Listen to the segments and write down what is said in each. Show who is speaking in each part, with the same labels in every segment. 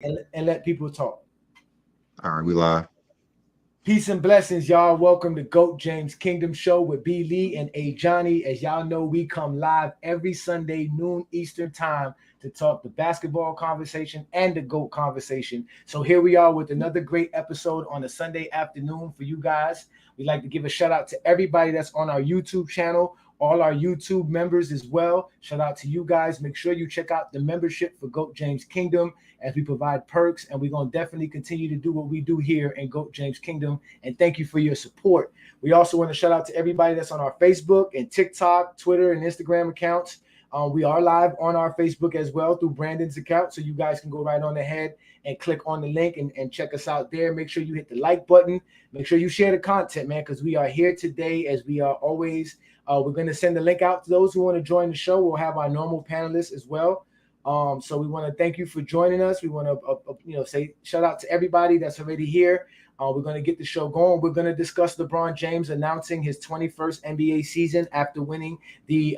Speaker 1: and let people talk.
Speaker 2: All right, we live.
Speaker 1: Peace and blessings, y'all. Welcome to GOAT James Kingdom Show with B. Lee and A. Johnny. As y'all know, we come live every Sunday, noon Eastern Time, to talk the basketball conversation and the GOAT conversation. So here we are with another great episode on a Sunday afternoon for you guys. We'd like to give a shout out to everybody that's on our YouTube channel, all our YouTube members as well. Shout out to you guys. Make sure you check out the membership for GOAT James Kingdom as we provide perks, and we're going to definitely continue to do what we do here in GOAT James Kingdom. And thank you for your support. We also want to shout out to everybody that's on our Facebook and TikTok, Twitter, and Instagram accounts. We are live on our Facebook as well through Brandon's account, so you guys can go right on ahead and click on the link and check us out there. Make sure you hit the like button. Make sure you share the content, man, because we are here today as we are always. We're going to send the link out to those who want to join the show. We'll have our normal panelists as well. So we want to thank you for joining us. We want to, say shout out to everybody that's already here. We're going to get the show going. We're going to discuss LeBron James announcing his 21st NBA season after winning the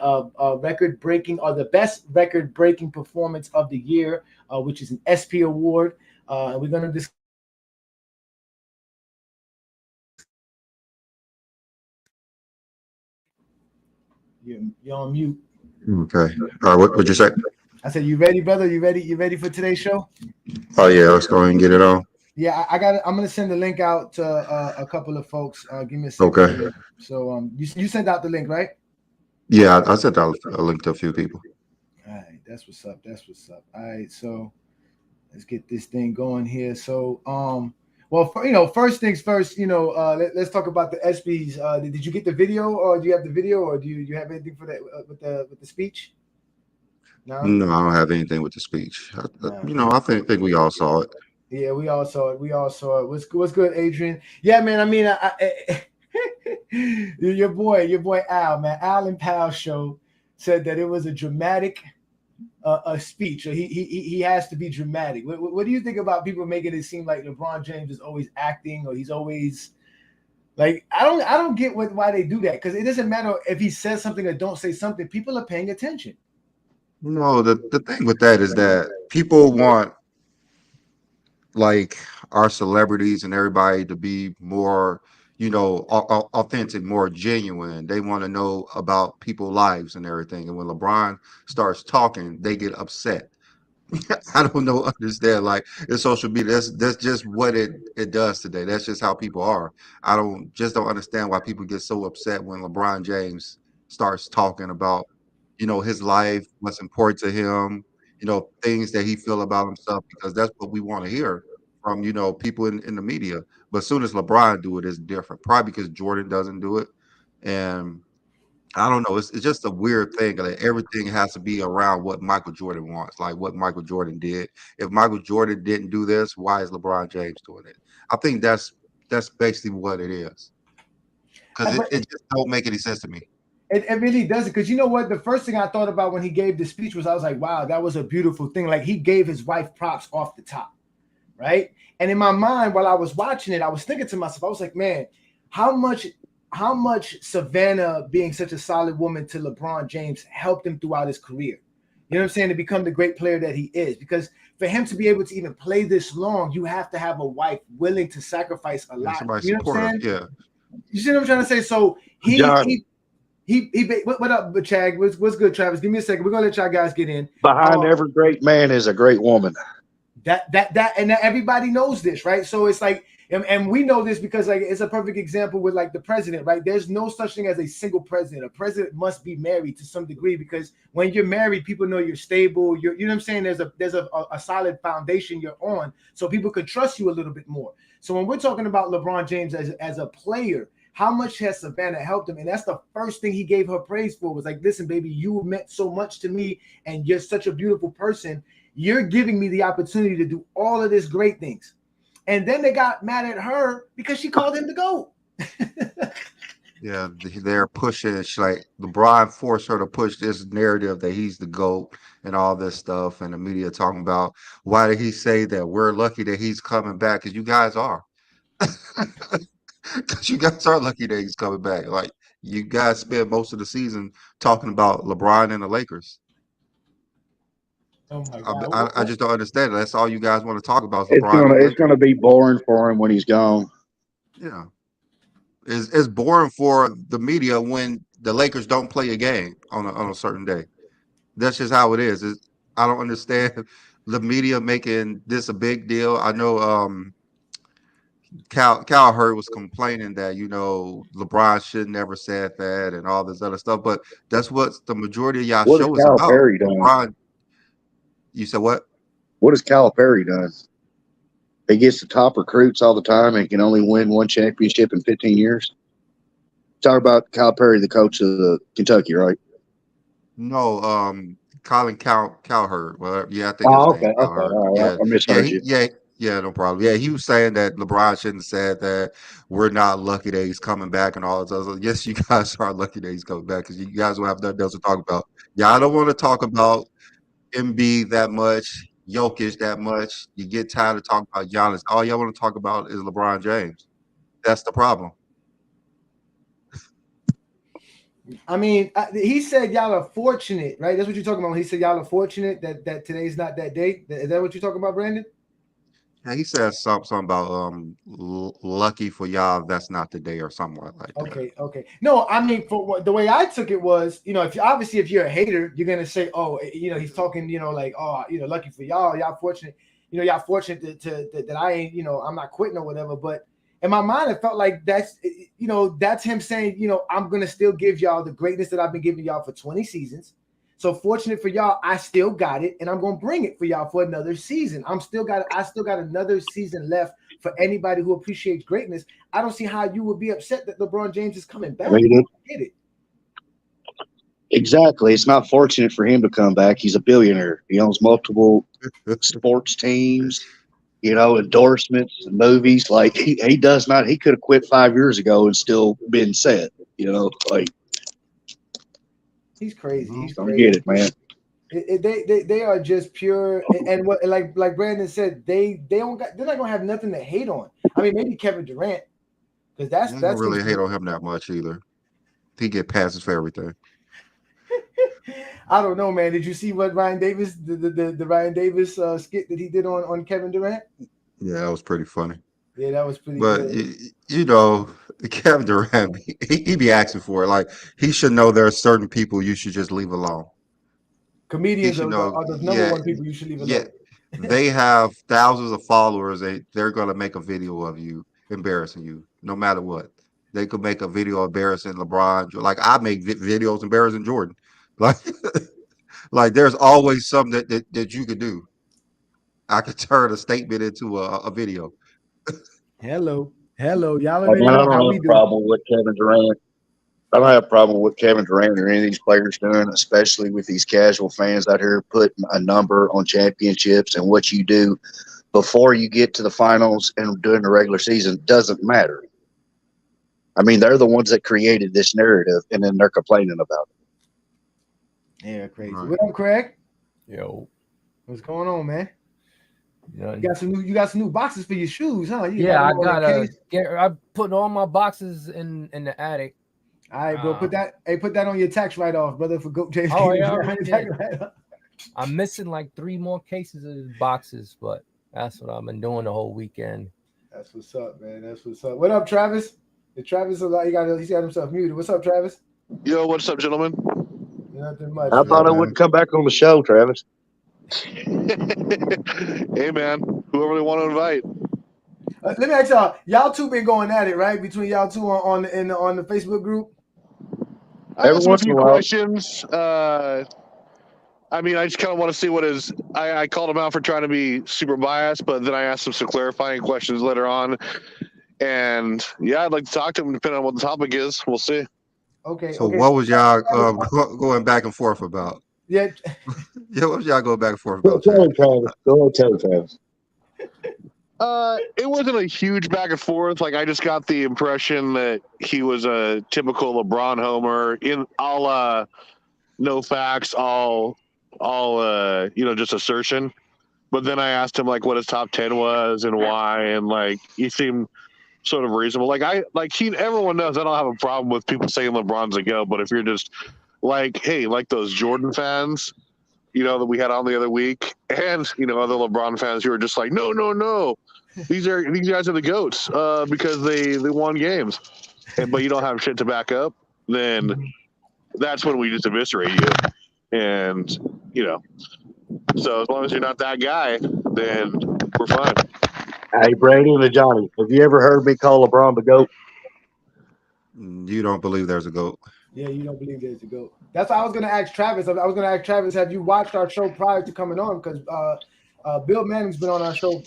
Speaker 1: record-breaking or the best record-breaking performance of the year, which is an SP award. We're going to discuss the NBA season. You're on mute.
Speaker 2: Okay. All right, what you say?
Speaker 1: I said, "You ready, brother? You ready? You ready for today's show?"
Speaker 2: Oh yeah, let's go ahead and get it on.
Speaker 1: Yeah, I got it. I'm gonna send the link out to a couple of folks. Give me a second
Speaker 2: Okay.
Speaker 1: here. So you sent out the link, right?
Speaker 2: Yeah, I sent out a link to a few people.
Speaker 1: All right, that's what's up. That's what's up. All right, so let's get this thing going here. So well, first things first. Let's talk about the ESPYS. Did you get the video, or do you have the video, or do you have anything for that with the speech? No.
Speaker 2: No, I don't have anything with the speech.
Speaker 1: No.
Speaker 2: I think we all saw it.
Speaker 1: Yeah, we all saw it. We all saw it. What's good, Adrian? Yeah, man. I mean, your boy Al, man. Al and Pal show said that it was a dramatic a speech. So he has to be dramatic. What do you think about people making it seem like LeBron James is always acting, or he's always like I don't get why they do that, because it doesn't matter if he says something or don't say something. People are paying attention.
Speaker 2: No, the thing with that is that people want like our celebrities and everybody to be more, authentic, more genuine. They want to know about people's lives and everything. And when LeBron starts talking, they get upset. I don't know, understand. Like in social media, that's just what it does today. That's just how people are. I don't understand why people get so upset when LeBron James starts talking about, his life, what's important to him, things that he feel about himself, because that's what we want to hear from, people in the media. But as soon as LeBron do it, it's different. Probably because Jordan doesn't do it. And I don't know. It's just a weird thing that everything has to be around what Michael Jordan wants, like what Michael Jordan did. If Michael Jordan didn't do this, why is LeBron James doing it? I think that's basically what it is. Because it,
Speaker 1: But
Speaker 2: it just don't make any sense to me.
Speaker 1: it really doesn't, because you know what? The first thing I thought about when he gave the speech was I was like, wow, that was a beautiful thing. Like he gave his wife props off the top, right? And in my mind, while I was watching it, I was thinking to myself, I was like, man, how much how much Savannah being such a solid woman to LeBron James helped him throughout his career. You know what I'm saying? To become the great player that he is. Because for him to be able to even play this long, you have to have a wife willing to sacrifice a
Speaker 2: And
Speaker 1: lot.
Speaker 2: somebody
Speaker 1: You know what I'm
Speaker 2: supportive,
Speaker 1: saying?
Speaker 2: yeah.
Speaker 1: You see what I'm trying to say? So he
Speaker 3: John,
Speaker 1: he what up, Chad? What's good, Travis? Give me a second. We're gonna let y'all guys get in.
Speaker 3: behind
Speaker 1: Um,
Speaker 3: every great man is a great woman.
Speaker 1: and everybody knows this, right? So it's like, and we know this because like it's a perfect example with like the president, right? There's no such thing as a single president. A president must be married to some degree, because when you're married, people know you're stable. You know what I'm saying? There's a solid foundation you're on, so people could trust you a little bit more. So when we're talking about LeBron James as a player, how much has Savannah helped him? And that's the first thing he gave her praise for, was like, listen, baby, you meant so much to me, and you're such a beautiful person. You're giving me the opportunity to do all of these great things. And then they got mad at her because she called him the GOAT.
Speaker 2: Yeah, they're pushing. She like LeBron forced her to push this narrative that he's the GOAT and all this stuff, and the media talking about why did he say that? We're lucky that he's coming back, because you guys are. Because you guys are lucky that he's coming back. Like you guys spent most of the season talking about LeBron and the Lakers.
Speaker 1: Oh my
Speaker 2: I,
Speaker 1: God.
Speaker 2: I just don't understand it. That's all you guys want to talk about is
Speaker 3: It's
Speaker 2: LeBron
Speaker 3: gonna
Speaker 2: and the
Speaker 3: it's
Speaker 2: Lakers.
Speaker 3: gonna be boring for him when he's gone.
Speaker 2: Yeah, it's boring for the media when the Lakers don't play a game on a certain day. That's just how it is. I don't understand the media making this a big deal. I know Cal Hurd was complaining that LeBron should never said that and all this other stuff, but that's what the majority of y'all
Speaker 3: What has
Speaker 2: show is about.
Speaker 3: Calipari done?
Speaker 2: LeBron, you said what?
Speaker 3: What has Calipari done? He gets the top recruits all the time and can only win one championship in 15 years. Talk about Calipari, the coach of the Kentucky, right?
Speaker 2: No, Colin Cowherd. Well, yeah, I think his
Speaker 3: Oh,
Speaker 2: name
Speaker 3: okay, okay.
Speaker 2: Cowherd.
Speaker 3: All right.
Speaker 2: Yeah,
Speaker 3: I
Speaker 2: yeah,
Speaker 3: misheard you.
Speaker 2: yeah, no problem. Yeah, he was saying that LeBron shouldn't have said that. We're not lucky that he's coming back and all this other. Yes, you guys are lucky that he's coming back because you guys will have nothing else to talk about. Yeah, I don't want to talk about Embiid that much, Jokic that much. You get tired of talking about Giannis. All y'all want to talk about is LeBron James. That's the problem.
Speaker 1: I mean, he said y'all are fortunate, right? That's what you're talking about. When he said y'all are fortunate that today's not that day. Is that what you're talking about, Brandon?
Speaker 2: Yeah, he says something about lucky for y'all that's not the day or something like that.
Speaker 1: Okay, okay. No, I mean, for what the way I took it was, if you obviously if you're a hater, you're gonna say, oh, he's talking, like, oh, lucky for y'all fortunate, y'all fortunate that I ain't, I'm not quitting or whatever. But in my mind, it felt like that's him saying, I'm gonna still give y'all the greatness that I've been giving y'all for 20 seasons. So fortunate for y'all, I still got it, and I'm gonna bring it for y'all for another season. I still got another season left for anybody who appreciates greatness. I don't see how you would be upset that LeBron James is coming
Speaker 3: I
Speaker 1: back.
Speaker 3: mean,
Speaker 1: I get it.
Speaker 3: exactly. It's not fortunate for him to come back. He's a billionaire. He owns multiple sports teams, endorsements, movies. Like he does not. He could have quit 5 years ago and still been set. Like
Speaker 1: He's crazy. He's
Speaker 3: don't get
Speaker 1: crazy.
Speaker 3: it, man.
Speaker 1: They are just pure, and what, like Brandon said, they're not gonna have nothing to hate on. I mean, maybe Kevin Durant, because
Speaker 2: I don't
Speaker 1: that's
Speaker 2: really
Speaker 1: his.
Speaker 2: hate on him that much either. He get passes for everything.
Speaker 1: I don't know, man. Did you see what Ryan Davis, the Ryan Davis skit that he did on Kevin Durant?
Speaker 2: Yeah, that was pretty funny.
Speaker 1: Yeah, that was pretty
Speaker 2: But
Speaker 1: good.
Speaker 2: Kevin Durant, he be asking for it. Like he should know there are certain people you should just leave alone. He
Speaker 1: Comedians
Speaker 2: should
Speaker 1: are,
Speaker 2: know.
Speaker 1: are the number
Speaker 2: Yeah,
Speaker 1: one people you should leave
Speaker 2: yeah.
Speaker 1: alone.
Speaker 2: They have thousands of followers. They're gonna make a video of you embarrassing you, no matter what. They could make a video embarrassing LeBron. Like I make videos embarrassing Jordan. Like like there's always something that you could do. I could turn a statement into a video.
Speaker 1: Hello, y'all
Speaker 3: Like,
Speaker 1: already
Speaker 3: man, I
Speaker 1: know
Speaker 3: don't
Speaker 1: how
Speaker 3: have
Speaker 1: we
Speaker 3: a
Speaker 1: do.
Speaker 3: problem with Kevin Durant. I don't have a problem with Kevin Durant or any of these players doing, especially with these casual fans out here putting a number on championships and what you do before you get to the finals and during the regular season doesn't matter. I mean, they're the ones that created this narrative, and then they're complaining about
Speaker 1: Yeah, crazy.
Speaker 2: Right.
Speaker 1: What up, Craig?
Speaker 4: Yo,
Speaker 1: What's going on, man?
Speaker 4: you know,
Speaker 1: You got some new boxes for your shoes, huh? You got
Speaker 4: yeah,
Speaker 1: them
Speaker 4: I
Speaker 1: all in
Speaker 4: gotta
Speaker 1: case.
Speaker 4: get. I put all my boxes in the attic.
Speaker 1: All right, bro. Put that on your tax write off, brother, for Goat James
Speaker 4: Oh,
Speaker 1: Kingdom.
Speaker 4: I already
Speaker 1: Tax
Speaker 4: did.
Speaker 1: write-off.
Speaker 4: I'm missing like 3 more cases of boxes, but that's what I've been doing the whole weekend.
Speaker 1: That's what's up, man. That's what's up. What up, Travis? Travis, he's got himself muted. What's up, Travis?
Speaker 5: Yo, what's up, gentlemen?
Speaker 1: Nothing
Speaker 3: it.
Speaker 1: much,
Speaker 3: I
Speaker 1: man.
Speaker 3: thought I
Speaker 2: Man.
Speaker 3: wouldn't come back on the show, Travis.
Speaker 5: Hey, man, whoever they want to invite.
Speaker 1: Let me ask y'all two been going at it, right? Between y'all two on the Facebook group.
Speaker 5: I
Speaker 3: Every
Speaker 5: asked him a
Speaker 3: once in
Speaker 5: few
Speaker 3: a while,
Speaker 5: questions. I mean, I just kind of want to see what his. I called him out for trying to be super biased, but then I asked him some clarifying questions later on. And yeah, I'd like to talk to him depending on what the topic is. We'll see.
Speaker 1: Okay,
Speaker 2: So
Speaker 1: okay.
Speaker 2: what was y'all going back and forth about?
Speaker 1: Yeah,
Speaker 2: Yeah, what was y'all going back and forth
Speaker 3: go
Speaker 2: about,
Speaker 3: tell
Speaker 2: Chad?
Speaker 3: him, Travis. Go ahead, tell him, Travis.
Speaker 5: It wasn't a huge back and forth. Like I just got the impression that he was a typical LeBron homer. In all, no facts, all just assertion. But then I asked him like what his top 10 was and why, and like he seemed sort of reasonable. Everyone knows I don't have a problem with people saying LeBron's a go, but if you're just like, hey, like those Jordan fans, that we had on the other week, and other LeBron fans who were just like, no, no, no, these guys are the goats because they won games, but you don't have shit to back up, then that's when we just eviscerate you, and so as long as you're not that guy, then we're fine.
Speaker 3: Hey, Brady and Johnny, have you ever heard me call LeBron the GOAT?
Speaker 2: You don't believe there's a GOAT.
Speaker 1: Yeah, you don't believe there's a GOAT. That's why I was going to ask Travis. I was going to ask Travis, have you watched our show prior to coming on? Because Bill Manning's been on our show,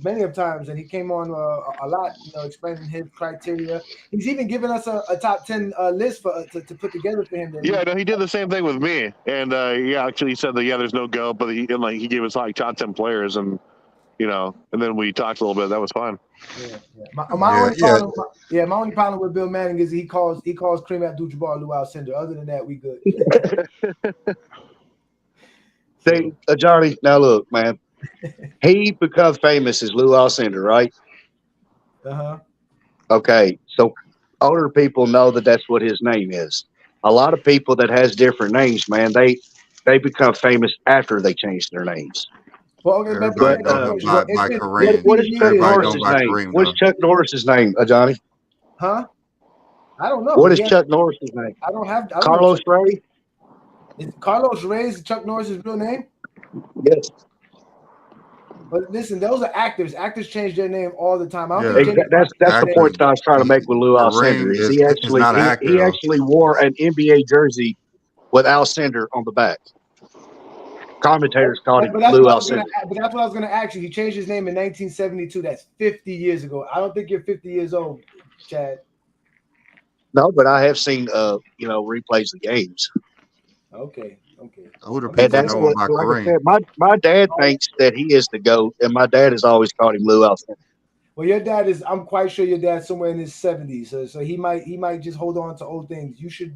Speaker 1: many of times, and he came on a lot, explaining his criteria. He's even given us a top 10 list to put together for him.
Speaker 5: Yeah, no, he did the same thing with me, and actually he said that there's no GOAT, but he gave us like top 10 players, and and then we talked a little bit. That was fine.
Speaker 1: Yeah. My only problem with Bill Manning is he calls Kareem Abdul-Jabbar Lou Alcindor. Other than that, we good.
Speaker 3: See, Johnny, now look, man. He become famous as Lou Alcindor, right?
Speaker 1: Uh-huh.
Speaker 3: Okay, so older people know that that's what his name is. A lot of people that has different names, man, they become famous after they change their names.
Speaker 1: Well, okay,
Speaker 2: Everybody know him by Kareem.
Speaker 3: What is Chuck
Speaker 2: Everybody know
Speaker 3: Norris's
Speaker 2: by
Speaker 3: name?
Speaker 2: Kareem,
Speaker 3: What's
Speaker 2: though.
Speaker 3: Chuck Norris's name, Johnny?
Speaker 1: Huh? I don't know.
Speaker 3: What is Chuck Norris's name?
Speaker 1: I don't
Speaker 3: Carlos Ray?
Speaker 1: Is Carlos Ray's Chuck Norris's real name?
Speaker 3: Yes.
Speaker 1: But listen, those are actors. Actors change their name all the time. I don't
Speaker 2: Yeah.
Speaker 1: think
Speaker 3: That's the point that I was trying to make with Lou Alcindor.
Speaker 2: Kareem
Speaker 3: He
Speaker 2: is not an actor,
Speaker 3: he
Speaker 2: though.
Speaker 3: actually wore an NBA jersey with Alcindor on the back. Commentators called him Lou Alcindor.
Speaker 1: But that's what I was going to ask you. He changed his name in 1972. That's 50 years ago. I don't think you're 50 years old, Chad.
Speaker 3: No, but I have seen replays of games.
Speaker 1: Okay.
Speaker 2: Older
Speaker 3: And
Speaker 2: people
Speaker 3: that's
Speaker 2: know him
Speaker 3: what,
Speaker 2: by
Speaker 3: like I
Speaker 2: Kareem.
Speaker 3: said, my dad thinks that he is the GOAT, and my dad has always called him Lou Alcindor.
Speaker 1: Well, your dad is. I'm quite sure your dad's somewhere in his 70s, so he might just hold on to old things. You should.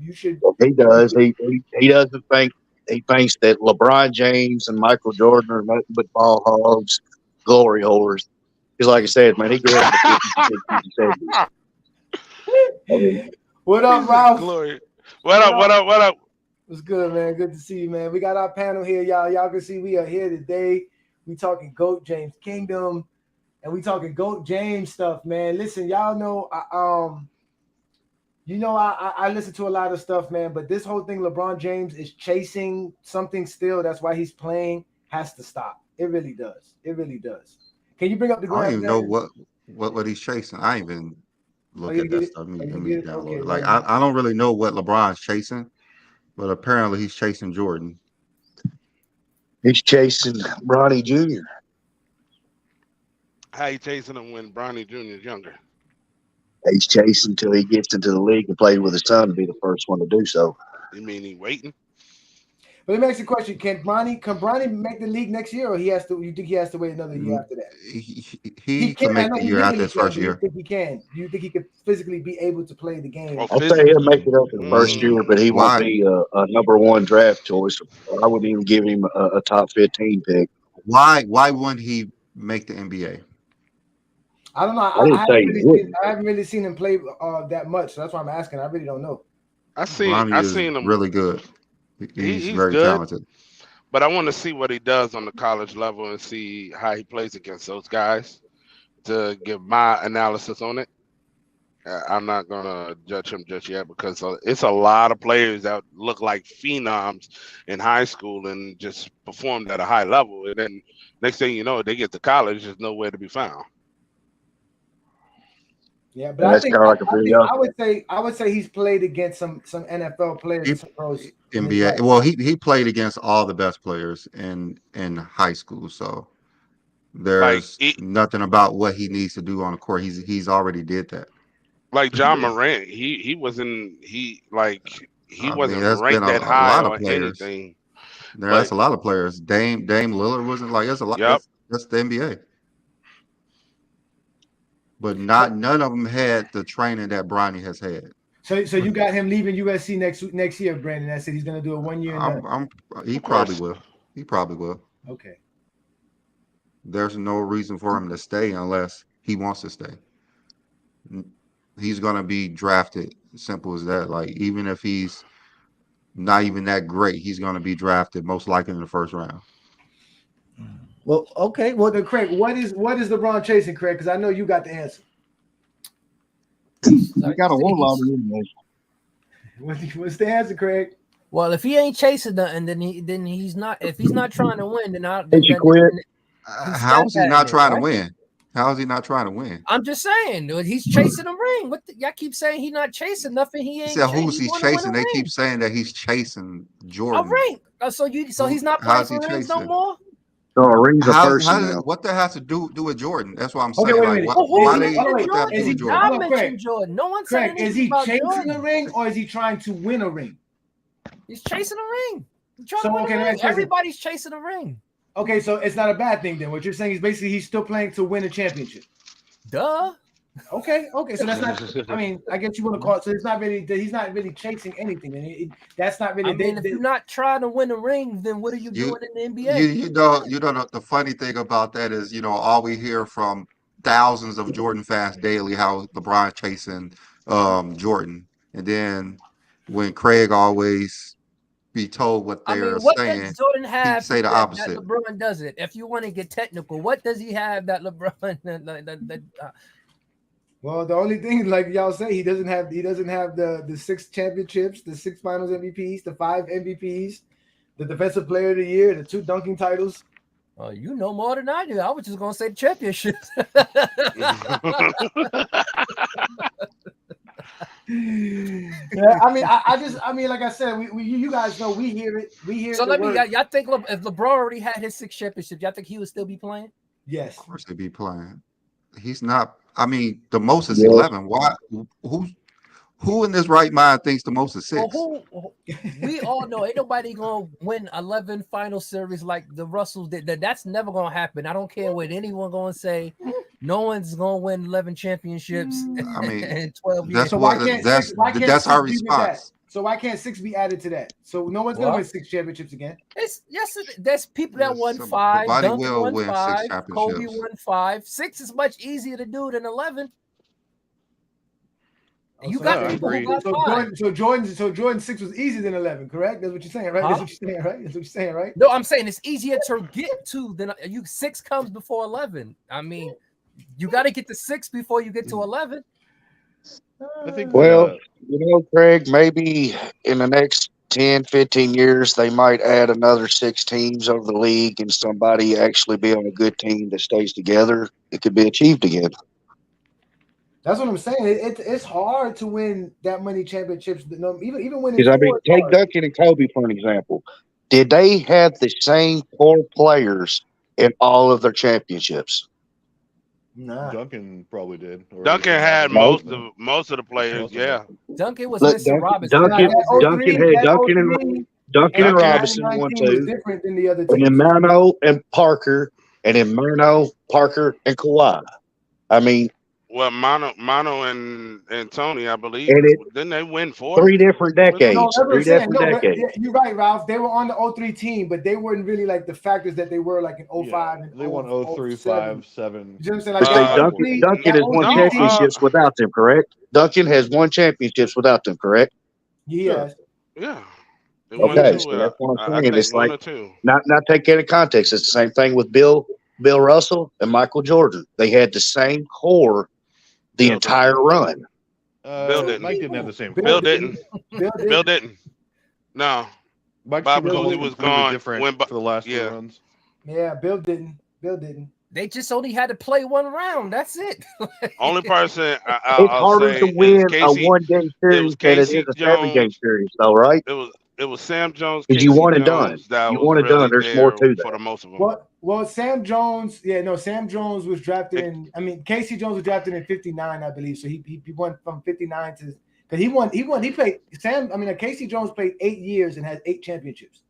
Speaker 3: He does. He doesn't think. He thinks that LeBron James and Michael Jordan are nothing but ball hogs, glory holders. Because, like I said, man, he grew up in the 50s and 70s.
Speaker 1: What up, Ralph?
Speaker 6: Glory. What up?
Speaker 1: What's good, man? Good to see you, man. We got our panel here, y'all. Y'all can see we are here today. We talking GOAT James Kingdom, and we talking GOAT James stuff, man. Listen, y'all know, I listen to a lot of stuff, man. But this whole thing, LeBron James is chasing something still. That's why he's playing. Has to stop. It really does. Can you bring up the?
Speaker 2: I don't even know what he's chasing. I ain't even look at that stuff. Let me download it. Like I don't really know what LeBron's chasing. But apparently he's chasing Jordan.
Speaker 3: He's chasing Bronny Jr.
Speaker 6: How you chasing him when Bronny Jr. is younger?
Speaker 3: He's chasing until he gets into the league and plays with his son to be the first one to do so.
Speaker 6: You mean he waiting?
Speaker 1: But let me ask you a question: Can Bronny make the league next year, or he has to? You think he has to wait another year after that?
Speaker 2: He can make the year after his first year.
Speaker 1: Do you think he can? Do you think he could physically be able to play the game?
Speaker 3: I'll say he'll make it up in the first year, but he won't be a number one draft choice. I wouldn't even give him a top 15 pick.
Speaker 2: Why wouldn't he make the NBA?
Speaker 1: I don't know. I haven't really seen him play that much, so that's why I'm asking. I really don't know.
Speaker 6: I seen him
Speaker 2: really good. He's very
Speaker 6: good,
Speaker 2: talented.
Speaker 6: But I want to see what he does on the college level and see how he plays against those guys to give my analysis on it. I'm not gonna judge him just yet because it's a lot of players that look like phenoms in high school and just performed at a high level, and then next thing you know, they get to college, there's nowhere to be found.
Speaker 1: Yeah, but I think I would say he's played against some NFL players.
Speaker 2: NBA. Well, he played against all the best players in high school, so there's nothing about what he needs to do on the court. He's already did that.
Speaker 6: Like John Morant, he wasn't ranked that high or anything.
Speaker 2: That's a lot of players. Dame Lillard wasn't like that's a lot. Yep. That's the NBA. But none of them had the training that Bronny has had.
Speaker 1: So you got him leaving USC next year, Brandon. I said he's going to do a 1 year.
Speaker 2: He probably will. He probably will.
Speaker 1: Okay.
Speaker 2: There's no reason for him to stay unless he wants to stay. He's going to be drafted. Simple as that. Like even if he's not even that great, he's going to be drafted most likely in the first round.
Speaker 1: Well, okay. Well, then, Craig, what is LeBron chasing, Craig? Because I know you got the answer.
Speaker 3: You got a whole lot of information.
Speaker 1: What's the answer, Craig?
Speaker 4: Well, if he ain't chasing nothing, then he's not. If he's not trying to win, then
Speaker 3: He should quit.
Speaker 2: How is he not trying to win? How is he not trying to win?
Speaker 4: I'm just saying, dude, he's chasing a ring. Y'all keep saying he's not chasing nothing. He ain't.
Speaker 2: He said, who's
Speaker 4: he
Speaker 2: he
Speaker 4: wanna win
Speaker 2: chasing?
Speaker 4: a
Speaker 2: They
Speaker 4: ring.
Speaker 2: keep saying that he's chasing
Speaker 4: A
Speaker 2: Jordan.
Speaker 4: ring. So he's not playing
Speaker 2: How's he
Speaker 4: for rings no
Speaker 2: chasing?
Speaker 4: more.
Speaker 3: So a ring's a person now.
Speaker 2: What that has to do with Jordan? That's what I'm
Speaker 1: Okay,
Speaker 2: saying.
Speaker 1: wait a
Speaker 2: Like,
Speaker 1: minute.
Speaker 2: why
Speaker 1: Is
Speaker 2: they
Speaker 1: he-
Speaker 2: what
Speaker 1: wait,
Speaker 2: that have to
Speaker 1: is
Speaker 2: do
Speaker 1: he-
Speaker 2: with Jordan?
Speaker 1: hold
Speaker 4: I
Speaker 1: on,
Speaker 4: mentioned
Speaker 1: Craig.
Speaker 4: Jordan. No one said
Speaker 1: Craig,
Speaker 4: anything
Speaker 1: is he
Speaker 4: about
Speaker 1: chasing
Speaker 4: Jordan.
Speaker 1: a ring or is he trying to win a ring?
Speaker 4: He's chasing a ring. He's trying
Speaker 1: So,
Speaker 4: to win
Speaker 1: okay,
Speaker 4: a
Speaker 1: let me
Speaker 4: ring.
Speaker 1: ask you this.
Speaker 4: Everybody's chasing a ring.
Speaker 1: Okay, so it's not a bad thing then. What you're saying is basically he's still playing to win a championship.
Speaker 4: Duh.
Speaker 1: Okay, so that's not. I mean, I guess you want to call it. So it's not really. He's not really chasing anything, and that's not really.
Speaker 4: I mean, if you're not trying to win a ring, then what are you doing in the NBA?
Speaker 2: You know the funny thing about that is, all we hear from thousands of Jordan fans daily how LeBron chasing Jordan, and then when Craig always be told what they're
Speaker 4: what
Speaker 2: saying,
Speaker 4: does Jordan have
Speaker 2: he'd say the
Speaker 4: that
Speaker 2: opposite.
Speaker 4: LeBron doesn't? If you want to get technical, what does he have that LeBron?
Speaker 1: Well, the only thing, like y'all say, he doesn't have the 6 championships, the 6 Finals MVPs, the 5 MVPs, the Defensive Player of the Year, the 2 dunking titles.
Speaker 4: Oh, you know more than I do. I was just gonna say championships.
Speaker 1: Yeah, I mean, like I said, we you guys know we hear it.
Speaker 4: So let me. Y'all think if LeBron already had his 6 championships, y'all think he would still be playing?
Speaker 1: Yes,
Speaker 2: of course he'd be playing. He's not. I mean, the most is 11. Why? Who in this right mind thinks the most is 6?
Speaker 4: Well, we all know ain't nobody gonna win 11 final series like the Russells did. That's never gonna happen. I don't care what anyone gonna say. No one's gonna win 11 championships
Speaker 2: I mean,
Speaker 4: in 12 years.
Speaker 2: that's
Speaker 1: so
Speaker 2: what. That's our response.
Speaker 1: So why can't 6 be added to that? So no one's gonna win 6 championships again.
Speaker 4: There's people that won 5.
Speaker 2: Nobody
Speaker 4: Duncan
Speaker 2: will
Speaker 4: won
Speaker 2: win 6
Speaker 4: 5.
Speaker 2: championships.
Speaker 4: Kobe won 5. 6 is much easier to do than 11. You got people who got 5.
Speaker 1: So Jordan 6 was easier than 11, correct? That's what you're saying, right? That's what you're saying, right?
Speaker 4: No, I'm saying it's easier to get to than 6 comes before 11. I mean, you got to get to 6 before you get to 11.
Speaker 7: I think.
Speaker 3: Well, Craig, maybe in the next 10, 15 years, they might add another 6 teams over the league and somebody actually be on a good team that stays together. It could be achieved again.
Speaker 1: That's what I'm saying. It's hard to win that many championships. Even when
Speaker 3: Because take Duncan and Kobe for an example. Did they have the same core players in all of their championships?
Speaker 1: Nah.
Speaker 7: Duncan probably did.
Speaker 6: Duncan had most of the players. Yeah.
Speaker 4: Duncan was Mr. Robinson.
Speaker 3: Duncan had Duncan and Robinson won 2.
Speaker 1: Was different than the other teams.
Speaker 3: And then Mano and Parker, and then Mano, Parker, and Kawhi. I mean,
Speaker 6: well, Mano and Tony, I believe, didn't they win 4?
Speaker 3: 3 different decades.
Speaker 1: No,
Speaker 3: 3 different decades.
Speaker 1: You're right, Ralph. They were on the 03 team, but they weren't really like the factors that they were like in 05 and
Speaker 7: they won 03, 5, 7.
Speaker 1: You know what I'm saying? Like
Speaker 3: Duncan has won championships without them, correct? Duncan has won championships without them, correct?
Speaker 1: Yes.
Speaker 6: Yeah.
Speaker 3: Okay, so that's what I'm saying. It's like not take it into context. It's the same thing with Bill Russell and Michael Jordan. They had the same core the entire run.
Speaker 6: Bill didn't.
Speaker 7: Mike didn't have the same.
Speaker 6: Bill didn't. Bill didn't. No.
Speaker 7: Bob
Speaker 6: Cousy was gone
Speaker 7: for the last 2 runs.
Speaker 1: Yeah, Bill didn't.
Speaker 4: They just only had to play 1 round. That's it.
Speaker 6: Only person
Speaker 3: it's harder to win a 1-game series than it is a 7-game series, though, right?
Speaker 6: It was Sam Jones.
Speaker 3: Because you want it done. You want it done. There's more to that.
Speaker 6: For the most of them.
Speaker 1: Well, Sam Jones. Yeah, no, Sam Jones was drafted in. I mean, Casey Jones was drafted in '59, I believe. So he went from '59 to because he played Sam. I mean, Casey Jones played 8 years and had 8 championships.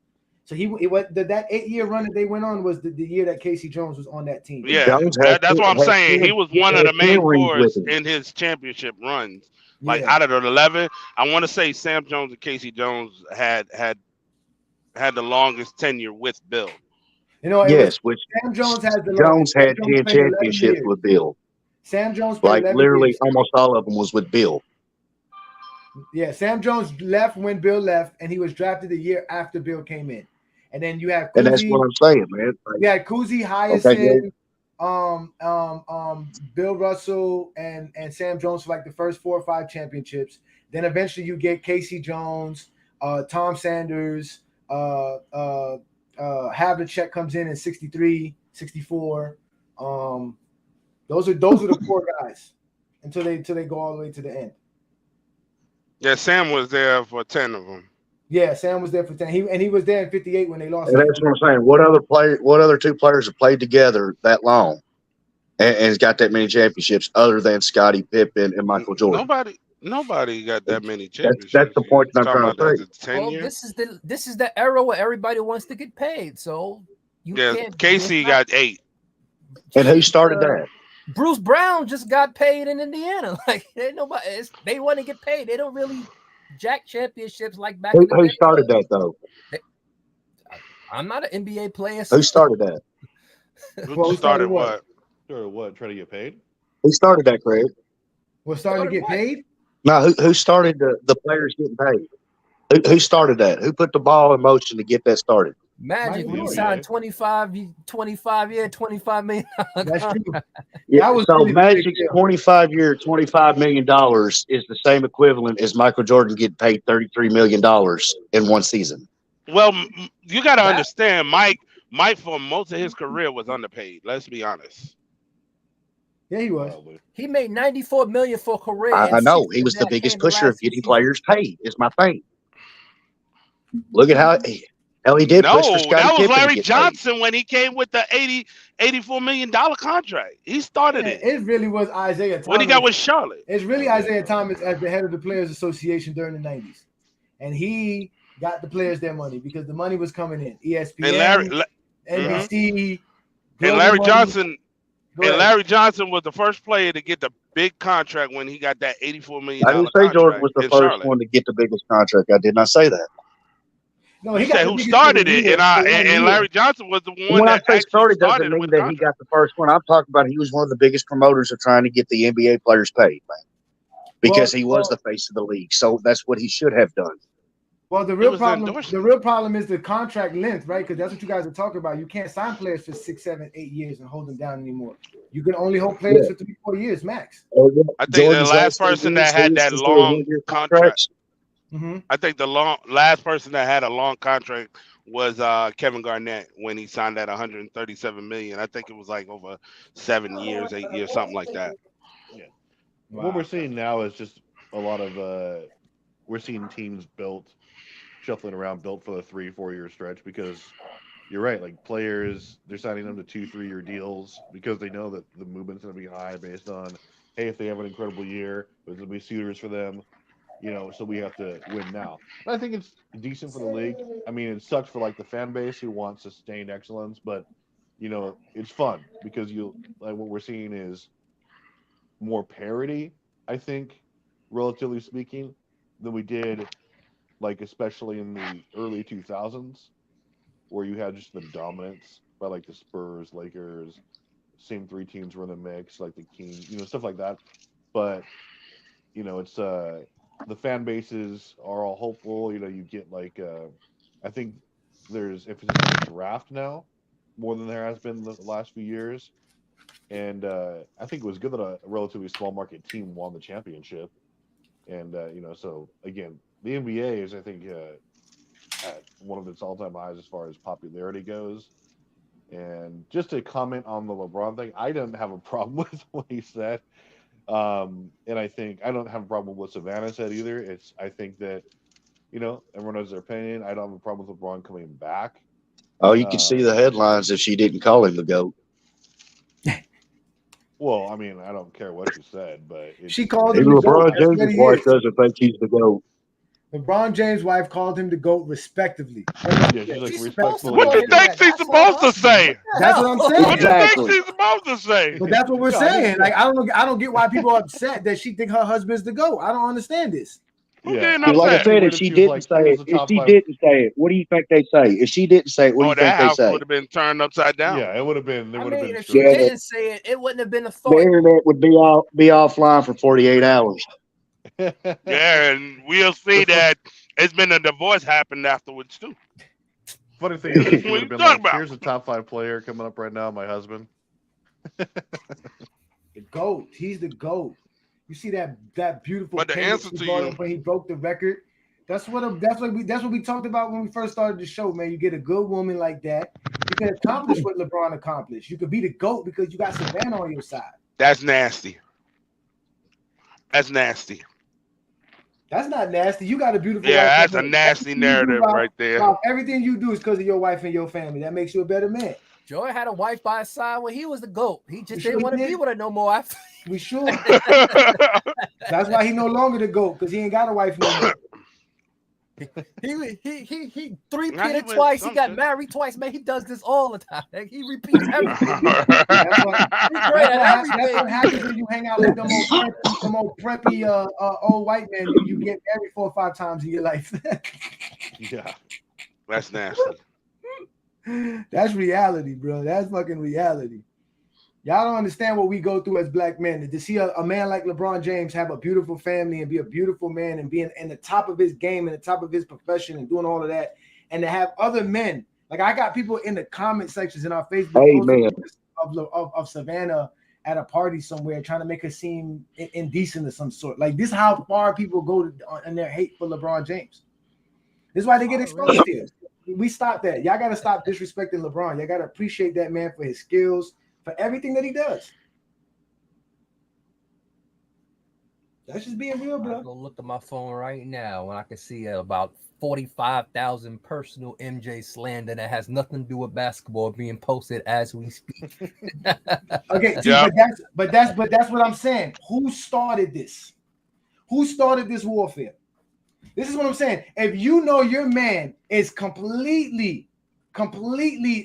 Speaker 1: So that 8-year run that they went on was the year that Casey Jones was on that team.
Speaker 6: Yeah, that's what I'm saying. He was one of the main cores in his championship runs. Like out of the 11, I want to say Sam Jones and Casey Jones had the longest tenure with Bill.
Speaker 3: Which
Speaker 1: Sam Jones had
Speaker 3: 10 championships with Bill.
Speaker 1: Sam Jones
Speaker 3: played literally years. Almost all of them was with Bill.
Speaker 1: Yeah, Sam Jones left when Bill left, and he was drafted the year after Bill came in. And then you have
Speaker 3: And that's
Speaker 1: Kuzi.
Speaker 3: what I'm saying, man.
Speaker 1: You had Kuzi,
Speaker 3: Okay,
Speaker 1: Hyacinth, Bill Russell, and Sam Jones for like the first 4 or 5 championships. Then eventually you get Casey Jones, Tom Sanders, Havlicek comes in 63, 64. Those are the 4 guys until they go all the way to the end.
Speaker 6: Yeah, Sam was there for 10 of them.
Speaker 1: Yeah, Sam was there for 10. He was there in 58 when they lost.
Speaker 3: And that's what I'm saying. What other 2 players have played together that long and has got that many championships other than Scottie Pippen and Michael Jordan?
Speaker 6: Nobody got that many championships.
Speaker 3: That's the point that I'm
Speaker 6: talking
Speaker 3: trying
Speaker 6: about
Speaker 3: to
Speaker 6: that
Speaker 3: say.
Speaker 6: 10
Speaker 4: Well,
Speaker 6: years.
Speaker 4: this is the era where everybody wants to get paid. So you can't.
Speaker 6: Casey got 8.
Speaker 3: And who started that?
Speaker 4: Bruce Brown just got paid in Indiana. Like they want to get paid. They don't really jack championships like back in the day.
Speaker 3: Who started that though?
Speaker 4: I'm not an NBA player.
Speaker 3: Who started that?
Speaker 6: Who started what?
Speaker 7: Started what? Trying to get paid?
Speaker 3: Who started that, Craig?
Speaker 1: We're starting to get paid?
Speaker 3: No, who started the players getting paid? Who started that? Who put the ball in motion to get that started?
Speaker 4: Magic, when he signed 25 year, $25 million.
Speaker 1: That's true.
Speaker 3: Yeah,
Speaker 1: That was
Speaker 3: so
Speaker 1: really
Speaker 3: Magic's
Speaker 1: big deal.
Speaker 3: 25-year, $25 million is the same equivalent as Michael Jordan getting paid $33 million in one season.
Speaker 6: Well, you got to understand, Mike for most of his career was underpaid. Let's be honest.
Speaker 1: Yeah, he was.
Speaker 4: He made $94 million for a career.
Speaker 3: I know he was the biggest pusher of getting players paid. Is my thing. Look at how he did.
Speaker 6: No,
Speaker 3: push for Scottie
Speaker 6: that was
Speaker 3: Pippen to
Speaker 6: Larry
Speaker 3: get
Speaker 6: Johnson when he came with the $84 million contract. He started it.
Speaker 1: It really was Isaiah Thomas.
Speaker 6: What he got with Charlotte.
Speaker 1: It's really Isaiah Thomas as the head of the Players Association during the 90s. And he got the players their money because the money was coming in. ESPN, NBC.
Speaker 6: And Larry Johnson was the first player to get the big contract when he got that $84 million
Speaker 3: I didn't say Jordan was the first one to get the biggest contract. I did not say that.
Speaker 1: No,
Speaker 6: he said who started it, and Larry Johnson was the one.
Speaker 3: When
Speaker 6: that
Speaker 3: I say started,
Speaker 6: started
Speaker 3: doesn't mean that he got the first one. I'm talking about he was one of the biggest promoters of trying to get the NBA players paid, man, because he was the face of the league. So that's what he should have done.
Speaker 1: Well, the real problem is the contract length, right? Because that's what you guys are talking about. You can't sign players for 6, 7, 8 years and hold them down anymore. You can only hold players for 3, 4 years max.
Speaker 6: I think the last person that had that long contract. I think the last person that had a long contract was Kevin Garnett when he signed that $137 million. I think it was like over 7 years, 8 years, something like that.
Speaker 7: Yeah. Wow. What we're seeing now is just a lot of we're seeing teams shuffling around built for the 3-4 year stretch because you're right, like players, they're signing them to 2-3 year deals because they know that the movement's going to be high based on, hey, if they have an incredible year, there's going to be suitors for them, so we have to win now. And I think it's decent for the league. I mean, it sucks for like the fan base who wants sustained excellence, but it's fun because what we're seeing is more parity, I think, relatively speaking, than we did, like especially in the early 2000s, where you had just the dominance by like the Spurs, Lakers, same 3 teams were in the mix, like the Kings, stuff like that. But it's the fan bases are all hopeful. You get like I think there's emphasis on the draft now more than there has been the last few years, and I think it was good that a relatively small market team won the championship. And so again, the NBA is, I think, at one of its all-time highs as far as popularity goes. And just to comment on the LeBron thing, I don't have a problem with what he said. And I think I don't have a problem with what Savannah said either. I think that, everyone has their opinion. I don't have a problem with LeBron coming back.
Speaker 3: Oh, you could see the headlines if she didn't call him the GOAT.
Speaker 7: Well, I mean, I don't care what you said, but
Speaker 1: she called him the
Speaker 3: LeBron James' wife doesn't think he's the GOAT.
Speaker 1: LeBron James' wife called him the GOAT respectively.
Speaker 7: Yeah, she's like respectfully.
Speaker 6: What you think she's supposed to say?
Speaker 1: That's what I'm saying.
Speaker 6: What you think she's supposed to say?
Speaker 1: But that's what we're saying. Like I don't get why people are upset that she think her husband's the GOAT. I don't understand this.
Speaker 3: Yeah. Like I said, if she didn't say it, what do you think they say? If she didn't say it, what do you think they say?
Speaker 6: That house would have been turned upside down.
Speaker 7: Yeah, it would have been.
Speaker 4: If she didn't say it, it wouldn't have been a thought.
Speaker 3: The internet would be offline for 48 hours.
Speaker 6: Yeah, and we'll see that it's been a divorce happened afterwards too.
Speaker 7: Funny thing is,
Speaker 6: What
Speaker 7: she
Speaker 6: you
Speaker 7: would have been
Speaker 6: talking
Speaker 7: like,
Speaker 6: about?
Speaker 7: "Here's a top 5 player coming up right now, my husband."
Speaker 1: The GOAT. He's the GOAT. You see that beautiful
Speaker 6: But the
Speaker 1: pendant
Speaker 6: answer
Speaker 1: he
Speaker 6: to
Speaker 1: brought
Speaker 6: you-
Speaker 1: up when he broke the record. That's what we talked about when we first started the show, man. You get a good woman like that, you can accomplish what LeBron accomplished. You could be the GOAT because you got Savannah on your side.
Speaker 6: That's nasty. That's nasty.
Speaker 1: That's not nasty. You got a beautiful
Speaker 6: Yeah,
Speaker 1: wife.
Speaker 6: that's a
Speaker 1: Everything
Speaker 6: nasty
Speaker 1: you do,
Speaker 6: narrative
Speaker 1: Rob,
Speaker 6: right there.
Speaker 1: Rob, everything you do is because of your wife and your family. That makes you a better man.
Speaker 4: Joy had a wife by his side when he was the GOAT. He just
Speaker 1: You
Speaker 4: didn't
Speaker 1: sure
Speaker 4: want to
Speaker 1: he
Speaker 4: be
Speaker 1: did?
Speaker 4: with her no more after.
Speaker 1: We sure. That's why he no longer the GOAT, because he ain't got a wife no more.
Speaker 4: He three-peated
Speaker 6: Now he went
Speaker 4: twice. He
Speaker 6: some
Speaker 4: got
Speaker 6: shit.
Speaker 4: married twice. Man, he does this all the time. Like, he repeats everything.
Speaker 1: That's what,
Speaker 4: He's great at
Speaker 1: that's
Speaker 4: everything.
Speaker 1: what happens when you hang out with them old preppy old white men. You get married 4 or 5 times in your life.
Speaker 7: Yeah.
Speaker 6: That's nasty.
Speaker 1: That's reality, bro. That's fucking reality. Y'all don't understand what we go through as black men. To see a man like LeBron James have a beautiful family and be a beautiful man and being in the top of his game and the top of his profession and doing all of that, and to have other men, like I got people in the comment sections in our Facebook posts of Savannah at a party somewhere trying to make her seem indecent of some sort. Like, this is how far people go in their hate for LeBron James. This is why they get exposed here. We stop that. Y'all got to stop disrespecting LeBron. Y'all got to appreciate that man for his skills, for everything that he does. That's just being real, bro.
Speaker 4: I'm gonna look at my phone right now and I can see about 45,000 personal MJ slander that has nothing to do with basketball being posted as we speak.
Speaker 1: Okay,
Speaker 6: Yeah.
Speaker 1: but that's what I'm saying. Who started this? Who started this warfare? This is what I'm saying. If you know your man is completely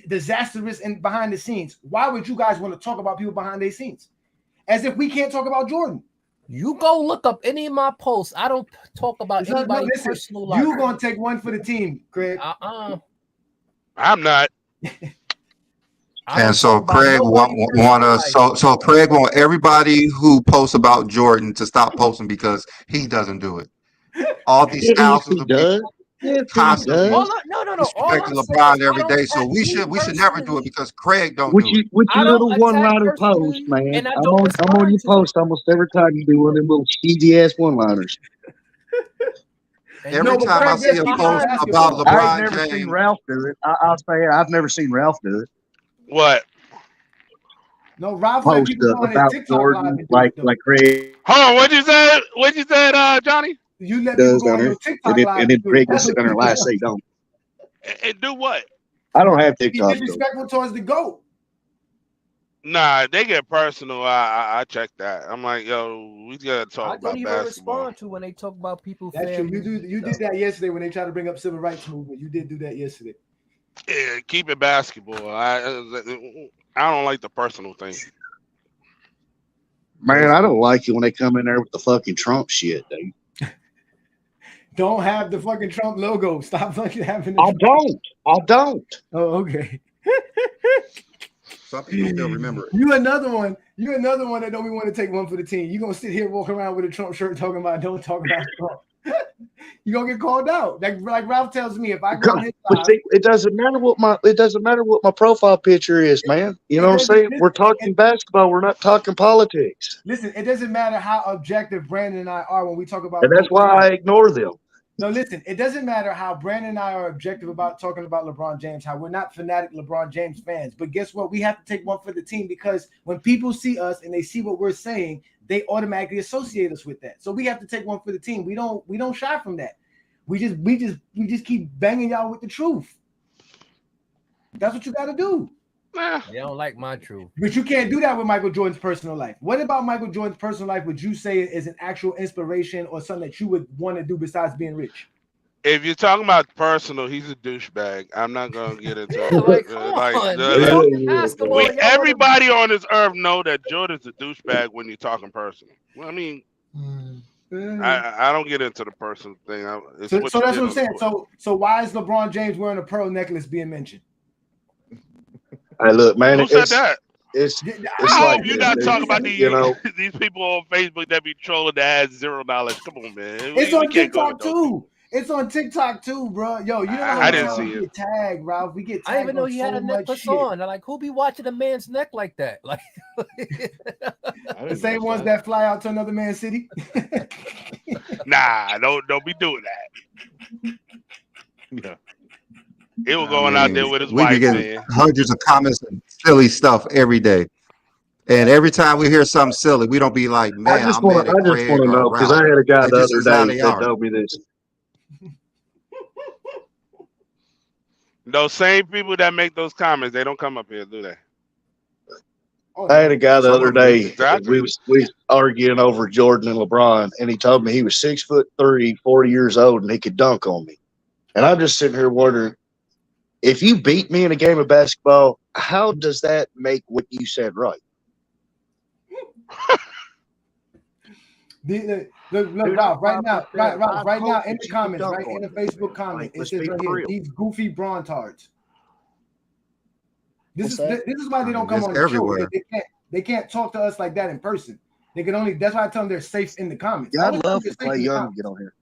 Speaker 1: disastrous and behind the scenes, why would you guys want to talk about people behind their scenes? As if we can't talk about Jordan.
Speaker 4: You go look up any of my posts. I don't talk about anybody's personal life.
Speaker 1: You're gonna take one for the team, Craig.
Speaker 6: I'm not.
Speaker 2: And so Craig so Craig want everybody who posts about Jordan to stop posting because he doesn't do it. All these thousands of people constantly disrespecting LeBron every day. So we should never do it because Craig don't do it.
Speaker 3: With your little one-liner post, man. I'm on your post almost every time you do one of them little cheesy ass one-liners.
Speaker 2: Every time I see a post about LeBron
Speaker 3: I've never
Speaker 2: James,
Speaker 3: seen Ralph do it. I'll say I've never seen Ralph do it.
Speaker 6: What?
Speaker 1: No, Ralph
Speaker 3: Post about Jordan like Craig.
Speaker 6: Oh, what'd you say? What'd you say, Johnny?
Speaker 1: You let people go on your TikTok live.
Speaker 3: And then Craig will sit on her live say don't.
Speaker 6: And do what?
Speaker 3: I don't have TikTok.
Speaker 1: He's disrespectful towards the GOAT.
Speaker 6: Nah, they get personal. I check that. I'm like, yo, we gotta talk about
Speaker 4: I don't even
Speaker 6: basketball.
Speaker 4: respond to when they talk about people.
Speaker 1: That's true. You did that yesterday when they tried to bring up civil rights movement. You did do that yesterday.
Speaker 6: Yeah, keep it basketball. I don't like the personal thing.
Speaker 3: Man, I don't like it when they come in there with the fucking Trump shit, dude.
Speaker 1: Don't have the fucking Trump logo. Stop fucking having
Speaker 3: I don't.
Speaker 1: Oh, okay.
Speaker 2: some people still remember it.
Speaker 1: You another one that don't even want to take one for the team. You're gonna sit here walking around with a Trump shirt talking about don't talk about Trump. You're gonna get called out. Like Ralph tells me, if I go on his side,
Speaker 3: it doesn't matter what my profile picture is, man. You know what I'm saying? We're talking basketball, we're not talking politics.
Speaker 1: Listen, it doesn't matter how objective Brandon and I are when we talk about,
Speaker 3: And that's why I ignore them.
Speaker 1: No, listen, it doesn't matter how Brandon and I are objective about talking about LeBron James, how we're not fanatic LeBron James fans. But guess what? We have to take one for the team because when people see us and they see what we're saying, they automatically associate us with that. So we have to take one for the team. We don't shy from that. We just keep banging y'all with the truth. That's what you got to do.
Speaker 4: They don't like my truth.
Speaker 1: But you can't do that with Michael Jordan's personal life. What about Michael Jordan's personal life would you say is an actual inspiration or something that you would want to do besides being rich?
Speaker 6: If you're talking about personal, he's a douchebag. I'm not gonna get into it. Everybody on this earth know that Jordan's a douchebag when you're talking personal. Well, I mean, I don't get into the personal thing.
Speaker 1: So that's what I'm saying. So why is LeBron James wearing a pearl necklace being mentioned?
Speaker 3: Hey, look, man.
Speaker 6: Who said that?
Speaker 3: It's
Speaker 6: I
Speaker 3: like
Speaker 6: hope you're
Speaker 3: this,
Speaker 6: not
Speaker 3: dude.
Speaker 6: talking about
Speaker 3: You know,
Speaker 6: these people on Facebook that be trolling that has zero knowledge. Come on, man.
Speaker 1: It's
Speaker 6: We
Speaker 1: on
Speaker 6: can't go with
Speaker 1: TikTok
Speaker 6: those people.
Speaker 1: too. It's on TikTok too, bro. Yo, you don't know how
Speaker 6: I
Speaker 1: much
Speaker 6: didn't
Speaker 1: time
Speaker 6: see
Speaker 1: we
Speaker 6: it.
Speaker 1: get tagged, Ralph. We get
Speaker 4: I didn't even
Speaker 1: tagged
Speaker 4: know
Speaker 1: on
Speaker 4: he had
Speaker 1: so
Speaker 4: a
Speaker 1: much
Speaker 4: necklace
Speaker 1: shit.
Speaker 4: on. I'm like, who be watching a man's neck like that? Like,
Speaker 1: The same ones that fly out to another man's city.
Speaker 6: Nah, don't be doing that.
Speaker 7: Yeah.
Speaker 6: It was
Speaker 2: I
Speaker 6: going out
Speaker 2: mean,
Speaker 6: there with his
Speaker 2: we be
Speaker 6: wife,
Speaker 2: getting
Speaker 6: man.
Speaker 2: hundreds of comments and silly stuff every day. And every time we hear something silly, we don't be like, man, I'm mad at
Speaker 3: I just
Speaker 2: Craig
Speaker 3: want to
Speaker 2: or
Speaker 3: know because
Speaker 2: Ralph.
Speaker 3: I had a guy
Speaker 2: It
Speaker 3: the
Speaker 2: just
Speaker 3: other
Speaker 2: is how
Speaker 3: day
Speaker 2: they
Speaker 3: that
Speaker 2: are.
Speaker 3: told me this.
Speaker 6: Those same people that make those comments, they don't come up here, do they?
Speaker 1: Oh,
Speaker 3: I had a guy the
Speaker 2: Some
Speaker 3: other
Speaker 2: of them do.
Speaker 3: day.
Speaker 6: Exactly.
Speaker 3: We was arguing over Jordan and LeBron, and he told me he was 6'3", 40 years old, and he could dunk on me. And I'm just sitting here wondering, if you beat me in a game of basketball, how does that make what you said right?
Speaker 1: Look,
Speaker 3: Dude,
Speaker 1: Ralph,
Speaker 3: I'm
Speaker 1: Ralph,
Speaker 3: 5'10".
Speaker 1: right now in
Speaker 3: Hope
Speaker 1: the
Speaker 3: you can
Speaker 1: comments,
Speaker 3: dunk
Speaker 1: right in
Speaker 3: on
Speaker 1: the
Speaker 3: me,
Speaker 1: Facebook
Speaker 3: man.
Speaker 1: comment,
Speaker 3: Like,
Speaker 1: it
Speaker 3: let's
Speaker 1: says
Speaker 3: be
Speaker 1: right
Speaker 3: for
Speaker 1: here,
Speaker 3: real.
Speaker 1: these goofy brontards. This
Speaker 3: What's that?
Speaker 1: is why they don't come
Speaker 2: It's
Speaker 1: on the show.
Speaker 2: everywhere.
Speaker 1: They can't talk to us like that in person. They can only. That's why I tell them they're safe in the comments.
Speaker 3: Yeah,
Speaker 1: I always
Speaker 3: I'd
Speaker 1: tell them
Speaker 3: love
Speaker 1: they're
Speaker 3: for
Speaker 1: safe
Speaker 3: Clay
Speaker 1: in the
Speaker 3: Young to
Speaker 1: comments.
Speaker 3: get on here.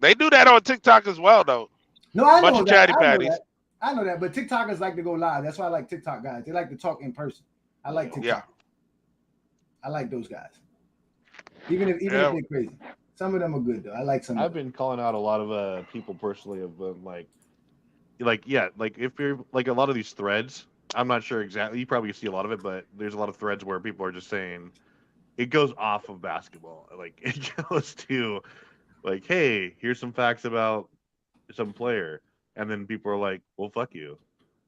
Speaker 6: They do that on TikTok as well, though.
Speaker 1: No, I
Speaker 6: Bunch
Speaker 1: know
Speaker 6: of
Speaker 1: that.
Speaker 6: chatty
Speaker 1: I know
Speaker 6: patties.
Speaker 1: that. I know that. But TikTokers like to go live. That's why I like TikTok guys. They like to talk in person. I like TikTok.
Speaker 6: Yeah.
Speaker 1: I like those guys. Even if
Speaker 6: Yeah.
Speaker 1: they're crazy. Some of them are good though. I like some.
Speaker 7: I've been calling out a lot of people personally of like if you're like a lot of these threads. I'm not sure exactly. You probably see a lot of it, but there's a lot of threads where people are just saying it goes off of basketball. Like it goes to like, hey, here's some facts about some player, and then people are like, well, fuck you,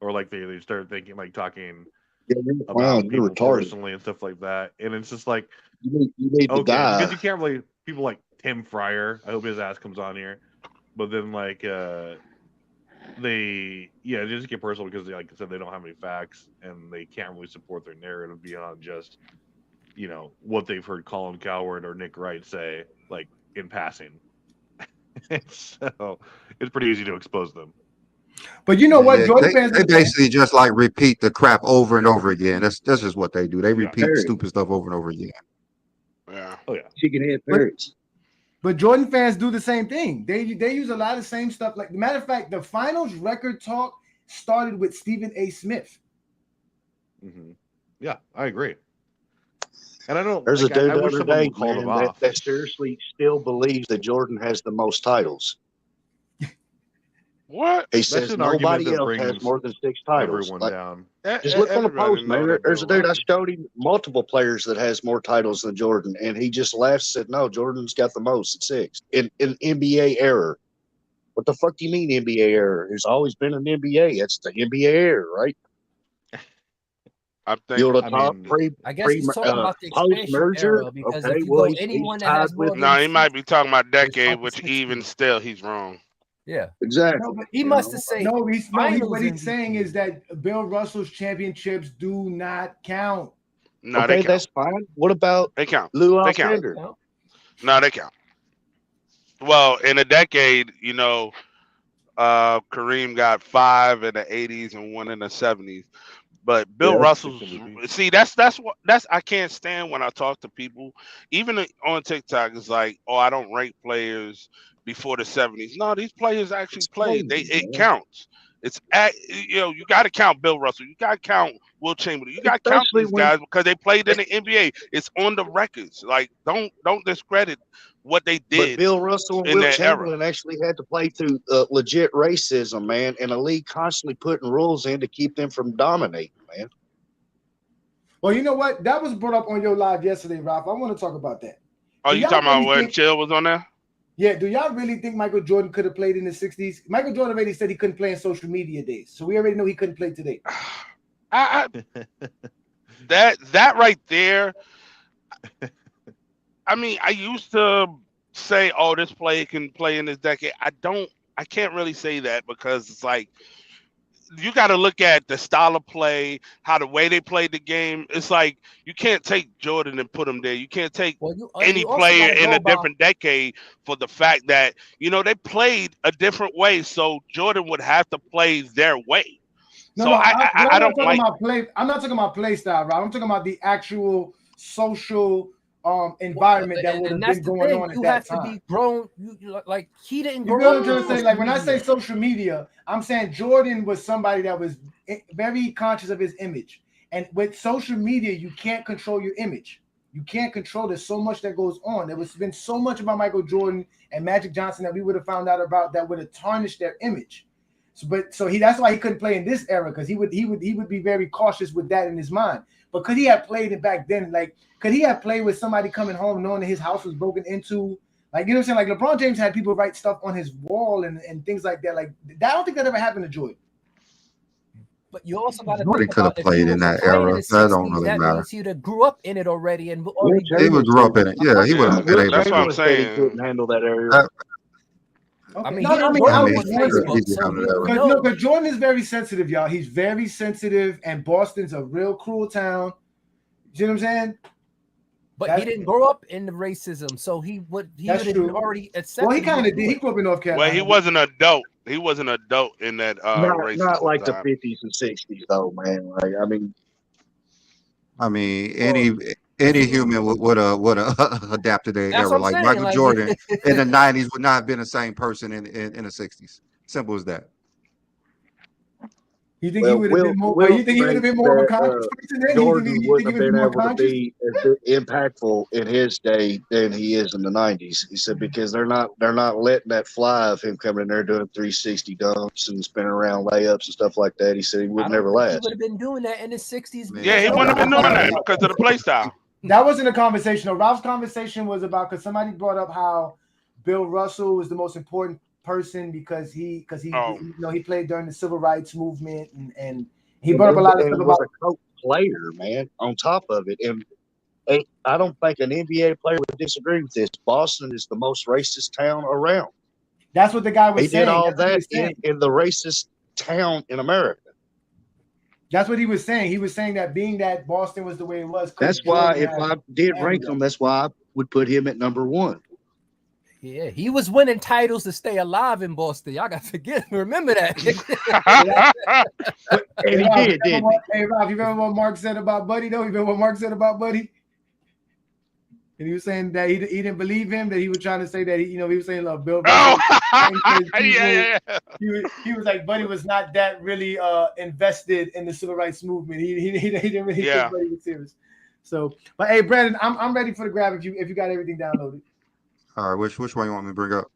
Speaker 7: or like they start thinking like talking
Speaker 3: Yeah, you're a
Speaker 7: about
Speaker 3: clown. You're
Speaker 7: people
Speaker 3: retarded.
Speaker 7: personally and stuff like that, and it's just like,
Speaker 3: You need to
Speaker 7: okay,
Speaker 3: die.
Speaker 7: because you can't really people like Tim Fryer. I hope his ass comes on here, but then like they just get personal because like I said, they don't have any facts and they can't really support their narrative beyond just what they've heard Colin Coward or Nick Wright say like in passing. So it's pretty easy to expose them.
Speaker 1: But you know what,
Speaker 2: They,
Speaker 1: Jordan
Speaker 2: they,
Speaker 1: fans.
Speaker 2: they basically just like repeat the crap over and over again. That's just what they do. They repeat
Speaker 3: Parrot.
Speaker 2: stupid stuff over and over again.
Speaker 6: Yeah.
Speaker 7: Oh yeah.
Speaker 3: Chicken head parrots.
Speaker 1: But Jordan fans do the same thing. They use a lot of the same stuff. Like, matter of fact, the finals record talk started with Stephen A. Smith.
Speaker 7: Mm-hmm. Yeah, I agree. And I don't.
Speaker 3: There's
Speaker 7: like,
Speaker 3: a dude
Speaker 7: I
Speaker 3: the
Speaker 7: wish
Speaker 3: other
Speaker 7: someone
Speaker 3: day,
Speaker 7: would call them
Speaker 3: man,
Speaker 7: off.
Speaker 3: that seriously still believes that Jordan has the most titles.
Speaker 6: What?
Speaker 3: He
Speaker 7: That's
Speaker 3: says
Speaker 7: an argument
Speaker 3: nobody
Speaker 7: that
Speaker 3: else has
Speaker 7: brings
Speaker 3: more than 6 titles.
Speaker 7: everyone
Speaker 3: Like,
Speaker 7: down.
Speaker 3: just look on the
Speaker 6: Everybody
Speaker 3: post,
Speaker 6: know
Speaker 3: man.
Speaker 6: that
Speaker 3: There's a
Speaker 6: Bill
Speaker 3: dude I
Speaker 6: Russell.
Speaker 3: showed him multiple players that has more titles than Jordan, and he just laughed and said, "No, Jordan's got the most at 6 in NBA era." What the fuck do you mean NBA era? There's always been an NBA. That's the NBA era, right?
Speaker 6: I'm
Speaker 3: You're
Speaker 6: thinking.
Speaker 3: the
Speaker 7: I
Speaker 3: top
Speaker 7: mean,
Speaker 4: I guess he's talking about the
Speaker 3: post
Speaker 4: expansion
Speaker 3: merger.
Speaker 4: era because
Speaker 3: Okay,
Speaker 4: if you
Speaker 3: well
Speaker 4: go
Speaker 3: he's
Speaker 4: anyone that
Speaker 3: tied
Speaker 4: has more
Speaker 3: with
Speaker 6: No,
Speaker 4: than
Speaker 6: he might be talking about
Speaker 4: it's
Speaker 6: decade,
Speaker 4: fucking
Speaker 6: which
Speaker 4: 6
Speaker 6: even
Speaker 4: feet.
Speaker 6: still he's wrong.
Speaker 4: Yeah.
Speaker 3: exactly.
Speaker 1: No, but
Speaker 4: He
Speaker 3: You
Speaker 4: must
Speaker 3: know?
Speaker 4: have said
Speaker 1: no,
Speaker 4: finals
Speaker 1: what he's
Speaker 4: MVP.
Speaker 1: saying is that Bill Russell's championships do not count.
Speaker 6: No,
Speaker 3: Okay,
Speaker 6: they count.
Speaker 3: that's fine. What about
Speaker 6: They count.
Speaker 3: Lou
Speaker 6: They count.
Speaker 3: Alcindor?
Speaker 4: No.
Speaker 6: No, they count. Well, in a decade, Kareem got 5 in the 80s and 1 in the 70s. But Bill
Speaker 3: Yeah.
Speaker 6: Russell's see that's I can't stand when I talk to people, even on TikTok. It's like, oh, I don't rank players before the 70s. No, these players actually
Speaker 3: It's
Speaker 6: played.
Speaker 3: crazy,
Speaker 6: It
Speaker 3: man.
Speaker 6: counts. It's you got to count Bill Russell. You got to count Will Chamberlain. You got to count
Speaker 3: Especially
Speaker 6: these
Speaker 3: when
Speaker 6: guys because they played in the NBA. It's on the records. Like don't discredit what they
Speaker 3: but
Speaker 6: did
Speaker 3: Bill Russell and
Speaker 6: in
Speaker 3: Will
Speaker 6: their era.
Speaker 3: Chamberlain actually had to play through legit racism, man, and a league constantly putting rules in to keep them from dominating, man.
Speaker 1: Well, you know what? That was brought up on your live yesterday, Ralph. I want to talk about that.
Speaker 6: Oh,
Speaker 1: Do
Speaker 6: you
Speaker 1: y'all
Speaker 6: talking about
Speaker 1: really
Speaker 6: when
Speaker 1: think-
Speaker 6: Chill was on there?
Speaker 1: Yeah, do y'all really think Michael Jordan could have played in the 60s? Michael Jordan already said he couldn't play in social media days. So we already know he couldn't play today.
Speaker 6: I that right there. I mean, I used to say, "Oh, this player can play in this decade." I can't really say that because it's like you got to look at the style of play, how the way they played the game. It's like you can't take Jordan and put him there. You can't take any
Speaker 4: you also
Speaker 6: player
Speaker 4: gotta
Speaker 6: in
Speaker 4: go
Speaker 6: a
Speaker 4: by-
Speaker 6: different decade for the fact that they played a different way. So Jordan would have to play their way. So I
Speaker 1: I'm not
Speaker 6: don't
Speaker 1: talking
Speaker 6: like.
Speaker 1: about play. I'm not talking about play style, Rob. I'm talking about the actual social environment that would
Speaker 4: and
Speaker 1: have
Speaker 4: that's
Speaker 1: been
Speaker 4: the
Speaker 1: going
Speaker 4: thing.
Speaker 1: on at
Speaker 4: You
Speaker 1: that
Speaker 4: have to
Speaker 1: time.
Speaker 4: be grown. Like he didn't
Speaker 1: You
Speaker 4: grow
Speaker 1: feel what
Speaker 4: up
Speaker 1: I'm trying
Speaker 4: on
Speaker 1: to say?
Speaker 4: social
Speaker 1: Like when I say
Speaker 4: media.
Speaker 1: social media, I'm saying Jordan was somebody that was very conscious of his image. And with social media, you can't control your image. You can't control. There's so much that goes on. There was been so much about Michael Jordan and Magic Johnson that we would have found out about that would have tarnished their image. So that's why he couldn't play in this era, because he would be very cautious with that in his mind. But could he have played it back then? Like, could he have played with somebody coming home knowing that his house was broken into? Like, you know what I'm saying? Like LeBron James had people write stuff on his wall and things like that. Like, I don't think that ever happened to Jordan.
Speaker 4: But you also got to
Speaker 2: Jordan
Speaker 4: think
Speaker 2: could have
Speaker 4: about if he
Speaker 2: played in
Speaker 4: was a
Speaker 2: that
Speaker 4: player in
Speaker 2: era.
Speaker 4: the
Speaker 2: That don't
Speaker 4: '60s,
Speaker 2: really
Speaker 4: that
Speaker 2: matter.
Speaker 4: means he'd have grew up in it already and
Speaker 3: Will
Speaker 4: already
Speaker 2: He would
Speaker 3: Chamberlain
Speaker 2: grew up
Speaker 3: said,
Speaker 2: in it. Yeah, he would
Speaker 6: Yeah,
Speaker 2: have been
Speaker 3: Will
Speaker 2: able
Speaker 6: that's what I'm
Speaker 2: to.
Speaker 3: Chamberlain said he
Speaker 6: saying.
Speaker 3: couldn't handle that area.
Speaker 4: I
Speaker 1: Okay.
Speaker 4: mean,
Speaker 1: No,
Speaker 4: he
Speaker 1: I
Speaker 4: didn't
Speaker 1: mean,
Speaker 4: grow
Speaker 2: I
Speaker 4: up
Speaker 2: mean,
Speaker 4: on
Speaker 2: he could
Speaker 4: Facebook,
Speaker 2: easily
Speaker 4: so
Speaker 2: handle that
Speaker 4: we
Speaker 2: era.
Speaker 4: know.
Speaker 1: because Jordan is very sensitive, y'all. He's very sensitive, and Boston's a real cruel town. You know what I'm saying?
Speaker 4: But he didn't grow up in the racism, so he would
Speaker 1: That's
Speaker 4: have
Speaker 1: true.
Speaker 4: already accepted.
Speaker 1: Well, he kind of
Speaker 4: would
Speaker 1: did.
Speaker 4: do
Speaker 1: He
Speaker 4: it.
Speaker 1: grew up in North
Speaker 6: Well,
Speaker 1: Carolina.
Speaker 6: he was an adult. He was an adult in that
Speaker 3: Not
Speaker 6: racism
Speaker 3: like the
Speaker 6: time.
Speaker 3: 50s and 60s though, man. Like I mean,
Speaker 2: I mean,
Speaker 4: If
Speaker 2: any
Speaker 4: he,
Speaker 2: human would adapt to their
Speaker 4: that's
Speaker 2: era.
Speaker 4: what I'm
Speaker 2: Like
Speaker 4: saying.
Speaker 2: Michael
Speaker 4: Like,
Speaker 2: Jordan in the '90s would not have been the same person in the '60s. Simple as that.
Speaker 1: You think he
Speaker 3: well,
Speaker 1: would have been more? Well,
Speaker 3: Will
Speaker 1: you think he would have
Speaker 3: thinks
Speaker 1: been more of a
Speaker 3: that
Speaker 1: conscious person then?
Speaker 3: Jordan
Speaker 1: You think
Speaker 3: wouldn't
Speaker 1: he
Speaker 3: have
Speaker 1: would be
Speaker 3: been
Speaker 1: more
Speaker 3: able to
Speaker 1: conscious?
Speaker 3: be as impactful in his day than he is in the 90s. He said because they're not letting that fly of him coming in there doing 360 dunks and spinning around layups and stuff like that. He said he would
Speaker 4: I don't
Speaker 3: never
Speaker 4: think he would
Speaker 3: last.
Speaker 4: have been doing that in the '60s
Speaker 2: Man,
Speaker 6: Yeah,
Speaker 4: because
Speaker 6: he
Speaker 1: No,
Speaker 6: wouldn't have
Speaker 1: that
Speaker 6: been
Speaker 1: was
Speaker 6: doing
Speaker 1: not
Speaker 6: that
Speaker 1: about
Speaker 6: because of the play style.
Speaker 1: that wasn't a conversation. No, Ralph's conversation was about because somebody brought up how Bill Russell was the most important person because he
Speaker 6: Oh,
Speaker 1: you know he played during the civil rights movement and he
Speaker 3: And,
Speaker 1: brought up a lot of stuff
Speaker 3: and was
Speaker 1: about.
Speaker 3: a coach player, man, on top of it. And I don't think an NBA player would disagree with this. Boston is the most racist town around.
Speaker 1: That's what the guy was
Speaker 3: He did
Speaker 1: saying.
Speaker 3: all
Speaker 1: That's what he
Speaker 3: that
Speaker 1: was saying.
Speaker 3: in the racist town in America.
Speaker 1: That's what he was saying. He was saying that being that Boston was the way it was.
Speaker 3: That's why
Speaker 1: Jordan
Speaker 3: if
Speaker 1: had
Speaker 3: I did
Speaker 1: handled
Speaker 3: rank
Speaker 1: that.
Speaker 3: them, that's why I would put him at number one.
Speaker 4: yeah, he was winning titles to stay alive in Boston. Y'all got to remember that.
Speaker 3: And he did, didn't he?
Speaker 1: Hey, Rob, you remember what Mark said about Buddy, though? You remember what Mark said about Buddy? And he was saying that he didn't believe him, that he was trying to say that, he was saying, look, Bill
Speaker 6: oh,
Speaker 1: Russell,
Speaker 6: yeah.
Speaker 1: he was like, Buddy was not that really invested in the civil rights movement. He didn't really
Speaker 6: Yeah.
Speaker 1: think Buddy was serious. So, but hey, Brandon, I'm ready for the grab if you got everything downloaded.
Speaker 2: All right, which one you want me to bring up?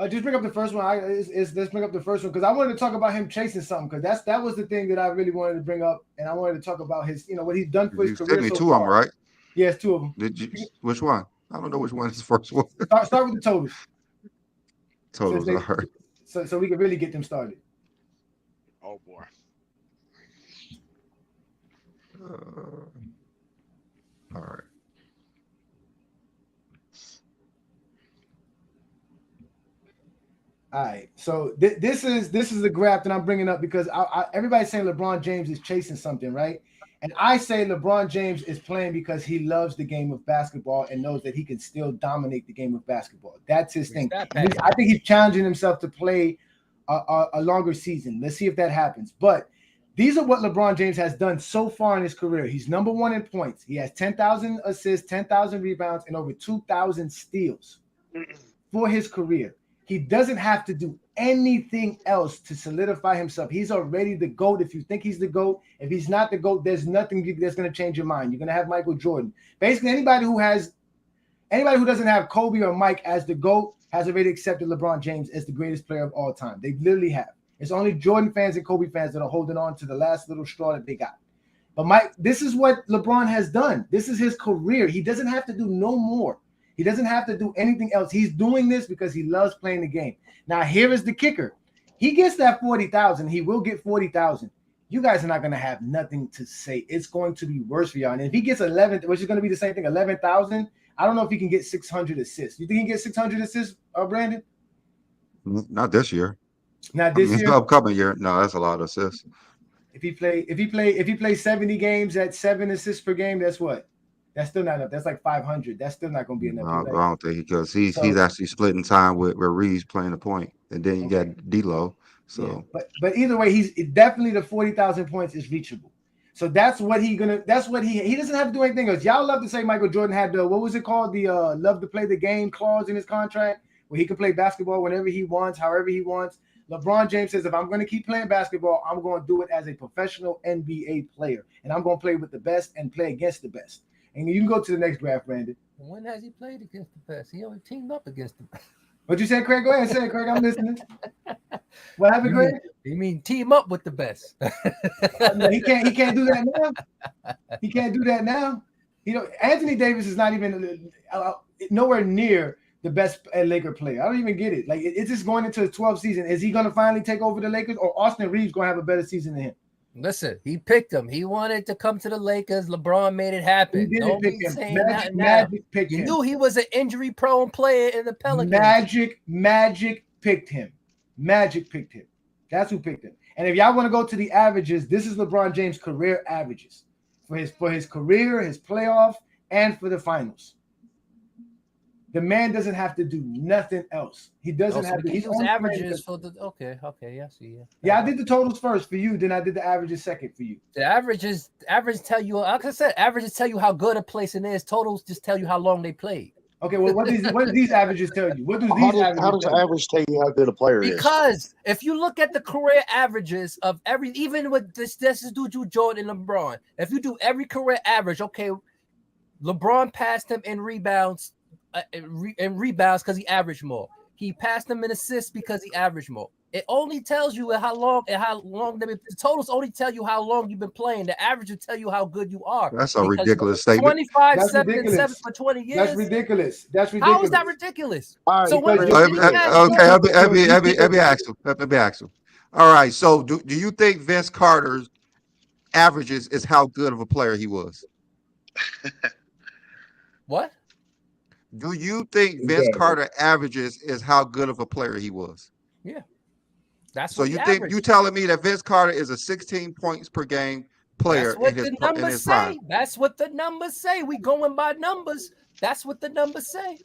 Speaker 1: Just bring up the first one. Let's bring up the first one because I wanted to talk about him chasing something because that was the thing that I really wanted to bring up, and I wanted to talk about his, what he's done for
Speaker 2: You
Speaker 1: his
Speaker 2: sent
Speaker 1: career
Speaker 2: me
Speaker 1: so
Speaker 2: two of them,
Speaker 1: far.
Speaker 2: right?
Speaker 1: Yes, two of them.
Speaker 2: Did you? Which one? I don't know which one is the first one.
Speaker 1: Start with the totals.
Speaker 2: Totals.
Speaker 1: they-
Speaker 2: All right.
Speaker 1: So we can really get them started.
Speaker 6: Oh boy.
Speaker 2: All right.
Speaker 1: All right. So this is the graph that I'm bringing up because everybody's saying LeBron James is chasing something, right? And I say LeBron James is playing because he loves the game of basketball and knows that he can still dominate the game of basketball. That's his thing. I think he's challenging himself to play a longer season. Let's see if that happens. But these are what LeBron James has done so far in his career. He's number one in points. He has 10,000 assists, 10,000 rebounds, and over 2,000 steals for his career. He doesn't have to do anything else to solidify himself. He's already the GOAT. If you think he's the GOAT, if he's not the GOAT, there's nothing that's going to change your mind. You're going to have Michael Jordan. Basically, anybody who doesn't have Kobe or Mike as the GOAT has already accepted LeBron James as the greatest player of all time. They literally have. It's only Jordan fans and Kobe fans that are holding on to the last little straw that they got. But Mike, this is what LeBron has done. This is his career. He doesn't have to do no more. He doesn't have to do anything else. He's doing this because he loves playing the game. Now, here is the kicker. He gets that 40,000. He will get 40,000. You guys are not going to have nothing to say. It's going to be worse for y'all. And if he gets 11, which is going to be the same thing, 11,000, I don't know if he can get 600 assists. You think he can get 600 assists, Brandon?
Speaker 2: Not this year.
Speaker 1: Not this year.
Speaker 2: Upcoming year. No, that's a lot of assists.
Speaker 1: If he plays 70 games at 7 assists per game, that's what? That's still not enough. That's like 500. That's still not going to be enough.
Speaker 2: I don't think because he's actually splitting time with Reeves playing the point, and then you got D'Lo. So,
Speaker 1: but either way, he's definitely the 40,000 points is reachable. So that's what he doesn't have to do anything else. Y'all love to say Michael Jordan had the, what was it called? The love to play the game clause in his contract where he can play basketball whenever he wants, however he wants. LeBron James says, if I'm going to keep playing basketball, I'm going to do it as a professional NBA player. And I'm going to play with the best and play against the best. And you can go to the next graph, Brandon.
Speaker 4: When has he played against the best? He only teamed up against the best.
Speaker 1: What you said, Craig? Go ahead and say it, Craig. I'm listening. What happened, Craig?
Speaker 4: You mean team up with the best?
Speaker 1: No, he can't do that now. He can't do that now. Anthony Davis is not even nowhere near the best Laker player. I don't even get it. Like it's just going into the 12th season. Is he going to finally take over the Lakers, or Austin Reeves going to have a better season than him?
Speaker 4: Listen, he picked him. He wanted to come to the Lakers. LeBron made it happen.
Speaker 1: He didn't pick him.
Speaker 4: Magic
Speaker 1: picked him.
Speaker 4: You knew he was an injury-prone player in the Pelicans.
Speaker 1: Magic picked him. Magic picked him. That's who picked him. And if y'all want to go to the averages, this is LeBron James' career averages for his career, his playoff, and for the finals. The man doesn't have to do nothing else. He doesn't have to.
Speaker 4: He's averages for the okay, yeah, see, yeah.
Speaker 1: Yeah, I did the totals first for you, then I did the averages second for you.
Speaker 4: The averages tell you, like I said, averages tell you how good a person is. Totals just tell you how long they played.
Speaker 1: Okay, well, what do these averages tell you? What do these averages
Speaker 3: how does average tell you how good a player is?
Speaker 4: Because if you look at the career averages of even with this is due to Jordan and LeBron. If you do every career average, okay, LeBron passed him in rebounds. Because he averaged more. He passed them in assists because he averaged more. It only tells you how long the totals only tell you how long you've been playing. The average will tell you how good you are.
Speaker 2: That's a ridiculous statement.
Speaker 4: 25, 7, and 7 for 20 years.
Speaker 1: That's ridiculous.
Speaker 4: How is that ridiculous?
Speaker 3: Right,
Speaker 4: so
Speaker 2: okay, let me ask him. All right, so do you think Vince Carter's averages is how good of a player he was?
Speaker 4: What?
Speaker 2: Do you think Vince Carter averages is how good of a player he was?
Speaker 4: Yeah. That's
Speaker 2: so you think you telling me that Vince Carter is a 16 points per game player in his prime?
Speaker 4: That's what the numbers say. We going by numbers. That's what the numbers say.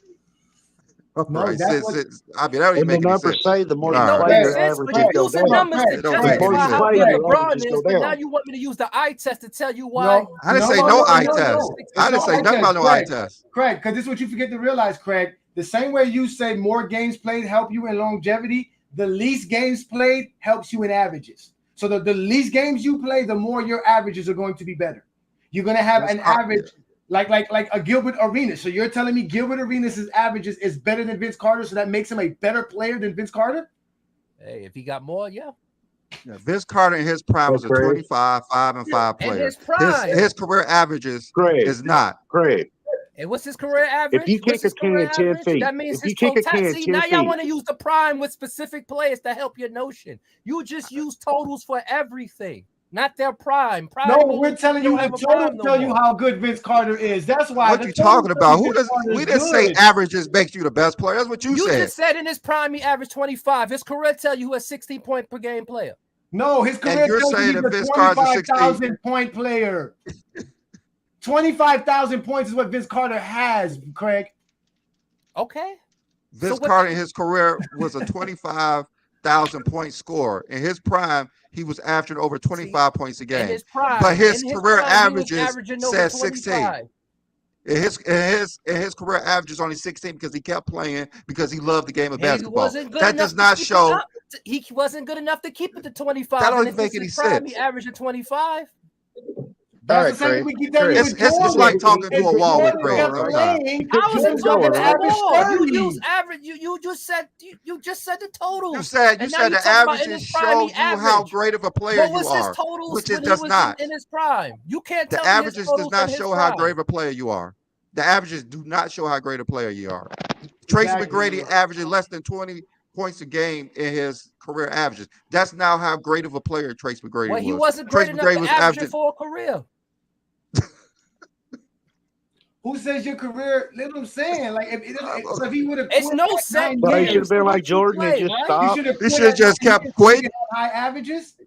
Speaker 1: No,
Speaker 2: right. I mean, that don't even make any sense.
Speaker 3: Say the more
Speaker 4: you play your average, but you use the numbers to justify how good LeBron is. But now you want me to use the eye test to tell you why?
Speaker 2: I didn't say no eye test. I didn't say nothing about no eye test.
Speaker 1: Craig, because this is what you forget to realize, Craig. The same way you say more games played help you in longevity, the least games played helps you in averages. So the least games you play, the more your averages are going to be better. You're going to have an average. Like a Gilbert Arenas. So you're telling me Gilbert Arenas' averages is better than Vince Carter, so that makes him a better player than Vince Carter?
Speaker 4: Hey, if he got more, yeah.
Speaker 2: Vince Carter in his prime was a 25, 5 and 5 player. His career averages is not.
Speaker 3: Great.
Speaker 4: And what's his career average?
Speaker 3: If you kick a can 10 feet,
Speaker 4: that means his totality. See, now y'all want to use the prime with specific players to help your notion. You just use totals for everything. Not their prime.
Speaker 1: No, we're telling you the totals tell you how good Vince Carter is. That's why.
Speaker 2: What you talking about? We didn't say averages makes you the best player. That's what you said.
Speaker 4: You just said in his prime he averaged 25. His career tell you a 16 point per game player.
Speaker 1: No, his career tells you he's a 25,000 point player. 25,000 points is what Vince Carter has, Craig.
Speaker 4: Okay.
Speaker 2: Vince Carter in his career was a 25,000 point scorer. In his prime, he was averaging over 25 points a game. But his career averages said 16. In his career averages only 16 because he kept playing because he loved the game of basketball. That does not show.
Speaker 4: He wasn't good enough to keep it to 25.
Speaker 2: That don't make any sense.
Speaker 4: He averaged at 25.
Speaker 1: That's the same we keep telling you.
Speaker 2: It's like talking to a wall with Craig.
Speaker 4: I wasn't talking to a wall. You use average. You just said the totals.
Speaker 2: You said the averages show you how great of a player you are, which it does not.
Speaker 4: In his prime, you can't.
Speaker 2: The averages does not show how great of a player you are. The averages do not show how great a player you are. Tracy McGrady averaging less than 20 points a game in his career averages. That's now how great of a player Tracy McGrady was.
Speaker 4: Well, he wasn't great enough to average for a career.
Speaker 1: Who says your career? That's what I'm saying. Like if he would have,
Speaker 4: it's no sense.
Speaker 3: But he should have been like Jordan and just stopped.
Speaker 2: He should have just kept quitting.
Speaker 1: High averages.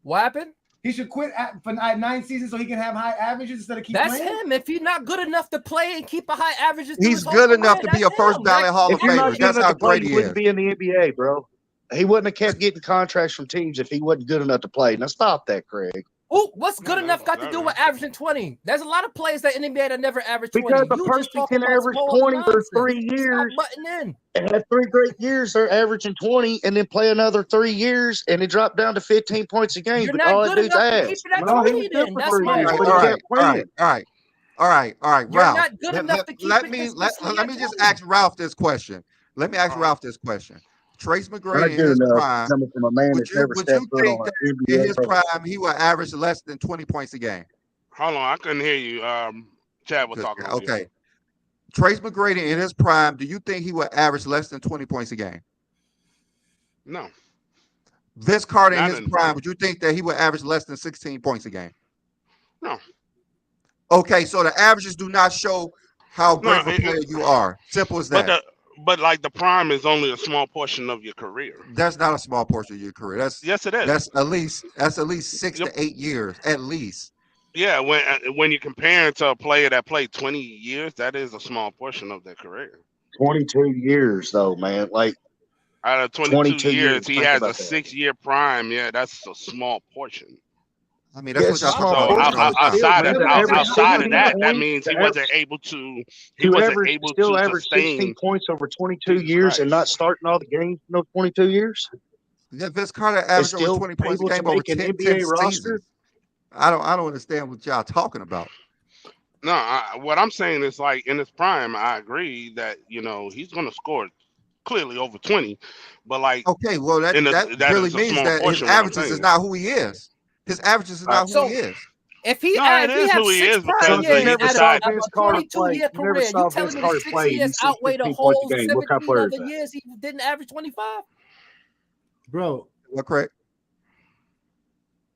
Speaker 4: What happened?
Speaker 1: He should quit for 9 seasons so he can have high averages instead of keep playing.
Speaker 4: That's him. If he's not good enough to play and keep a high average,
Speaker 2: he's good enough to be a first ballot Hall of Famer. That's how great he is.
Speaker 3: He wouldn't be in the NBA, bro. He wouldn't have kept getting contracts from teams if he wasn't good enough to play. Now stop that, Craig.
Speaker 4: Oh, what's good enough got to do with averaging 20? There's a lot of players that in the NBA that never average 20.
Speaker 3: Because a
Speaker 4: You
Speaker 3: person
Speaker 4: just talking
Speaker 3: can
Speaker 4: about
Speaker 3: average
Speaker 4: smaller
Speaker 3: 20 for
Speaker 4: nonsense.
Speaker 3: 3 years
Speaker 4: Stop butting in.
Speaker 3: and have 3 great years. They're averaging 20 and then play another 3 years and it dropped down to 15 points a game.
Speaker 4: You're
Speaker 3: But
Speaker 4: not
Speaker 3: all
Speaker 4: good
Speaker 3: that dude's
Speaker 4: enough to
Speaker 3: ass.
Speaker 4: keep it at
Speaker 3: No, he
Speaker 4: 20
Speaker 3: was good
Speaker 4: then.
Speaker 3: for
Speaker 4: That's
Speaker 3: 3
Speaker 4: my
Speaker 3: years,
Speaker 2: All
Speaker 3: but
Speaker 4: point.
Speaker 3: he
Speaker 2: right,
Speaker 3: kept
Speaker 2: all
Speaker 3: playing.
Speaker 2: right. You're
Speaker 4: You're not good enough to keep
Speaker 2: let
Speaker 4: it
Speaker 2: me
Speaker 4: consistently
Speaker 2: let me
Speaker 4: at
Speaker 2: just
Speaker 4: 20.
Speaker 2: ask Ralph this question. Let me ask Ralph this question. Trace
Speaker 3: Not
Speaker 2: McGrady in
Speaker 3: good
Speaker 2: his
Speaker 3: enough
Speaker 2: prime,
Speaker 3: coming from a man
Speaker 2: would
Speaker 3: that's
Speaker 2: you
Speaker 3: never
Speaker 2: would
Speaker 3: stepped
Speaker 2: you
Speaker 3: foot
Speaker 2: think
Speaker 3: on
Speaker 2: that
Speaker 3: an
Speaker 2: in
Speaker 3: NBA
Speaker 2: his
Speaker 3: court.
Speaker 2: prime he would average less than 20 points a game?
Speaker 6: Hold on, I couldn't hear you. Chad was
Speaker 2: Good
Speaker 6: talking
Speaker 2: guy.
Speaker 6: on mute.
Speaker 2: Okay. Trace McGrady in his prime, do you think he would average less than 20 points a game?
Speaker 6: No.
Speaker 2: Vince Carter in
Speaker 6: Not
Speaker 2: his
Speaker 6: in
Speaker 2: prime, would you think that he would average less than 16 points a game?
Speaker 6: No.
Speaker 2: Okay, so the averages do not show how great
Speaker 6: No,
Speaker 2: of a player you are. Simple as
Speaker 6: but
Speaker 2: that.
Speaker 6: but like the prime is only a small portion of your career.
Speaker 2: That's not a small portion of your career.
Speaker 6: Yes, it is.
Speaker 2: That's at least 6 to 8 years at least.
Speaker 6: Yeah, when you compare it to a player that played 20 years, that is a small portion of their career.
Speaker 3: 22 years, though, man. Like,
Speaker 6: Out of
Speaker 3: 22
Speaker 6: years, he
Speaker 3: Think
Speaker 6: has a
Speaker 3: about that.
Speaker 6: 6-year prime. Yeah, that's a small portion.
Speaker 2: I mean, that's
Speaker 3: Yeah,
Speaker 2: what
Speaker 3: it's a
Speaker 2: y'all talk
Speaker 3: small
Speaker 6: So
Speaker 2: about
Speaker 3: portion,
Speaker 2: all the
Speaker 3: but still,
Speaker 2: time.
Speaker 6: outside
Speaker 3: man,
Speaker 6: of
Speaker 3: to average
Speaker 6: outside of
Speaker 3: 16
Speaker 6: that, that
Speaker 3: points,
Speaker 6: means
Speaker 3: to
Speaker 6: he
Speaker 3: average,
Speaker 6: wasn't able to
Speaker 3: still average 16
Speaker 6: sustain.
Speaker 3: points over 22
Speaker 6: Jesus
Speaker 3: years and not
Speaker 6: Christ.
Speaker 3: starting all the games in those 22 years.
Speaker 2: Yeah, Vince Carter
Speaker 3: Is
Speaker 2: averaged over
Speaker 3: still
Speaker 2: 20 points a
Speaker 3: able to
Speaker 2: game over
Speaker 3: make an
Speaker 2: 10
Speaker 3: NBA roster.
Speaker 2: seasons. I don't understand what y'all talking about.
Speaker 6: No, what I'm saying is like in his prime, I agree that he's going to score clearly over 20, but like
Speaker 2: Okay, well that
Speaker 6: that
Speaker 2: really
Speaker 6: is a
Speaker 2: means
Speaker 6: small
Speaker 2: that his
Speaker 6: portion. What I'm
Speaker 2: averages is
Speaker 6: saying.
Speaker 2: not who he is. His averages is not who
Speaker 4: So
Speaker 2: he is.
Speaker 4: if he
Speaker 6: No, it
Speaker 4: if he
Speaker 6: is
Speaker 4: have
Speaker 6: who he
Speaker 4: 6
Speaker 6: is
Speaker 4: prime
Speaker 6: because
Speaker 3: So you
Speaker 4: years
Speaker 6: he
Speaker 3: never
Speaker 4: out
Speaker 3: saw
Speaker 6: decided.
Speaker 4: of
Speaker 3: Vince
Speaker 4: a
Speaker 3: Carter
Speaker 4: 22-year
Speaker 3: play. You never
Speaker 4: career,
Speaker 3: saw
Speaker 4: you telling
Speaker 3: Vince
Speaker 4: me
Speaker 3: Carter
Speaker 4: the 6
Speaker 3: play.
Speaker 4: years
Speaker 3: You see
Speaker 4: outweigh the
Speaker 3: 16 points
Speaker 4: whole
Speaker 3: a game. What kind of
Speaker 4: 17
Speaker 3: player is
Speaker 4: other
Speaker 3: that?
Speaker 4: years he didn't average 25?
Speaker 1: Bro,
Speaker 2: What, Craig?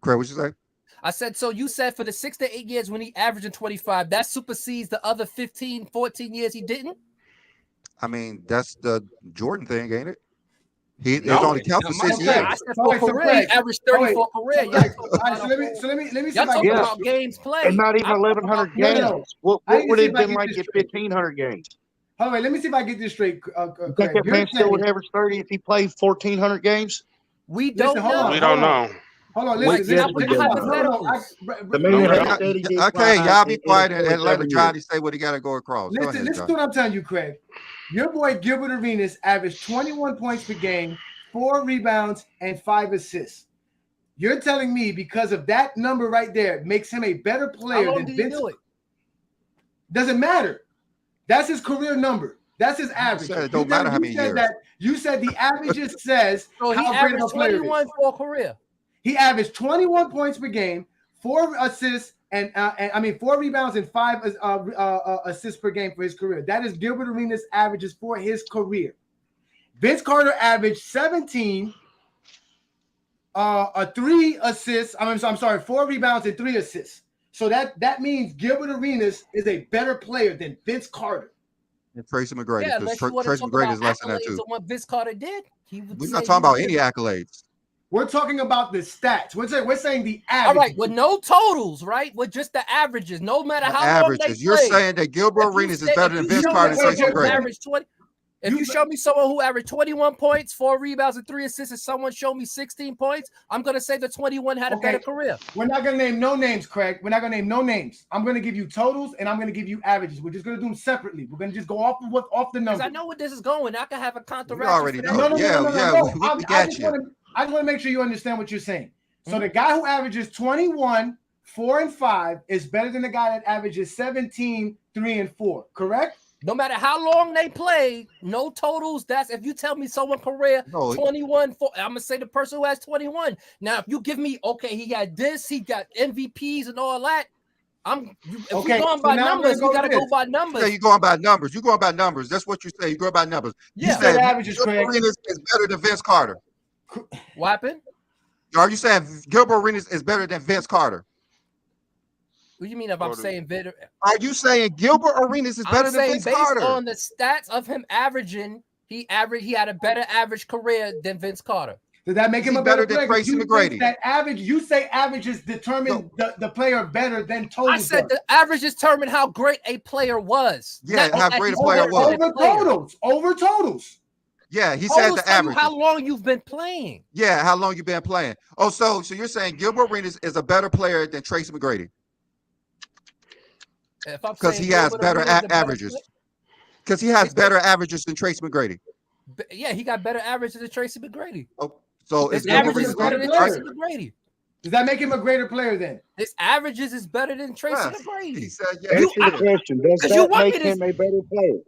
Speaker 2: Craig, what you say?
Speaker 4: I said, so you said for the 6 to 8 years when he averaging 25, that supersedes the other 15, 14 years he didn't?
Speaker 2: I mean, that's the Jordan thing, ain't it? It
Speaker 6: No.
Speaker 2: only counts for
Speaker 4: My
Speaker 2: 6
Speaker 4: bad.
Speaker 2: years.
Speaker 4: I said for
Speaker 1: so
Speaker 4: career,
Speaker 1: Craig,
Speaker 4: he averaged 30 for a career.
Speaker 1: so
Speaker 4: Y'all
Speaker 1: Craig,
Speaker 4: talking
Speaker 1: all right,
Speaker 4: about
Speaker 1: so let me see
Speaker 4: y'all
Speaker 1: if I
Speaker 4: talking
Speaker 1: get
Speaker 3: Yeah.
Speaker 4: about games
Speaker 3: And
Speaker 4: played.
Speaker 3: not even
Speaker 4: I'm talking
Speaker 3: 1,100
Speaker 4: about
Speaker 1: No,
Speaker 3: games.
Speaker 1: no, no.
Speaker 3: What
Speaker 1: I need to
Speaker 3: would
Speaker 1: see
Speaker 3: it
Speaker 1: if
Speaker 3: have
Speaker 1: I
Speaker 3: been
Speaker 1: get
Speaker 3: like
Speaker 1: this
Speaker 3: at
Speaker 1: straight.
Speaker 3: 1,500 games?
Speaker 1: Hold on, let me see if I get this straight,
Speaker 3: You think
Speaker 1: Craig.
Speaker 3: that
Speaker 1: You're
Speaker 3: man still would
Speaker 1: saying,
Speaker 3: average 30 if he played 1,400 games?
Speaker 4: We
Speaker 1: listen,
Speaker 4: don't
Speaker 1: hold on,
Speaker 4: know.
Speaker 6: We don't know.
Speaker 1: Hold on,
Speaker 3: Well,
Speaker 1: listen,
Speaker 3: yes,
Speaker 4: Not
Speaker 3: we
Speaker 4: with the
Speaker 3: do
Speaker 1: check this out.
Speaker 3: know.
Speaker 1: No,
Speaker 3: The
Speaker 6: No,
Speaker 3: man
Speaker 6: we
Speaker 3: had a
Speaker 6: don't.
Speaker 3: steady
Speaker 2: Okay,
Speaker 3: decline
Speaker 2: y'all be
Speaker 3: in
Speaker 2: quiet
Speaker 3: his
Speaker 2: and let
Speaker 3: 7
Speaker 2: Johnny
Speaker 3: years.
Speaker 2: say what he got to go across. Go ahead,
Speaker 1: listen
Speaker 2: John.
Speaker 1: to what I'm telling you, Craig. Your boy Gilbert Arenas averaged 21 points per game, 4 rebounds, and 5 assists. You're telling me because of that number right there makes him a better
Speaker 4: How
Speaker 1: player
Speaker 4: long
Speaker 1: than
Speaker 4: did he
Speaker 1: Vince?
Speaker 4: do it?
Speaker 1: Doesn't matter. That's his career number. That's his average.
Speaker 2: Said it don't matter how many years.
Speaker 1: You said the averages says
Speaker 4: So he
Speaker 1: how great of a
Speaker 4: averaged
Speaker 1: player it
Speaker 4: 21
Speaker 1: is.
Speaker 4: for a career.
Speaker 1: He averaged 21 points per game, 4 assists, and 4 rebounds and 5 assists per game for his career. That is Gilbert Arenas' averages for his career. Vince Carter averaged 17, 3 assists. I'm sorry, 4 rebounds and 3 assists. So that means Gilbert Arenas is a better player than Vince Carter.
Speaker 2: And Tracy McGrady,
Speaker 4: Yeah,
Speaker 2: because
Speaker 4: unless you want to
Speaker 2: Tracy
Speaker 4: talk
Speaker 2: McGrady
Speaker 4: about
Speaker 2: is less than that
Speaker 4: accolades
Speaker 2: too.
Speaker 4: of what Vince Carter did. He would
Speaker 2: We're
Speaker 4: say
Speaker 2: not talking
Speaker 4: he
Speaker 2: about
Speaker 4: was
Speaker 2: any
Speaker 4: good.
Speaker 2: accolades.
Speaker 1: We're talking about the stats. We're saying the
Speaker 4: All
Speaker 1: average.
Speaker 4: right, with no totals, right? With just the averages, no matter
Speaker 2: The
Speaker 4: how long they
Speaker 2: averages. You're
Speaker 4: play.
Speaker 2: saying that Gilbert Arenas is better than Vince Carter and Tracy McGrady.
Speaker 4: If you show me someone who averaged 21 points, 4 rebounds, and 3 assists, and someone show me 16 points, I'm going to say the 21 had a better career.
Speaker 1: We're not going to name no names, Craig. We're not going to name no names. I'm going to give you totals, and I'm going to give you averages. We're just going to do them separately. We're going to just go off the numbers.
Speaker 4: Because I know where this is going. I can have a counter.
Speaker 2: We already know.
Speaker 1: No.
Speaker 2: We got you.
Speaker 1: I just want to make sure you understand what you're saying. So the guy who averages 21, 4, and 5 is better than the guy that averages 17, 3, and 4, correct?
Speaker 4: No matter how long they play, no totals. That's if you tell me someone career 21, 4, I'm gonna say the person who has 21. Now, if you give me he got this, he got MVPs and all that. If you're going by numbers, you gotta go by numbers.
Speaker 2: Yeah, you're going by numbers. You're going by numbers. That's what you say. You go by numbers.
Speaker 1: Yeah.
Speaker 2: You said
Speaker 1: averages,
Speaker 2: Gilbert Arenas is better than Vince Carter.
Speaker 4: What happened?
Speaker 2: Are you saying Gilbert Arenas is better than Vince Carter?
Speaker 4: What do you mean if I'm saying better?
Speaker 2: Are you saying Gilbert Arenas is better than Vince Carter?
Speaker 4: Based on the stats of him averaging, he had a better average career than Vince Carter.
Speaker 1: Does that make him a
Speaker 2: better
Speaker 1: better
Speaker 2: than
Speaker 1: player?
Speaker 2: Tracy McGrady?
Speaker 1: You say averages determine the player better than totals.
Speaker 4: I said the averages determine how great a player was.
Speaker 2: Yeah, how great a player was.
Speaker 1: Over totals.
Speaker 2: Yeah, he said
Speaker 4: Totals
Speaker 2: the
Speaker 4: tell you
Speaker 2: average.
Speaker 4: how long you've been playing.
Speaker 2: Yeah, how long you been playing? Oh, so you're saying Gilbert Arenas is a better player than Tracy McGrady
Speaker 4: If I'm
Speaker 2: because
Speaker 4: saying
Speaker 2: he has
Speaker 4: Gilbert
Speaker 2: better
Speaker 4: Arenas is a better
Speaker 2: averages. Because he has
Speaker 4: It's
Speaker 2: better averages than Tracy McGrady.
Speaker 4: yeah, he got better averages than Tracy McGrady.
Speaker 2: Oh, so
Speaker 4: His
Speaker 2: is Gilbert
Speaker 4: averages
Speaker 2: Arenas
Speaker 4: is better than
Speaker 1: player.
Speaker 4: Tracy McGrady.
Speaker 1: Does that make him a greater player then?
Speaker 4: His averages is better than Tracy
Speaker 2: Yeah,
Speaker 4: McGrady.
Speaker 2: he said yeah.
Speaker 3: Answer the question. Does
Speaker 4: 'cause you
Speaker 3: that
Speaker 4: want
Speaker 3: make
Speaker 4: me to-
Speaker 3: him a better player?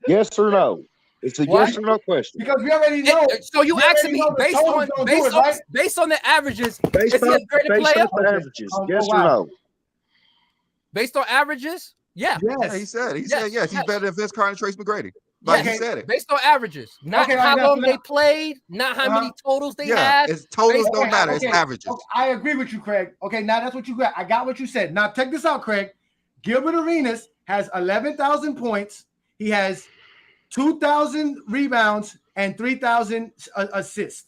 Speaker 3: Yes or no? It's a
Speaker 4: What?
Speaker 3: yes or no question.
Speaker 1: Because we already know.
Speaker 4: So you
Speaker 1: we
Speaker 4: asking
Speaker 1: already
Speaker 4: me
Speaker 1: know the totals don't do it, right?
Speaker 4: based on the averages,
Speaker 3: Based
Speaker 4: is he a
Speaker 3: on
Speaker 4: greater player?
Speaker 3: the averages.
Speaker 1: Oh,
Speaker 3: Yes
Speaker 1: wow.
Speaker 3: or no?
Speaker 4: Based on averages, yeah.
Speaker 2: Yeah, he
Speaker 1: Yes.
Speaker 2: said
Speaker 4: Yes,
Speaker 2: yes. He's
Speaker 4: yes.
Speaker 2: better than Vince Carter and Tracy McGrady. Like
Speaker 4: Yes.
Speaker 2: he said it.
Speaker 4: Based on averages, not
Speaker 1: Okay,
Speaker 4: how
Speaker 1: now,
Speaker 4: long
Speaker 1: now-
Speaker 4: they played, not how many totals they
Speaker 2: Yeah,
Speaker 4: had.
Speaker 2: it's totals
Speaker 4: Based
Speaker 2: don't
Speaker 4: on
Speaker 2: matter. It's
Speaker 1: Okay,
Speaker 2: averages.
Speaker 1: okay, I agree with you, Craig. Okay, now that's what you got. I got what you said. Now check this out, Craig. Gilbert Arenas has 11,000 points. He has 2,000 rebounds and 3,000 assists.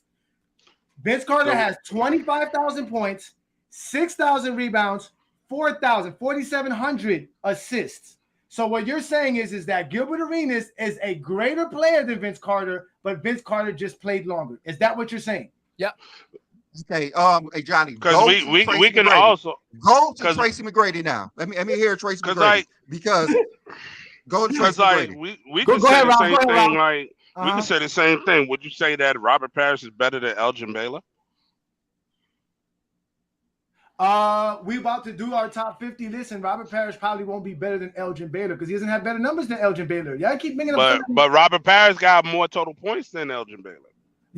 Speaker 1: Vince Carter has 25,000 points, 6,000 rebounds, 4,700 assists. So what you're saying is that Gilbert Arenas is a greater player than Vince Carter, but Vince Carter just played longer. Is that what you're saying?
Speaker 4: Yep.
Speaker 2: Okay, hey Johnny,
Speaker 6: Because we can
Speaker 2: McGrady.
Speaker 6: also
Speaker 2: Go to Tracy McGrady now. Let me hear Tracy McGrady because go to Tracy McGrady.
Speaker 6: we
Speaker 1: Go
Speaker 6: can say
Speaker 1: ahead,
Speaker 6: the
Speaker 1: Rob.
Speaker 6: same
Speaker 1: Go ahead,
Speaker 6: thing.
Speaker 1: Rob.
Speaker 6: Like we can say the same thing. Would you say that Robert Parrish is better than Elgin Baylor?
Speaker 1: We about to do our top 50 list, and Robert Parrish probably won't be better than Elgin Baylor because he doesn't have better numbers than Elgin Baylor. Y'all keep bringing up.
Speaker 6: But Robert Parrish got more total points than Elgin Baylor.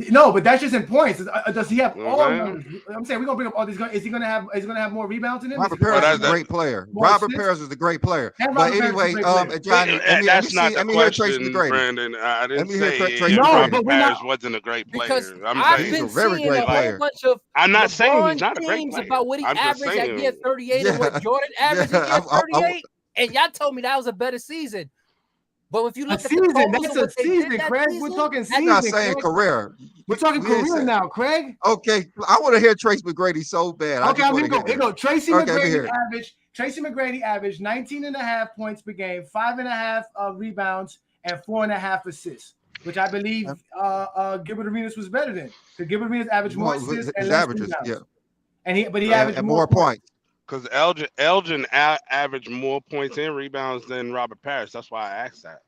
Speaker 1: No, but that's just in points. Does he have all
Speaker 6: Okay.
Speaker 1: numbers? I'm saying we're gonna bring up all these. Is he gonna have more rebounds than him?
Speaker 2: Robert
Speaker 1: Is he gonna
Speaker 2: Parrish is
Speaker 1: have
Speaker 2: a great player.
Speaker 1: more
Speaker 2: Robert
Speaker 1: assists?
Speaker 2: Parrish is a great player.
Speaker 1: And
Speaker 2: But
Speaker 1: Robert Parrish is a
Speaker 2: anyway,
Speaker 1: great player.
Speaker 2: Johnny,
Speaker 6: That's not the
Speaker 2: let me hear Tracy
Speaker 6: question,
Speaker 2: McGrady.
Speaker 6: Brandon. I didn't
Speaker 2: Let me hear
Speaker 6: say
Speaker 2: Tracy
Speaker 6: if
Speaker 1: No,
Speaker 6: Robert
Speaker 1: but we're
Speaker 6: Parrish
Speaker 1: not-
Speaker 6: wasn't a great player.
Speaker 4: Because
Speaker 6: I'm
Speaker 4: I've
Speaker 6: saying
Speaker 2: He's
Speaker 4: been
Speaker 2: a very
Speaker 4: seeing
Speaker 2: great
Speaker 4: a
Speaker 2: player.
Speaker 4: whole bunch of
Speaker 6: I'm not saying
Speaker 4: LeBron
Speaker 6: he's not a great
Speaker 4: teams
Speaker 6: player.
Speaker 4: about what he
Speaker 6: I'm just
Speaker 4: averaged at
Speaker 6: saying.
Speaker 4: year 38 and what Jordan averaged at
Speaker 2: Yeah,
Speaker 4: year 38, and y'all told me that was a better season. But if you
Speaker 1: A
Speaker 4: look at the
Speaker 1: season.
Speaker 4: totals
Speaker 1: That's
Speaker 4: of
Speaker 1: a
Speaker 4: what they
Speaker 1: season,
Speaker 4: did that
Speaker 1: Craig.
Speaker 4: season,
Speaker 1: We're talking
Speaker 2: You're
Speaker 1: season.
Speaker 2: not saying
Speaker 1: Craig.
Speaker 2: career.
Speaker 1: We're talking
Speaker 2: We ain't
Speaker 1: career
Speaker 2: saying-
Speaker 1: now, Craig.
Speaker 2: Okay, I want to hear Tracy McGrady so bad.
Speaker 1: Okay, I'm gonna go. Here go. Tracy
Speaker 2: Okay, let me hear
Speaker 1: McGrady averaged 19.5 points per game, 5.5 rebounds, and 4.5 assists, which I believe Gilbert Arenas was better than. Because Gilbert Arenas averaged more assists and
Speaker 2: his
Speaker 1: less
Speaker 2: averages,
Speaker 1: rebounds.
Speaker 2: yeah,
Speaker 1: And he averaged
Speaker 2: and more points.
Speaker 6: Because Elgin averaged more points and rebounds than Robert Parrish. That's why I asked that.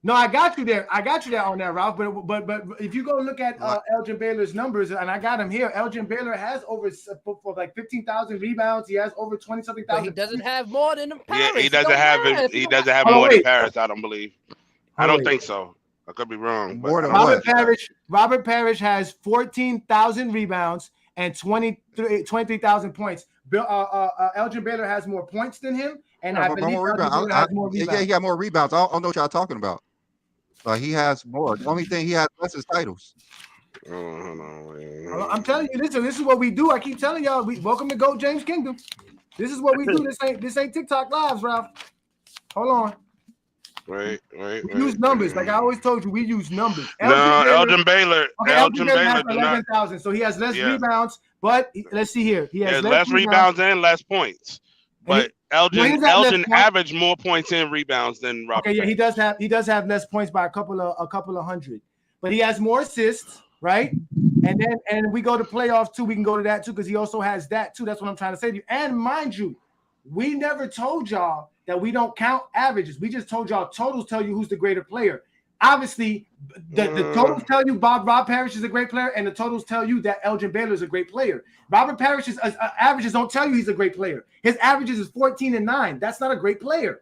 Speaker 1: No, I got you there. I got you there on that, Ralph. But if you go look at Elgin Baylor's numbers, and I got him here, Elgin Baylor has over for like 15,000 rebounds. He has over 20-something
Speaker 4: but
Speaker 1: thousand.
Speaker 4: he doesn't have more than him.
Speaker 6: Yeah,
Speaker 4: Parrish.
Speaker 6: he doesn't have
Speaker 1: Oh,
Speaker 6: more than
Speaker 1: wait.
Speaker 6: Parrish. I don't believe. I don't think so. I could be wrong.
Speaker 2: More than
Speaker 1: Robert
Speaker 2: what?
Speaker 1: Parrish has 14,000 rebounds and 23,000 points. Elgin Baylor has more points than him, and I believe Elgin Baylor has more rebounds.
Speaker 2: Yeah, he got more rebounds. I don't know what y'all talking about. He has more. The only thing he has less is titles.
Speaker 1: I'm telling you, listen, this is what we do. I keep telling y'all, welcome to Go James Kingdom. This is what we do. This ain't TikTok lives, Ralph. Hold on.
Speaker 6: Wait.
Speaker 1: We use numbers. Like I always told you, we use numbers.
Speaker 6: Elgin Baylor.
Speaker 1: Okay,
Speaker 6: Elgin Baylor
Speaker 1: has
Speaker 6: do not.
Speaker 1: 11,000, so he has less rebounds. But let's see here, he has
Speaker 6: less rebounds and less points. But Elgin averaged more points and rebounds than Robert.
Speaker 1: Okay, yeah, he does have less points by a couple of hundred, but he has more assists, right? And we go to playoffs too. We can go to that too because he also has that too. That's what I'm trying to say to you. And mind you, we never told y'all that we don't count averages. We just told y'all totals tell you who's the greater player. Obviously, the totals tell you Rob Parrish is a great player, and the totals tell you that Elgin Baylor is a great player. Robert Parrish's averages don't tell you he's a great player. His averages is 14-9. That's not a great player.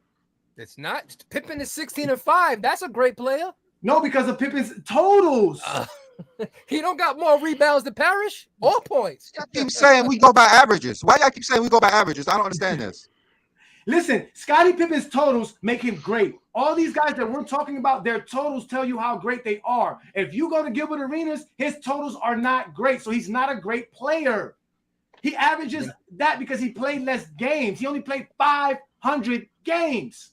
Speaker 4: It's not. Pippen is 16-5. That's a great player.
Speaker 1: No, because of Pippen's totals.
Speaker 4: He don't got more rebounds than Parrish or points.
Speaker 2: Y'all keep saying we go by averages. Why y'all keep saying we go by averages? I don't understand this.
Speaker 1: Listen, Scottie Pippen's totals make him great. All these guys that we're talking about, their totals tell you how great they are. If you go to Gilbert Arenas, his totals are not great, so he's not a great player. He averages that because he played less games. He only played 500 games.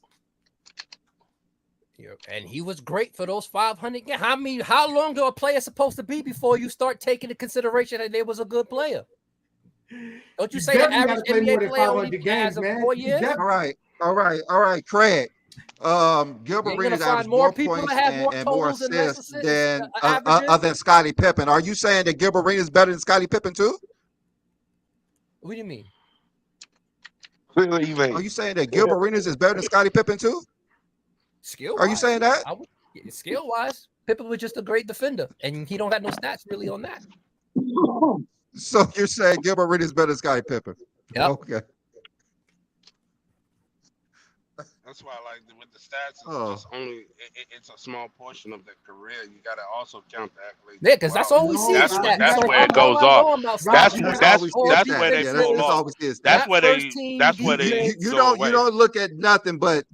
Speaker 4: And he was great for those 500 games. How long do a player supposed to be before you start taking into consideration that they was a good player? Don't you say the average NBA player only has 4 years?
Speaker 2: All right, Craig. Gilbert
Speaker 4: You're gonna
Speaker 2: Arenas
Speaker 4: find
Speaker 2: averaged
Speaker 4: more
Speaker 2: more
Speaker 4: people that
Speaker 2: points
Speaker 4: have more
Speaker 2: and more
Speaker 4: totals and less
Speaker 2: assists than
Speaker 4: averages.
Speaker 2: other than Scottie Pippen. Are you saying that Gilbert Arenas is better than Scottie Pippen too?
Speaker 4: What do you mean?
Speaker 5: What do you mean?
Speaker 2: Are you saying that Gilbert Arenas is better than Scottie Pippen too?
Speaker 4: Skill.
Speaker 2: Are you saying that?
Speaker 4: Skill wise, Pippen was just a great defender, and he don't have no stats really on that.
Speaker 2: So you're saying Gilbert Arenas is better than Scottie Pippen?
Speaker 4: Yep.
Speaker 2: Okay.
Speaker 6: That's why, like with the stats, it's just only it's a small portion of their career. You got to also count the accolades.
Speaker 4: Yeah, because that's all we see.
Speaker 6: That's
Speaker 4: stats.
Speaker 6: that's
Speaker 4: So
Speaker 6: where it
Speaker 4: all
Speaker 6: goes
Speaker 4: I
Speaker 6: off.
Speaker 4: know about
Speaker 6: That's
Speaker 4: stats,
Speaker 6: that's where they
Speaker 2: Yeah,
Speaker 6: fall
Speaker 2: that's
Speaker 6: off.
Speaker 2: always his.
Speaker 6: That's where
Speaker 4: first
Speaker 6: they
Speaker 4: team
Speaker 6: that's where they
Speaker 4: defense.
Speaker 2: You
Speaker 6: go
Speaker 2: don't
Speaker 6: away.
Speaker 2: look at nothing but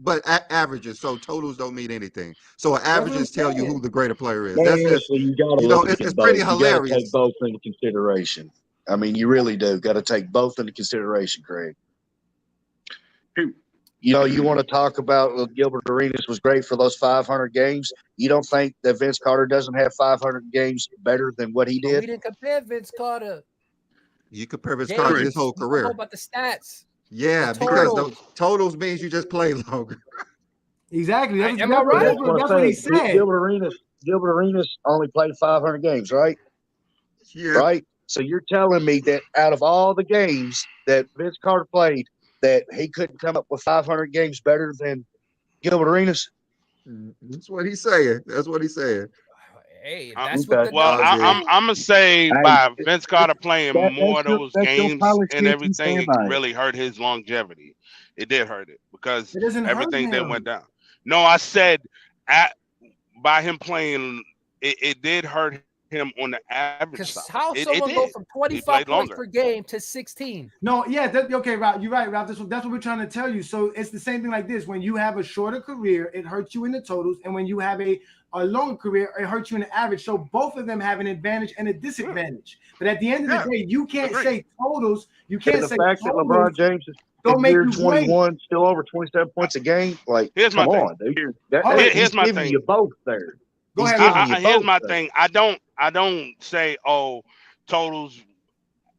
Speaker 2: averages. So totals don't mean anything. So averages tell you who the greater player is. That's
Speaker 3: Man,
Speaker 2: just
Speaker 3: so you got to look at
Speaker 2: it's
Speaker 3: both.
Speaker 2: pretty
Speaker 3: You got to
Speaker 2: hilarious.
Speaker 3: take both into consideration. I mean, you really do. Got to take both into consideration, Craig. You know, you want to talk about Gilbert Arenas was great for those 500 games. You don't think that Vince Carter doesn't have 500 games better than what he
Speaker 4: But
Speaker 3: did?
Speaker 4: we didn't compare Vince Carter.
Speaker 2: You compare Vince Carter his whole
Speaker 4: We don't
Speaker 2: career.
Speaker 4: know about the stats.
Speaker 2: Yeah,
Speaker 4: the
Speaker 2: because
Speaker 4: totals.
Speaker 2: the totals means you just play longer.
Speaker 1: Exactly.
Speaker 4: Am I right?
Speaker 1: That's what he said.
Speaker 3: Gilbert Arenas only played 500 games, right?
Speaker 2: Yeah.
Speaker 3: Right? So you're telling me that out of all the games that Vince Carter played, that he couldn't come up with 500 games better than Gilbert Arenas?
Speaker 2: That's what he's saying. That's what he's saying.
Speaker 4: Hey,
Speaker 3: that's
Speaker 4: what the
Speaker 6: Well, I'm gonna say by Vince Carter playing more of those games and everything, it really hurt his longevity. It did hurt it because
Speaker 1: It doesn't hurt
Speaker 6: everything that
Speaker 1: him.
Speaker 6: went down. No, I said by him playing, it did hurt him on the average side.
Speaker 4: How someone go from 25 points per game to 16?
Speaker 1: No, yeah, okay, Ralph, you're right, Ralph. That's what we're trying to tell you. So it's the same thing like this. When you have a shorter career, it hurts you in the totals, and when you have a longer career, it hurts you in the average. So both of them have an advantage and a disadvantage. But at the end of the day, you can't say totals. You can't say
Speaker 3: the fact that LeBron James is
Speaker 1: don't make
Speaker 3: year
Speaker 1: you
Speaker 3: 21, great. Still over 27 points a game. Like,
Speaker 6: here's my thing.
Speaker 3: Dude.
Speaker 6: Here's my thing.
Speaker 3: You both there.
Speaker 1: Go ahead.
Speaker 6: Here's my thing. I don't say totals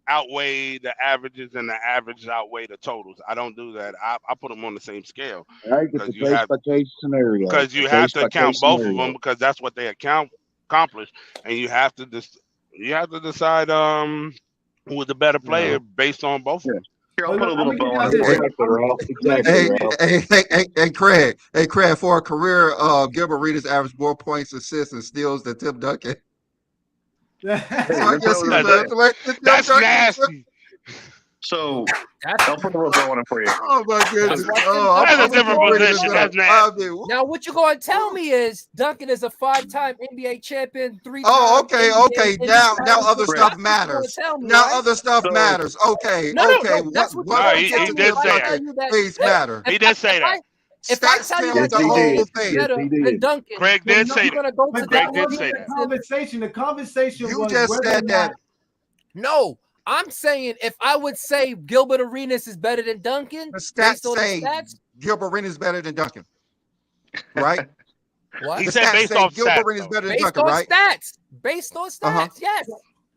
Speaker 6: outweigh the averages and the averages outweigh the totals. I don't do that. I put them on the same scale
Speaker 3: because you have
Speaker 6: to count both of them because that's what they accomplish, and you have to decide who's the better player based on both of them.
Speaker 5: Here, I'll put a little bow on it.
Speaker 2: Hey, Craig, for a career, Gilbert Arenas averaged more points, assists, and steals than Tim Duncan.
Speaker 5: That's
Speaker 6: nasty.
Speaker 5: So I'll put a little bow on it for you.
Speaker 2: Oh my goodness!
Speaker 6: That's a different position. That's nasty.
Speaker 4: Now, what you're going to tell me is Duncan is a 5-time NBA champion, 3 times.
Speaker 2: Oh, okay. Now other stuff
Speaker 4: That's
Speaker 2: matters.
Speaker 4: what you're gonna tell me,
Speaker 2: Now
Speaker 4: right?
Speaker 2: other stuff matters. Okay.
Speaker 4: No, that's what
Speaker 2: What
Speaker 6: he did say
Speaker 2: Duncan please matter.
Speaker 6: He did say that.
Speaker 4: If I tell you that
Speaker 2: the whole thing.
Speaker 4: better than Duncan,
Speaker 6: Craig did say that.
Speaker 1: Craig did say that. The conversation
Speaker 2: you
Speaker 1: was
Speaker 2: just said that.
Speaker 4: No, I'm saying if I would say Gilbert Arenas is better than Duncan,
Speaker 2: The stats say
Speaker 4: the stats,
Speaker 2: Gilbert Arenas is better than Duncan, right?
Speaker 4: What?
Speaker 6: He
Speaker 2: The
Speaker 6: said
Speaker 2: stats
Speaker 6: based
Speaker 2: say
Speaker 6: off
Speaker 2: Gilbert
Speaker 6: stats,
Speaker 2: Arenas is better than
Speaker 4: based
Speaker 2: Duncan,
Speaker 4: on
Speaker 2: right?
Speaker 4: stats. Based on stats, yes.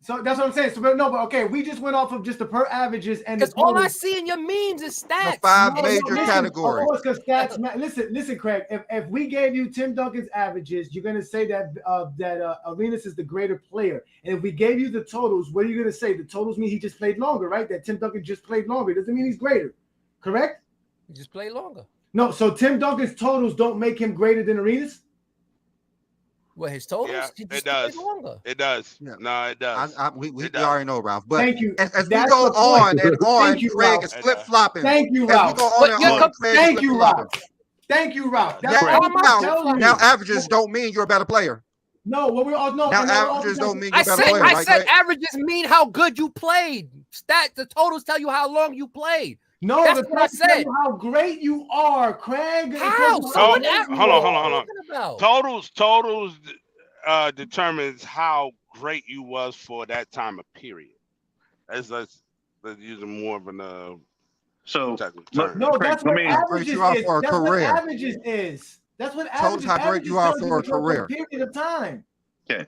Speaker 1: So that's what I'm saying. So, but okay, we just went off of just the per averages and
Speaker 4: because all I see in your memes is stats.
Speaker 2: The five major categories.
Speaker 1: Of course, because stats. Listen, Craig. If we gave you Tim Duncan's averages, you're gonna say that Arenas is the greater player. And if we gave you the totals, what are you gonna say? The totals mean he just played longer, right? That Tim Duncan just played longer. It doesn't mean he's greater, correct?
Speaker 4: He just played longer.
Speaker 1: No, so Tim Duncan's totals don't make him greater than Arenas.
Speaker 4: Well, his totals,
Speaker 6: Yeah,
Speaker 4: it does. Longer.
Speaker 6: It does.
Speaker 2: Yeah.
Speaker 6: No, it does.
Speaker 2: We already know, Ralph. But
Speaker 1: thank you.
Speaker 2: As we go on and on, Craig is flip flopping.
Speaker 1: Thank you, Ralph. Thank you, Ralph.
Speaker 2: Now averages don't mean you're a better player.
Speaker 1: No, what we all know.
Speaker 2: Now averages don't mean you're a better player.
Speaker 4: I said averages mean how good you played. The totals tell you how long you played.
Speaker 1: No,
Speaker 4: that's what I said.
Speaker 1: How great you are, Craig.
Speaker 4: How?
Speaker 6: Hold on. Totals determines how great you was for that time of period. Let's use more of an
Speaker 5: so
Speaker 6: term.
Speaker 1: No, that's what averages is.
Speaker 2: For a
Speaker 1: that's
Speaker 2: career.
Speaker 1: what averages is. That's what
Speaker 2: averages. How great you are for a career.
Speaker 1: Period of time.
Speaker 5: Okay,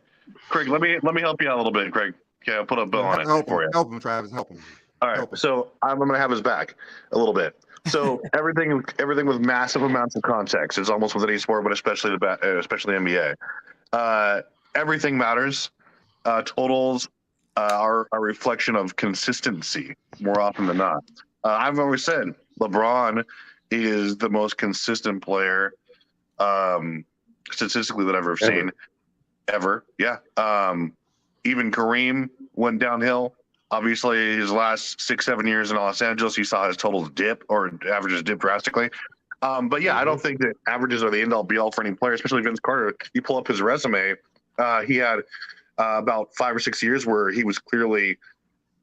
Speaker 5: Craig. Let me help you out a little bit, Craig. Okay, I'll put a bow on it for you.
Speaker 2: Help him, Travis. Help him.
Speaker 5: All right, so I'm going to have his back a little bit. So everything with massive amounts of context is almost with any sport, but especially especially NBA. Everything matters. Totals are a reflection of consistency more often than not. I've always said LeBron is the most consistent player statistically that I've ever seen. Ever. Yeah. Even Kareem went downhill. Obviously, his last 6-7 years in Los Angeles, you saw his totals dip or averages dip drastically. But yeah, I don't think that averages are the end all be all for any player, especially Vince Carter. You pull up his resume, he had about 5 or 6 years where he was clearly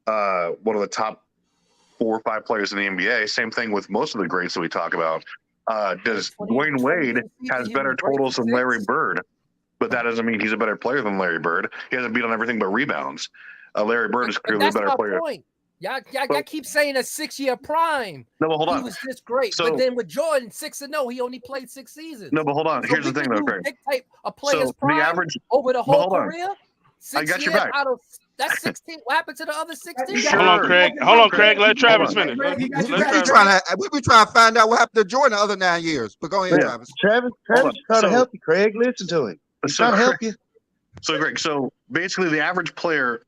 Speaker 5: one of the top 4 or 5 players in the NBA. Same thing with most of the greats that we talk about. Does Dwayne Wade has better totals than Larry Bird, but that doesn't mean he's a better player than Larry Bird. He hasn't beat on everything but rebounds. Larry Bird is clearly a better player.
Speaker 4: Point. Y'all keep saying a 6-year prime.
Speaker 5: No, but hold on.
Speaker 4: He was just great. So, but then with Jordan, 6-0, he only played 6 seasons.
Speaker 5: No, but hold on.
Speaker 4: So
Speaker 5: here's the thing, though, Craig.
Speaker 4: Dictate a player's prime the average, over the whole career. 6
Speaker 5: I got
Speaker 4: years
Speaker 5: your back.
Speaker 4: Out of that's 16. What happened to the other 16?
Speaker 6: Hold on, Craig. Hold on, Craig. Let Travis finish.
Speaker 2: We be trying to find out what happened to Jordan the other 9 years. But go ahead, Travis.
Speaker 3: Travis trying to help you, Craig. Listen to him. He's trying to help you.
Speaker 5: So, Greg, basically the average player,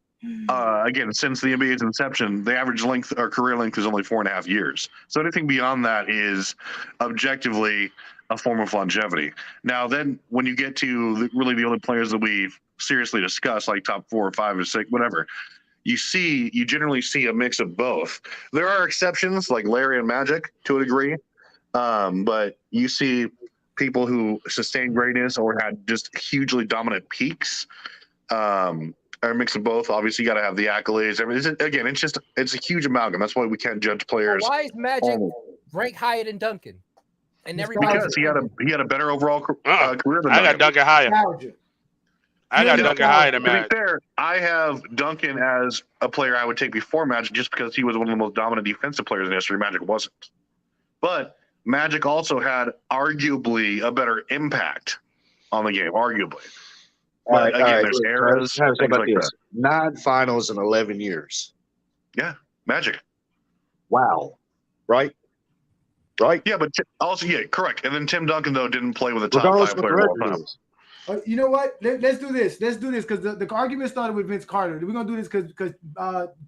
Speaker 5: again, since the NBA's inception, the average length or career length is only 4.5 years. So anything beyond that is objectively a form of longevity. Now, then when you get to really the only players that we seriously discuss, like top 4 or 5 or 6, whatever, you generally see a mix of both. There are exceptions like Larry and Magic to a degree, but you see people who sustained greatness or had just hugely dominant peaks. Are a mix of both. Obviously, you got to have the accolades. Again, it's a huge amalgam. That's why we can't judge players.
Speaker 4: Why is Magic ranked higher than Duncan? And
Speaker 5: because he had a better overall career than
Speaker 6: I got Duncan higher. I got Duncan higher than Magic.
Speaker 5: To be fair, I have Duncan as a player I would take before Magic just because he was one of the most dominant defensive players in history. Magic wasn't. But Magic also had arguably a better impact on the game, arguably. But again, there's eras, things like that.
Speaker 3: 9 finals in 11 years.
Speaker 5: Yeah, Magic.
Speaker 3: Wow. Right?
Speaker 5: Yeah, but also, yeah, correct. And then Tim Duncan, though, didn't play with a top 5 player of all time.
Speaker 1: You know what? Let's do this. Because the argument started with Vince Carter. We're going to do this because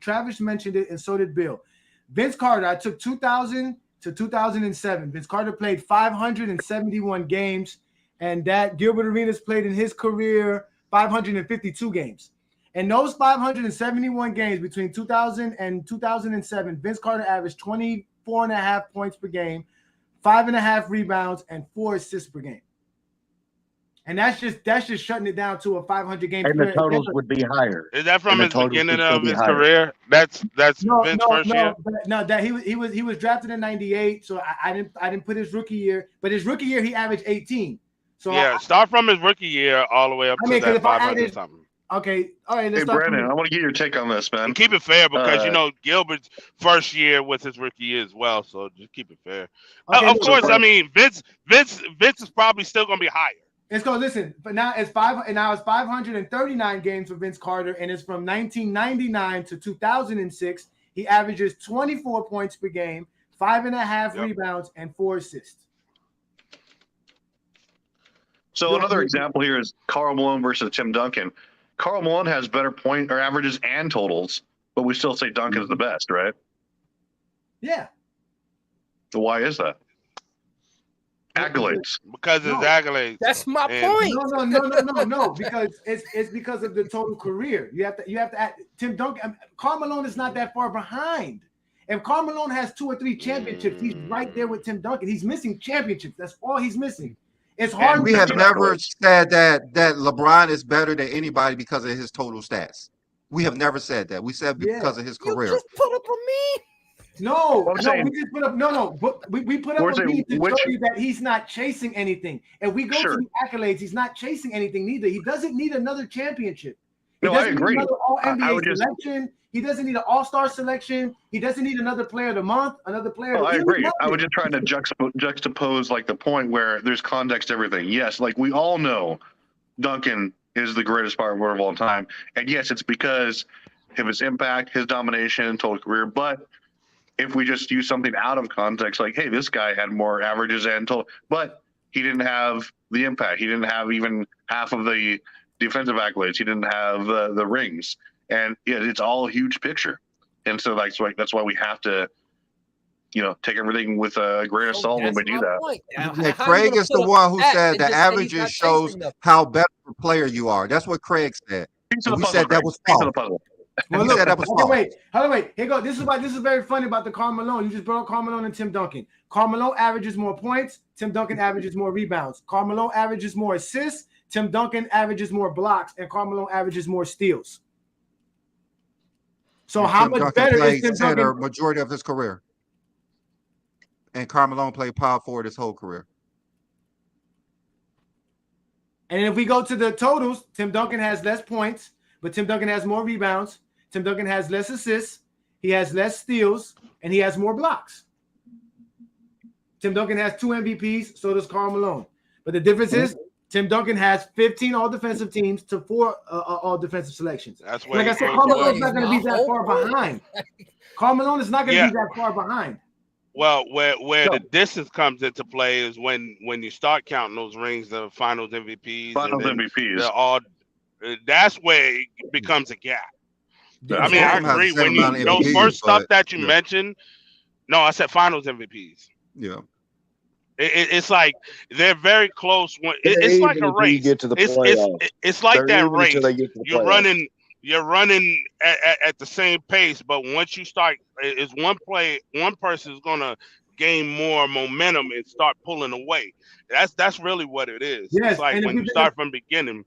Speaker 1: Travis mentioned it and so did Bill. Vince Carter, I took 2000 to 2007. Vince Carter played 571 games, and that Gilbert Arenas played in his career 552 games. And those 571 games between 2000 and 2007, Vince Carter averaged 24.5 points per game, 5.5 rebounds, and 4 assists per game. And that's just shutting it down to a 500 game.
Speaker 3: And the totals would be higher.
Speaker 6: Is that from his beginning of his career? That's Vince's first year.
Speaker 1: No, that he was drafted in '98, so I didn't put his rookie year. But his rookie year he averaged 18. So
Speaker 6: yeah, start from his rookie year all the way up to that 500 something.
Speaker 1: Okay, all right. Let's
Speaker 5: hey, Brandon, I want to get your take on this, man.
Speaker 6: And keep it fair because Gilbert's first year was his rookie year as well, so just keep it fair. Okay, of course, I mean Vince is probably still going to be higher.
Speaker 1: It's going listen, but now it's 539 games for Vince Carter, and it's from 1999 to 2006. He averages 24 points per game, 5.5 rebounds, and 4 assists.
Speaker 5: So another example here is Karl Malone versus Tim Duncan. Karl Malone has better point or averages and totals, but we still say Duncan is the best, right?
Speaker 1: Yeah.
Speaker 5: So why is that? Accolades.
Speaker 6: Because it's accolades.
Speaker 4: That's my point.
Speaker 1: No. Because it's because of the total career. You have to add Tim Duncan. Karl Malone is not that far behind. If Karl Malone has 2 or 3 championships, he's right there with Tim Duncan. He's missing championships. That's all he's missing. It's hard.
Speaker 2: And we have never said that LeBron is better than anybody because of his total stats. We have never said that. We said because of his career.
Speaker 4: You just put up a me.
Speaker 1: No, we just put up we put up a beat to show you that he's not chasing anything. And we go to the accolades, he's not chasing anything neither. He doesn't need another championship. He doesn't need another All-NBA selection. He doesn't need an All-Star selection. He doesn't need another player of the month, another player.
Speaker 5: I agree. I was just trying to juxtapose like the point where there's context to everything. Yes, like we all know Duncan is the greatest power forward of all time. And yes, it's because of his impact, his domination, total career, but if we just use something out of context, like, hey, this guy had more averages and total, but he didn't have the impact. He didn't have even half of the defensive accolades. He didn't have the rings, and it's all a huge picture. And so that's why we have to, take everything with a grain of salt when we do that.
Speaker 2: Yeah, Craig is the one who said the averages shows how better a player you are. That's what Craig said.
Speaker 5: Piece of the
Speaker 2: We
Speaker 5: puzzle,
Speaker 2: said that
Speaker 5: Craig.
Speaker 2: was
Speaker 5: Piece of
Speaker 2: false.
Speaker 5: the puzzle.
Speaker 1: Well,
Speaker 2: He
Speaker 1: look,
Speaker 2: said that was false.
Speaker 1: wait. Here you go. This is very funny about the Karl Malone. You just brought up Karl Malone and Tim Duncan. Karl Malone averages more points. Tim Duncan averages more rebounds. Karl Malone averages more assists. Tim Duncan averages more blocks, and Karl Malone averages more steals. So
Speaker 2: And
Speaker 1: how
Speaker 2: Tim
Speaker 1: much
Speaker 2: Duncan
Speaker 1: better is
Speaker 2: played
Speaker 1: Tim
Speaker 2: center
Speaker 1: Duncan?
Speaker 2: majority of his career, and Karl Malone played power forward his whole career.
Speaker 1: And if we go to the totals, Tim Duncan has less points, but Tim Duncan has more rebounds. Tim Duncan has less assists. He has less steals, and he has more blocks. Tim Duncan has 2 MVPs, so does Karl Malone. But the difference is Tim Duncan has 15 all-defensive teams to 4 all-defensive selections.
Speaker 6: That's
Speaker 1: Like I said, Karl Malone's not going to be that far behind. Karl Malone is not going to be that far behind.
Speaker 6: Well, where the distance comes into play is when you start counting those rings, the Finals MVPs, that's where it becomes a gap. I mean, I agree. When those first stuff that you mentioned, no, I said Finals MVPs.
Speaker 2: Yeah.
Speaker 6: It's like they're very close. It's like a race.
Speaker 3: Get to the playoffs.
Speaker 6: It's like that race. You're running at the same pace, but once you start, is one person is gonna gain more momentum and start pulling away. That's really what it is.
Speaker 1: Yes,
Speaker 6: it's like when you start from the beginning,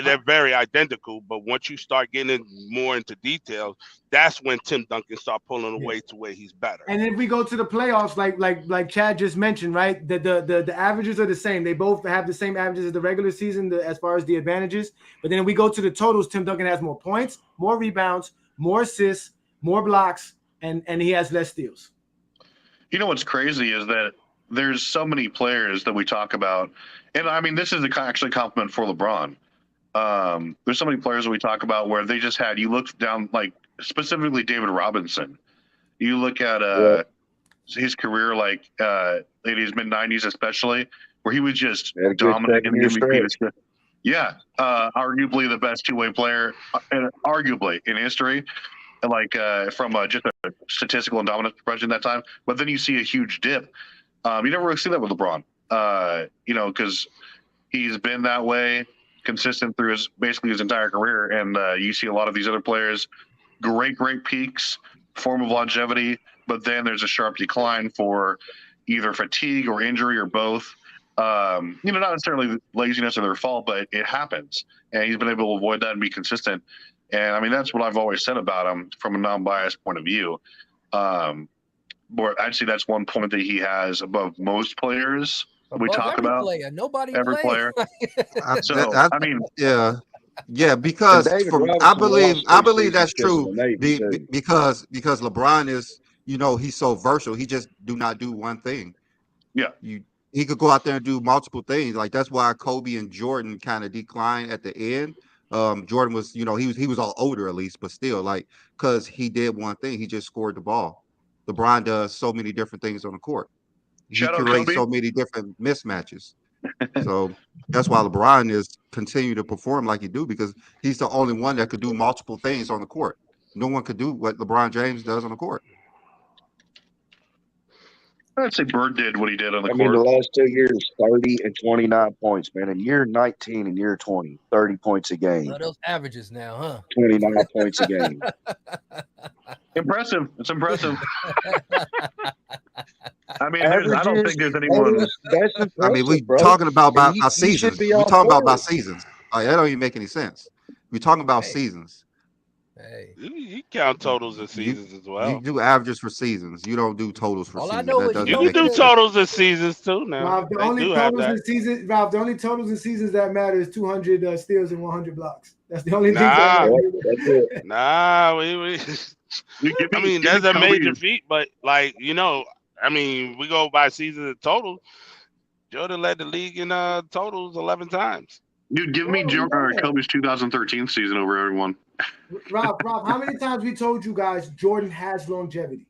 Speaker 6: they're very identical, but once you start getting more into details, that's when Tim Duncan start pulling away to where he's better.
Speaker 1: And if we go to the playoffs, like Chad just mentioned, right? The averages are the same. They both have the same averages as the regular season as far as the advantages. But then if we go to the totals, Tim Duncan has more points, more rebounds, more assists, more blocks, and he has less steals.
Speaker 5: You know what's crazy is that there's so many players that we talk about, and I mean this is actually a compliment for LeBron. There's so many players that we talk about where they just had, you look down, like specifically David Robinson. You look at his career, like in his mid-90s especially, where he was just dominating MVP. Yeah, arguably the best two-way player, arguably in history. Like from just a statistical and dominance perspective that time. But then you see a huge dip. You never really see that with LeBron, because he's been that way consistent through basically his entire career. And you see a lot of these other players, great peaks, form of longevity, but then there's a sharp decline for either fatigue or injury or both. Not necessarily laziness or their fault, but it happens. And he's been able to avoid that and be consistent. And I mean, that's what I've always said about him from a non-biased point of view. But I'd say that's one point that he has above most players we talk about. Every player.
Speaker 2: Because I believe that's true. Because LeBron is, he's so versatile. He just do not do one thing.
Speaker 5: Yeah.
Speaker 2: He could go out there and do multiple things. Like that's why Kobe and Jordan kind of declined at the end. Jordan was, he was all older at least, but still, like, because he did one thing, he just scored the ball. LeBron does so many different things on the court. He creates so many different mismatches. So that's why LeBron is continue to perform like he do, because he's the only one that could do multiple things on the court. No one could do what LeBron James does on the court.
Speaker 5: I'd say Bird did what he did on the court.
Speaker 3: I mean, the last 2 years, 30 and 29 points, man. In year 19 and year 20, 30 points a game.
Speaker 4: Well, those averages now, huh?
Speaker 3: 29 points a game.
Speaker 5: Impressive. It's impressive. I mean, I don't think there's anyone.
Speaker 2: I mean, we talking about seasons. We talking about seasons. That don't even make any sense. We're talking about seasons.
Speaker 6: Hey, you count totals and seasons as well.
Speaker 2: You do averages for seasons. You don't do totals for seasons.
Speaker 6: You can do totals and seasons too. Now,
Speaker 1: Rob, the only totals and seasons that matter is 200 steals and 100 blocks. That's the only thing.
Speaker 6: I mean, that's a major feat, but we go by seasons and totals. Jordan led the league in totals 11 times.
Speaker 5: Dude, give me Kobe's 2013 season over everyone.
Speaker 1: Rob, how many times we told you guys Jordan has longevity?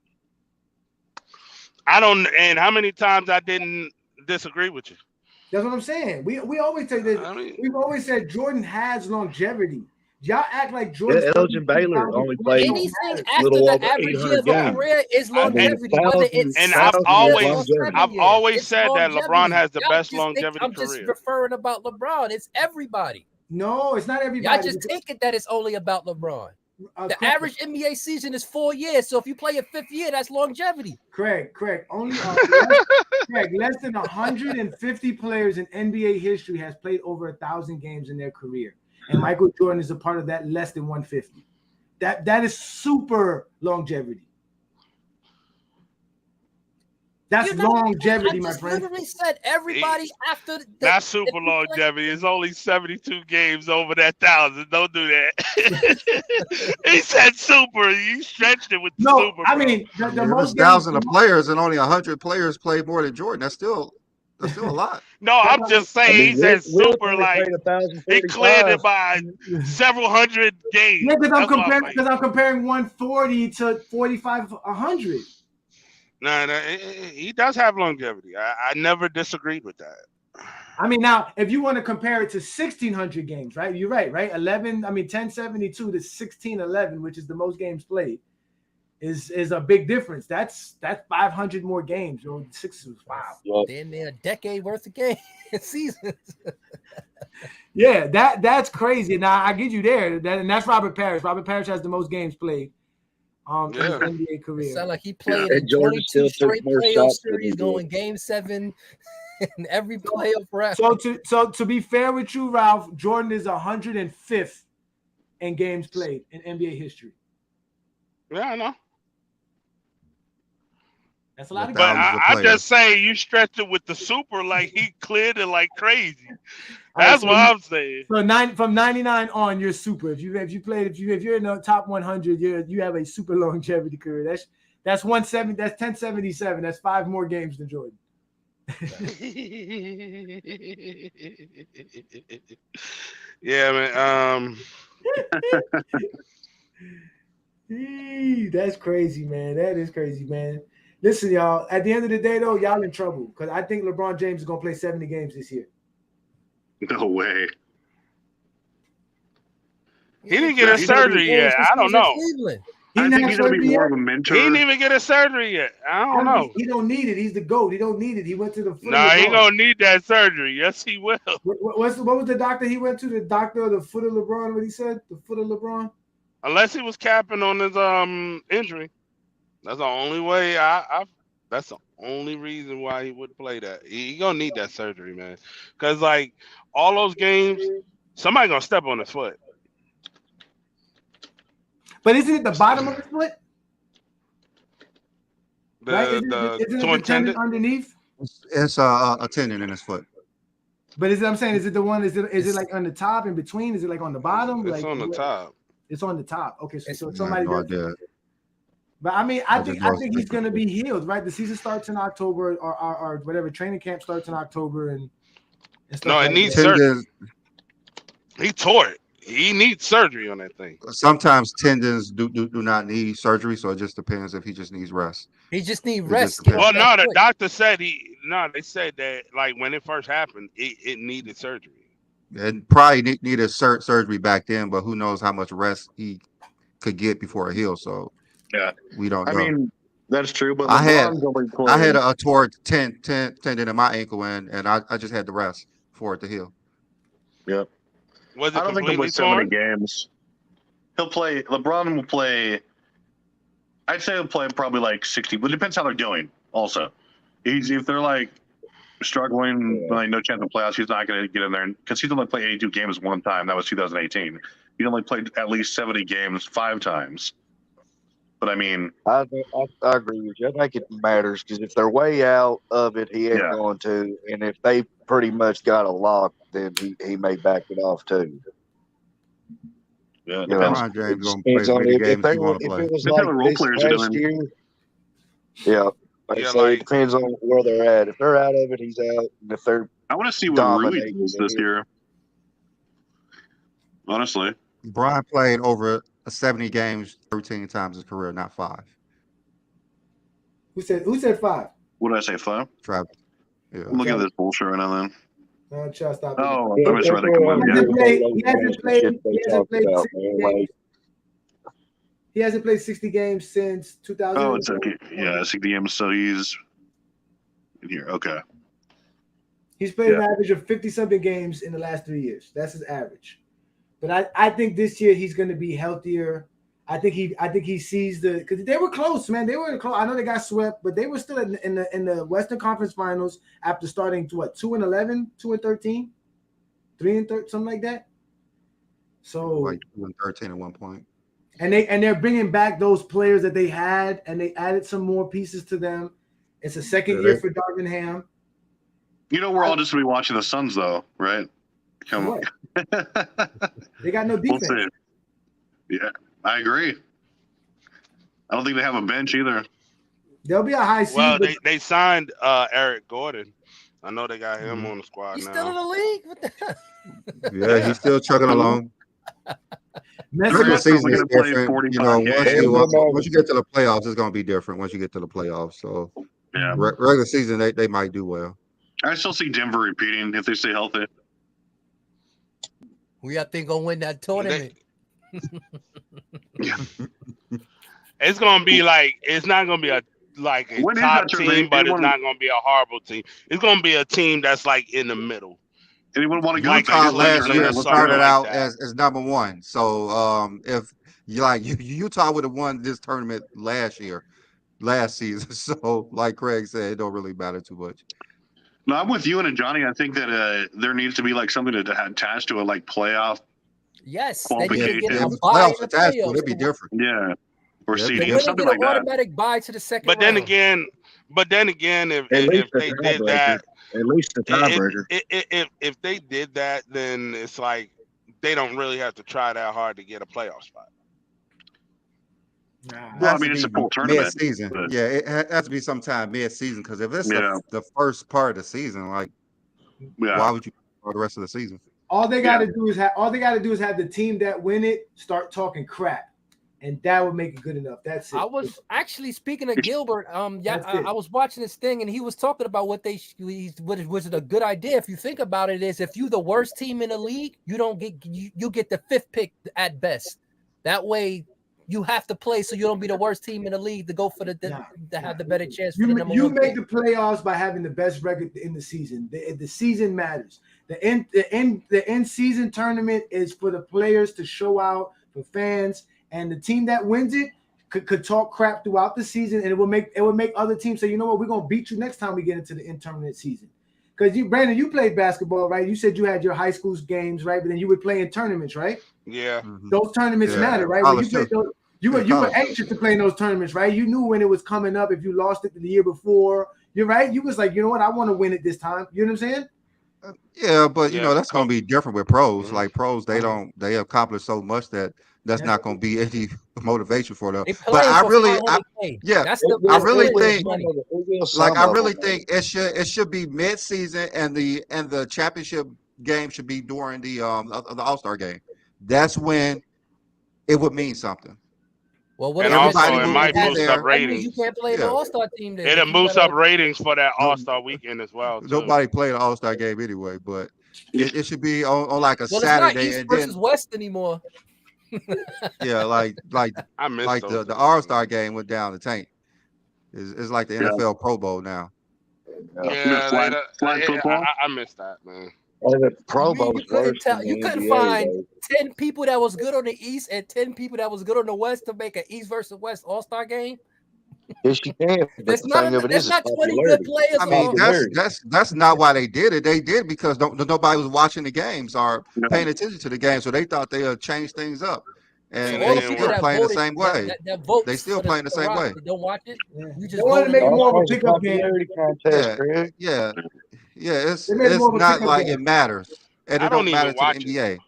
Speaker 6: I don't. And how many times I didn't disagree with you?
Speaker 1: That's what I'm saying. We always say that.
Speaker 6: I mean,
Speaker 1: We've always said Jordan has longevity. Y'all act like Jordan's
Speaker 3: Elgin Baylor
Speaker 1: 32,000
Speaker 3: only
Speaker 1: points
Speaker 3: played
Speaker 1: don't
Speaker 4: Anything
Speaker 1: matter.
Speaker 3: a
Speaker 4: after
Speaker 3: little
Speaker 4: the
Speaker 3: over
Speaker 4: average year
Speaker 3: 800
Speaker 4: of a
Speaker 6: yeah.
Speaker 3: games.
Speaker 4: career is
Speaker 6: I,
Speaker 3: I mean,
Speaker 4: longevity, whether it's
Speaker 6: and
Speaker 4: 6
Speaker 6: I've
Speaker 3: thousands
Speaker 4: years
Speaker 3: of
Speaker 4: or
Speaker 6: always,
Speaker 3: longevity.
Speaker 4: 7
Speaker 6: I've
Speaker 4: years.
Speaker 6: always
Speaker 4: It's
Speaker 6: said that LeBron
Speaker 4: longevity.
Speaker 6: has the
Speaker 4: Y'all
Speaker 6: best
Speaker 4: just think
Speaker 6: longevity
Speaker 4: I'm just
Speaker 6: career.
Speaker 4: referring about LeBron. It's everybody.
Speaker 1: No, it's not
Speaker 4: Y'all
Speaker 1: everybody.
Speaker 4: just take it that it's only about LeBron. The
Speaker 1: Craig,
Speaker 4: average NBA season is 4 years. So if you play a 5th year, that's longevity.
Speaker 1: Craig, only less than 150 players in NBA history has played over 1,000 games in their career, and Michael Jordan is a part of that less than 150. That is super longevity. That's longevity,
Speaker 4: I
Speaker 1: my
Speaker 4: just
Speaker 1: friend.
Speaker 4: literally said everybody after the,
Speaker 6: Not super longevity. It's only 72 games over that 1,000. Don't do that. He said super. You stretched it with the
Speaker 1: No,
Speaker 6: super,
Speaker 1: I
Speaker 6: bro.
Speaker 1: mean
Speaker 2: I
Speaker 1: the
Speaker 2: mean, if
Speaker 1: most
Speaker 2: it's
Speaker 1: games.
Speaker 2: thousands of players and only 100 players played more than Jordan, that's still a lot.
Speaker 6: No, I'm just
Speaker 3: I
Speaker 6: saying
Speaker 3: mean,
Speaker 6: he said
Speaker 3: Wilt
Speaker 6: super
Speaker 3: only
Speaker 6: like
Speaker 3: played
Speaker 6: he cleared
Speaker 3: 1,045.
Speaker 6: it by several hundred games.
Speaker 1: Yeah, because
Speaker 6: That's what I'm like.
Speaker 1: I'm comparing 140 to 45, 100.
Speaker 6: No, he does have longevity. I never disagreed with that.
Speaker 1: I mean, now if you want to compare it to 1,600 games, right? You're right? 1072 to 1611, which is the most games played, is a big difference. That's 500 more games. Or wow.
Speaker 4: Then they're a decade worth of games seasons.
Speaker 1: Yeah, that's crazy. Now I get you there. And that's Robert Parrish. Robert Parrish has the most games played in his NBA
Speaker 4: It
Speaker 1: career.
Speaker 4: sounds like he played
Speaker 3: And
Speaker 4: in
Speaker 3: Jordan
Speaker 4: 22
Speaker 3: still took
Speaker 4: straight
Speaker 3: more
Speaker 4: playoff
Speaker 3: shots than
Speaker 4: series,
Speaker 3: he did.
Speaker 4: going Game 7 in every playoff round.
Speaker 1: So to be fair with you, Ralph, Jordan is 105th in games played in NBA history.
Speaker 6: Yeah, I know.
Speaker 1: That's a lot of
Speaker 6: But
Speaker 1: games.
Speaker 6: I just say you stretch it with the super like he cleared it like crazy. That's what I'm saying.
Speaker 1: So from 99 on, you're super. If you're in the top 100, you have a super longevity career. That's 170. That's 1077. That's 5 more games than Jordan.
Speaker 6: Yeah, man.
Speaker 1: That's crazy, man. That is crazy, man. Listen, y'all. At the end of the day, though, y'all in trouble because I think LeBron James is gonna play 70 games this year.
Speaker 5: No way.
Speaker 6: He didn't get his surgery yet. I don't know.
Speaker 5: I think he's gonna be more of a mentor.
Speaker 6: He didn't even get his surgery yet. I don't know.
Speaker 1: He don't need it. He's the GOAT. He don't need it. He went to the foot.
Speaker 6: Nah, he gonna need that surgery. Yes, he will.
Speaker 1: What was the doctor he went to? The doctor of the foot of LeBron. What he said? The foot of LeBron.
Speaker 6: Unless he was capping on his injury. That's the only way. That's the only reason why he would play that. He gonna need that surgery, man. Cause like all those games, somebody gonna step on his foot.
Speaker 1: But isn't it the bottom of his foot? Right? Isn't it the tendon underneath?
Speaker 2: It's a tendon in his foot.
Speaker 1: But I'm saying, is it the one? Is it like on the top, in between? Is it like on the bottom?
Speaker 6: It's
Speaker 1: like
Speaker 6: on the top.
Speaker 1: It's on the top. Okay, so
Speaker 2: I
Speaker 1: somebody.
Speaker 2: have no idea.
Speaker 1: But I mean, I think he's gonna be healed, right? The season starts in October, or whatever. Training camp starts in October, and stuff
Speaker 6: No, it
Speaker 1: like
Speaker 6: needs
Speaker 1: that.
Speaker 6: surgery. He tore it. He needs surgery on that thing.
Speaker 2: Sometimes tendons do not need surgery, so it just depends if he just needs rest.
Speaker 4: He just needs
Speaker 2: It
Speaker 4: rest.
Speaker 2: just depends.
Speaker 6: Well, no, the doctor said they said that like when it first happened, it needed surgery.
Speaker 2: And probably needed surgery back then, but who knows how much rest he could get before it heals. So
Speaker 5: Yeah,
Speaker 2: we don't know.
Speaker 5: I mean, that's true. But
Speaker 2: I had
Speaker 5: LeBron's
Speaker 2: a torn tendon in my ankle, and I just had to rest for it to heal.
Speaker 5: Yep.
Speaker 6: Was it
Speaker 5: I don't think he'll
Speaker 6: completely
Speaker 5: play so many
Speaker 6: torn?
Speaker 5: games. LeBron will play. I'd say he'll play probably like 60. But it depends how they're doing. Also, if they're like struggling, like no chance of playoffs, he's not going to get in there because he's only played 82 games one time. That was 2018. He only played at least 70 games 5 times. But I mean,
Speaker 3: I agree with you. I think it matters because if they're way out of it, he ain't going to. And if they pretty much got a lock, then he may back it off too.
Speaker 5: Yeah, it
Speaker 2: depends.
Speaker 5: depends.
Speaker 2: James gonna play as many games he want to play.
Speaker 3: If it was
Speaker 5: Depends how the
Speaker 3: like
Speaker 5: role
Speaker 3: this
Speaker 5: players are
Speaker 3: past
Speaker 5: doing.
Speaker 3: year, it depends on where they're at. If they're out of it, he's out. And if they're
Speaker 5: I want to see what Rui does this year. Honestly,
Speaker 2: Brian played over 70 games 13 times his career, not 5.
Speaker 1: Who said 5?
Speaker 5: What did I say? 5?
Speaker 2: Travis. Yeah.
Speaker 5: I'm looking at this bullshit right now. Then.
Speaker 1: Try to stop it.
Speaker 5: Oh,
Speaker 3: Yeah,
Speaker 5: I misread
Speaker 3: that's
Speaker 5: it.
Speaker 3: what I'm
Speaker 1: He hasn't
Speaker 3: doing.
Speaker 1: played.
Speaker 3: Those
Speaker 1: He hasn't played.
Speaker 3: shit they
Speaker 1: He hasn't
Speaker 3: talk
Speaker 1: played
Speaker 3: about,
Speaker 1: 60
Speaker 3: man.
Speaker 1: games.
Speaker 3: Like,
Speaker 1: He hasn't played 60 games since 2000.
Speaker 5: Oh, it's okay. Yeah, 60 games. So he's in here. Okay.
Speaker 1: He's played an average of 50-something games in the last 3 years. That's his average. But I think this year he's going to be healthier. I think he sees because they were close, man. They were close. I know they got swept, but they were still in the Western Conference Finals after starting to 2-11, 2-13, 3-13, something like that. So
Speaker 2: Like 2-13 at one point.
Speaker 1: And they're bringing back those players that they had, and they added some more pieces to them. It's a second year for Darvin Ham.
Speaker 5: You know, we're all just gonna be watching the Suns, though, right? Come on.
Speaker 1: They got no defense.
Speaker 5: We'll see. Yeah, I agree. I don't think they have a bench either.
Speaker 1: There'll be a high seed.
Speaker 6: Well, they signed Eric Gordon. I know they got him on the squad
Speaker 4: He's
Speaker 6: now.
Speaker 4: still in the league. What the hell?
Speaker 2: Yeah, he's still chugging along. Regular season is different. You know, once you get to the playoffs, it's going to be different. Once you get to the playoffs, so
Speaker 5: yeah,
Speaker 2: regular season they might do well.
Speaker 5: I still see Denver repeating if they stay healthy.
Speaker 4: Who y'all think gonna win that tournament?
Speaker 6: It's gonna be like it's not gonna be a top team, but it's not gonna be a horrible team. It's gonna be a team that's like in the middle.
Speaker 5: Anyone want to go?
Speaker 2: Utah last year started out as number one. So if Utah would have won this tournament last season. So like Craig said, it don't really matter too much.
Speaker 5: No, I'm with you and Johnny. I think that there needs to be like something attached to it, like playoff.
Speaker 4: Yes,
Speaker 5: qualification.
Speaker 2: Playoffs attached to it, it'd be different.
Speaker 5: Yeah, or seeding,
Speaker 4: they
Speaker 5: something
Speaker 4: get
Speaker 5: like
Speaker 4: an automatic bye to the second
Speaker 6: But
Speaker 4: round.
Speaker 6: then again, if they did that,
Speaker 3: at least the tiebreaker.
Speaker 6: If they did that, then it's like they don't really have to try that hard to get a playoff spot.
Speaker 5: Well, I mean, it's a full tournament.
Speaker 2: Mid-season. Yeah, it has to be sometime mid-season because if it's the first part of the season, like, why would you for the rest of the season?
Speaker 1: All they got to do is have the team that win it start talking crap, and that would make it good enough. That's it.
Speaker 4: I was actually speaking of Gilbert. I was watching this thing, and he was talking about what was it a good idea. If you think about it, is if you're the worst team in the league, you get the 5th pick at best. That way, you have to play so you don't be the worst team in the league to go for to have the better chance. For the number
Speaker 1: you
Speaker 4: one
Speaker 1: make
Speaker 4: pick.
Speaker 1: the playoffs by having the best record in the season. The season matters. The end season tournament is for the players to show out for fans, and the team that wins it could talk crap throughout the season, and it would make other teams say, you know what, we're gonna beat you next time we get into the end tournament season. Because Brandon, you played basketball, right? You said you had your high school games, right? But then you would play in tournaments, right?
Speaker 6: Yeah.
Speaker 1: Those tournaments matter, right? When you played those, you were anxious to play in those tournaments, right? You knew when it was coming up. If you lost it the year before, you're right. You was like, you know what? I want to win it this time. You know what I'm saying?
Speaker 2: Yeah, but you know that's going to be different with pros. Like pros, they accomplish so much that's not going to be any motivation for them. But I really think it should be mid-season, and the championship game should be during the All-Star game. That's when it would mean something.
Speaker 6: Well, what also it might boost up ratings.
Speaker 4: You can't play the All-Star team. Then
Speaker 6: it'll boost up ratings for that All-Star weekend as well. Too.
Speaker 2: Nobody played an All-Star game anyway, but it should be on like a Saturday.
Speaker 4: It's not East versus West anymore.
Speaker 2: Yeah, like
Speaker 6: I miss
Speaker 2: the All-Star game went down the tank. It's like the NFL Pro Bowl now.
Speaker 6: Yeah, flag football. I missed that, man.
Speaker 3: The Pro Bowl.
Speaker 4: You couldn't find 10 people that was good on the East and 10 people that was good on the West to make an East versus West All-Star game.
Speaker 3: Yes, you can.
Speaker 4: There's not 20 good players.
Speaker 2: I mean, that's not why they did it. They did because nobody was watching the games or paying attention to the game, so they thought they would change things up. And they still playing the same way. They still playing the same way.
Speaker 4: Don't watch it. You just
Speaker 1: want to make more of a pickup game.
Speaker 2: Yeah, it's not like it matters, and it don't matter to the NBA.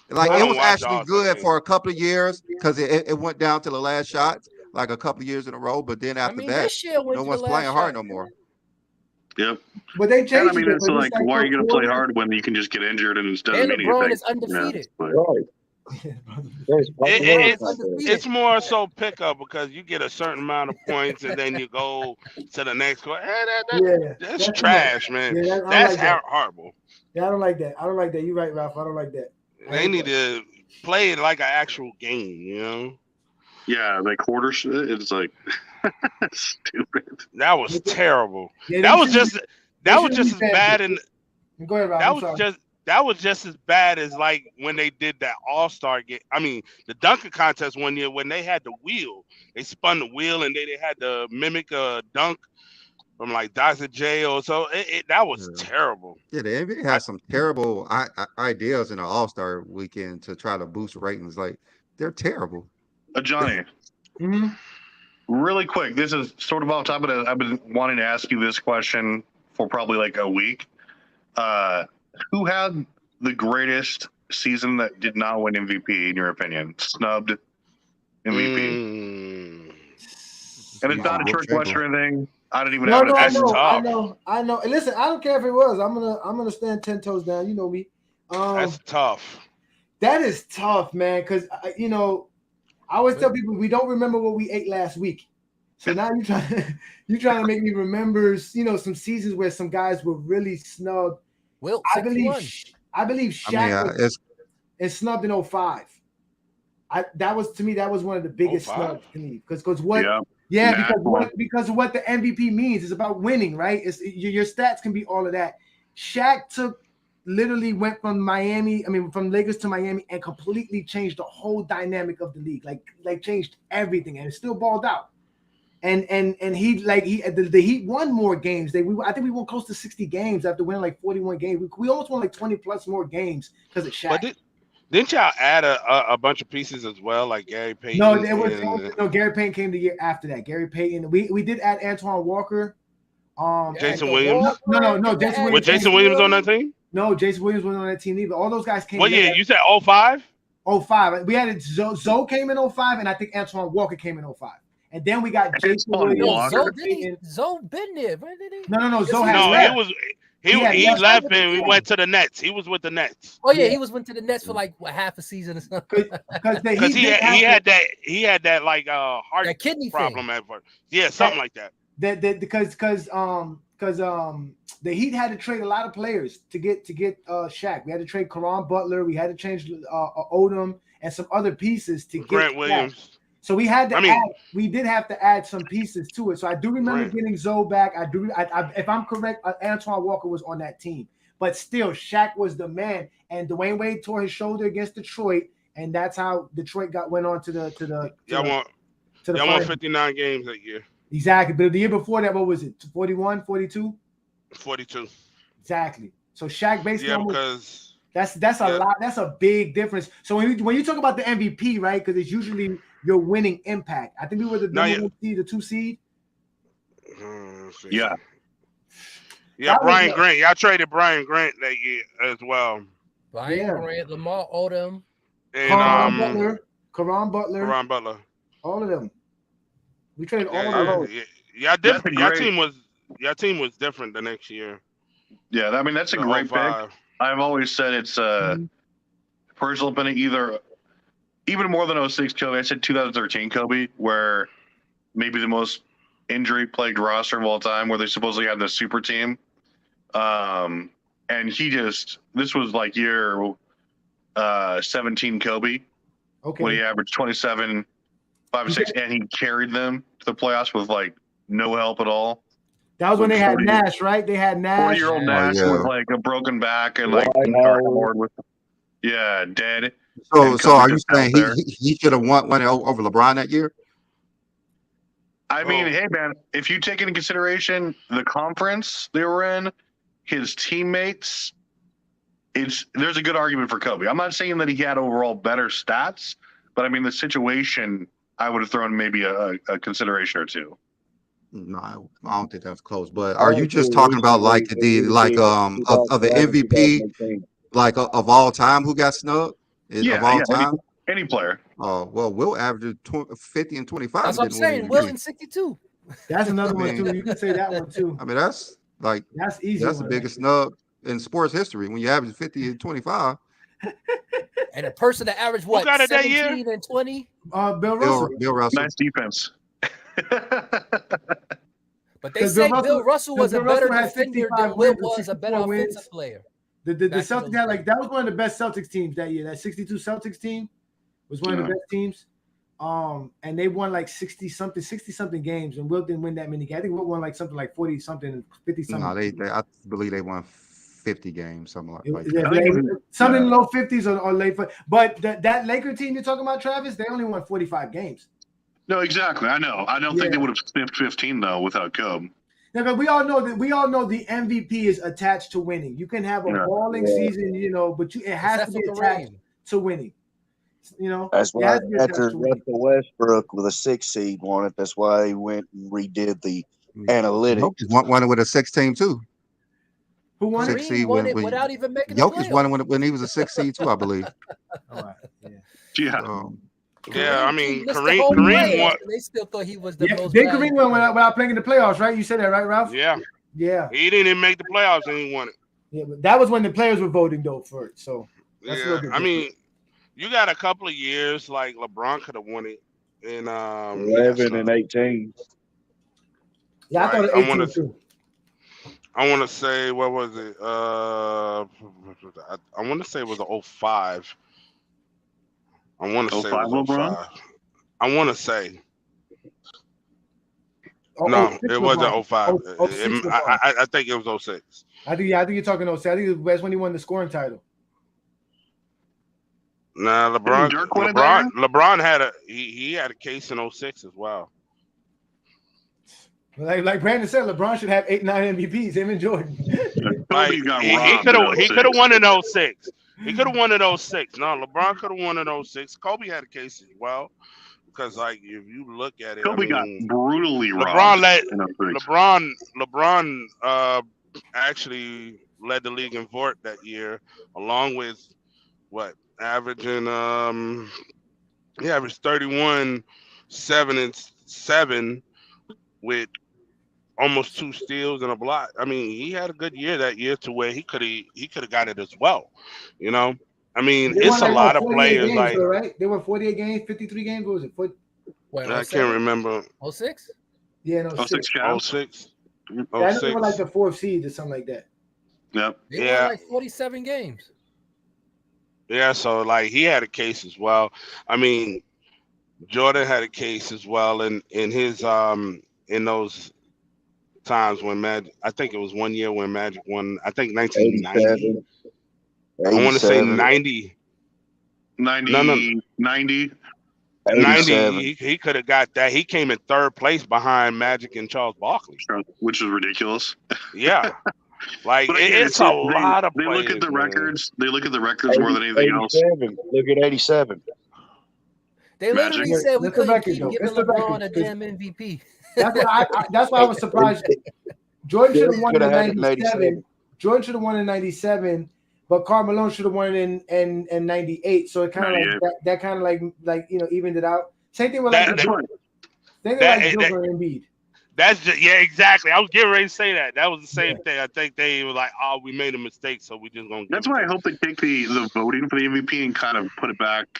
Speaker 2: Like it was actually good for a couple of years because it went down to the last shot, like a couple of years in a row. But then after that, no one's playing hard no more.
Speaker 5: Yep.
Speaker 1: But they changed.
Speaker 5: It's like, why are you going to play hard when you can just get injured and it doesn't mean anything?
Speaker 4: LeBron is undefeated.
Speaker 3: Right.
Speaker 6: It's more so pickup because you get a certain amount of points and then you go to the next one. That's trash, man.
Speaker 1: Yeah,
Speaker 6: That's horrible.
Speaker 1: Yeah, I don't like that. I don't like that. You're right, Ralph. I don't like that.
Speaker 6: They need to play it like an actual game, you know?
Speaker 5: Yeah, like quarter shit. It's like stupid.
Speaker 6: That was terrible.
Speaker 1: Yeah,
Speaker 6: that was just as bad. And
Speaker 1: go ahead, Ralph.
Speaker 6: That was just as bad as like when they did that All-Star game. I mean, the dunking contest one year when they had the wheel. They spun the wheel and they had to mimic a dunk from like Dr. J or so. That was terrible.
Speaker 2: Yeah, the NBA has some terrible ideas in the All-Star weekend to try to boost ratings. Like, they're terrible.
Speaker 5: Johnny, really quick, this is sort of off topic. I've been wanting to ask you this question for probably like a week. Who had the greatest season that did not win MVP, in your opinion? Snubbed MVP. And it's not a trick question or anything. I don't even have
Speaker 1: I know. And listen, I don't care if it was. I'm gonna stand 10 toes down. You know me.
Speaker 6: That's tough.
Speaker 1: That is tough, man. Because I always tell people we don't remember what we ate last week. So now you're trying to make me remember, some seasons where some guys were really snubbed.
Speaker 4: Well,
Speaker 1: I believe Shaq was snubbed in 05. That was one of the biggest snubs to me because of what the MVP means. It's about winning, right? It's your stats can be all of that. Shaq literally went from Lakers to Miami and completely changed the whole dynamic of the league. Like changed everything, and it still balled out. And the Heat won more games. I think we won close to 60 games after winning like 41 games. We almost won like 20 plus more games because of Shaq.
Speaker 6: But didn't y'all add a bunch of pieces as well, like Gary Payton?
Speaker 1: No, Gary Payton came the year after that. Gary Payton. We did add Antoine Walker.
Speaker 6: Jason Williams.
Speaker 1: No. Jason Williams.
Speaker 6: Was Jason Williams on that team?
Speaker 1: No, Jason Williams wasn't on that team either. All those guys came.
Speaker 6: What year? You said 05?
Speaker 1: 05. We had Zoe came in 05, and I think Antoine Walker came in 05. And then we got Jason Williams.
Speaker 4: Zoe been there, right?
Speaker 1: No. Zoe
Speaker 6: he left and we went to the Nets. He was with the Nets.
Speaker 4: Oh yeah, he went to the Nets for like half a season or something.
Speaker 6: Because he had that like heart
Speaker 1: kidney
Speaker 6: problem at first. Yeah, something like that.
Speaker 1: Because the Heat had to trade a lot of players to get Shaq. We had to trade Caron Butler. We had to change Odom and some other pieces to get
Speaker 6: Grant Williams.
Speaker 1: Shaq. So we had to we did have to add some pieces to it. So I do remember getting Zoe back. If I'm correct, Antoine Walker was on that team. But still, Shaq was the man. And Dwayne Wade tore his shoulder against Detroit, and that's how Detroit went on to the
Speaker 6: Y'all won 59 games that year.
Speaker 1: Exactly. But the year before that, what was it? 41, 42?
Speaker 6: 42.
Speaker 1: Exactly. So Shaq basically
Speaker 6: because
Speaker 1: that's a lot. That's a big difference. So when you talk about the MVP, right? Because it's usually your winning impact. I think we were the number 1 seed, the 2 seed.
Speaker 5: Yeah.
Speaker 6: Yeah, Brian Grant. Y'all traded Brian Grant that year as well.
Speaker 4: Brian Grant, Lamar Odom,
Speaker 1: and Caron Butler. All of them. We traded all of them.
Speaker 6: Y'all different. Your team was different the next year.
Speaker 5: Yeah, I mean that's a great pick. I've always said it's personal opinion, even more than 06 Kobe. I said 2013 Kobe, where maybe the most injury-plagued roster of all time, where they supposedly had the super team. And this was like year 17 Kobe, when he averaged 27, 5 and 6, and he carried them to the playoffs with like no help at all.
Speaker 1: That was when they had Nash, right? They had Nash.
Speaker 5: 40-year-old Nash with like a broken back and like dead.
Speaker 2: So are you saying he should have won over LeBron that year?
Speaker 5: I mean, hey man, if you take into consideration the conference they were in, his teammates, there's a good argument for Kobe. I'm not saying that he had overall better stats, but I mean the situation, I would have thrown maybe a consideration or two.
Speaker 2: No, I don't think that's close. But are you just talking about of the MVP, like of all time who got snubbed? Of all time?
Speaker 5: Any player.
Speaker 2: Oh, well, Will averaged 50 and 25.
Speaker 4: That's what I'm saying. Will in 62.
Speaker 1: That's another one too. You can say that one too.
Speaker 2: I mean, that's
Speaker 1: easy.
Speaker 2: That's the biggest snub in sports history when you average 50 and 25.
Speaker 4: And a person that averaged what,
Speaker 6: got it that year?
Speaker 4: 17 and 20?
Speaker 1: Bill Russell.
Speaker 2: Bill Russell.
Speaker 5: Nice defense.
Speaker 4: But they say Bill Russell was a better defender than Wilt was a better offensive player.
Speaker 1: The Celtics had that was one of the best Celtics teams that year. That 62 Celtics team was one of the best teams. And they won like 60 something games, and Wilt didn't win that many games. I think Wilt won like something like 40 something, 50 something.
Speaker 2: No, I believe they won 50 games, something like that.
Speaker 1: Yeah, something in the low 50s or late. But that Laker team you're talking about, Travis, they only won 45 games.
Speaker 5: No, exactly. I know. I don't think they would have sniffed 15 though without Kobe.
Speaker 1: Yeah, but we all know the MVP is attached to winning. You can have a balling season, but it has to be attached to winning.
Speaker 3: That's why after Westbrook with a 6 seed won it. That's why they went and redid the analytics.
Speaker 2: Jokic won it with a 6 team too.
Speaker 1: Who won it?
Speaker 2: 6 seed
Speaker 4: won it without even making the
Speaker 2: Jokic won it when he was a 6 seed too, I believe.
Speaker 1: All right.
Speaker 5: Yeah.
Speaker 6: Yeah, I mean, Kareem won.
Speaker 4: They still thought he was the most.
Speaker 1: Then Kareem won without playing in the playoffs, right? You said that, right, Ralph?
Speaker 6: Yeah.
Speaker 1: Yeah.
Speaker 6: He didn't even make the playoffs and he won it.
Speaker 1: Yeah, but that was when the players were voting though for it. So that's
Speaker 6: I mean, you got a couple of years like LeBron could have won it in
Speaker 3: 11 and 18.
Speaker 1: Yeah, I thought it 18 too.
Speaker 6: I want to say, what was it? I want to say it was a 05. I want to say it was 05. I want to say. No, it wasn't 05. I think it was 06.
Speaker 1: I think you're talking 06. I think that's when he won the scoring title.
Speaker 6: Nah, LeBron had a case in 06 as well.
Speaker 1: Like Brandon said, LeBron should have 8, 9 MVPs. Him and Jordan.
Speaker 6: Like, he could have won in 06. He could have won in 06. No, LeBron could have won in 06. Kobe had a case as well. Because like if you look at it,
Speaker 5: Kobe got brutally robbed.
Speaker 6: LeBron actually led the league in VORT that year, along with averaging he averaged 31, 7 and 7 with almost 2 steals and a block. I mean, he had a good year that year to where he could have got it as well. I mean, it's a lot of players
Speaker 1: games,
Speaker 6: like
Speaker 1: right? They won 48 games, 53 games. What was it?
Speaker 6: I can't remember.
Speaker 4: 06?
Speaker 1: Yeah, no,
Speaker 5: 06.
Speaker 6: 06.
Speaker 1: Yeah, I know they were like the 4th seed or something like that.
Speaker 5: Yep.
Speaker 4: They won like 47 games.
Speaker 6: Yeah, so like he had a case as well. I mean, Jordan had a case as well in his in those times when Magic. I think it was one year when Magic won. I think 1990. I want to say 90.
Speaker 5: 90.
Speaker 6: No.
Speaker 5: 90.
Speaker 6: 90. He could have got that. He came in 3rd place behind Magic and Charles Barkley,
Speaker 5: which is ridiculous.
Speaker 6: Yeah. Like it's a lot of.
Speaker 5: They look at the records. They look at the records more than anything else.
Speaker 3: Look at 87.
Speaker 4: They literally said we couldn't keep giving LeBron a damn MVP.
Speaker 1: That's why I was surprised. Jordan should have won in 97. Jordan should have won in 97, but Karl Malone should have won in 98. So it kind of like that kind of like evened it out. Same thing with like Joker and Embiid.
Speaker 6: That's just exactly. I was getting ready to say that. That was the same thing. I think they were like, "Oh, we made a mistake, so we just gonna."
Speaker 5: That's why I hope they take the voting for the MVP and kind of put it back,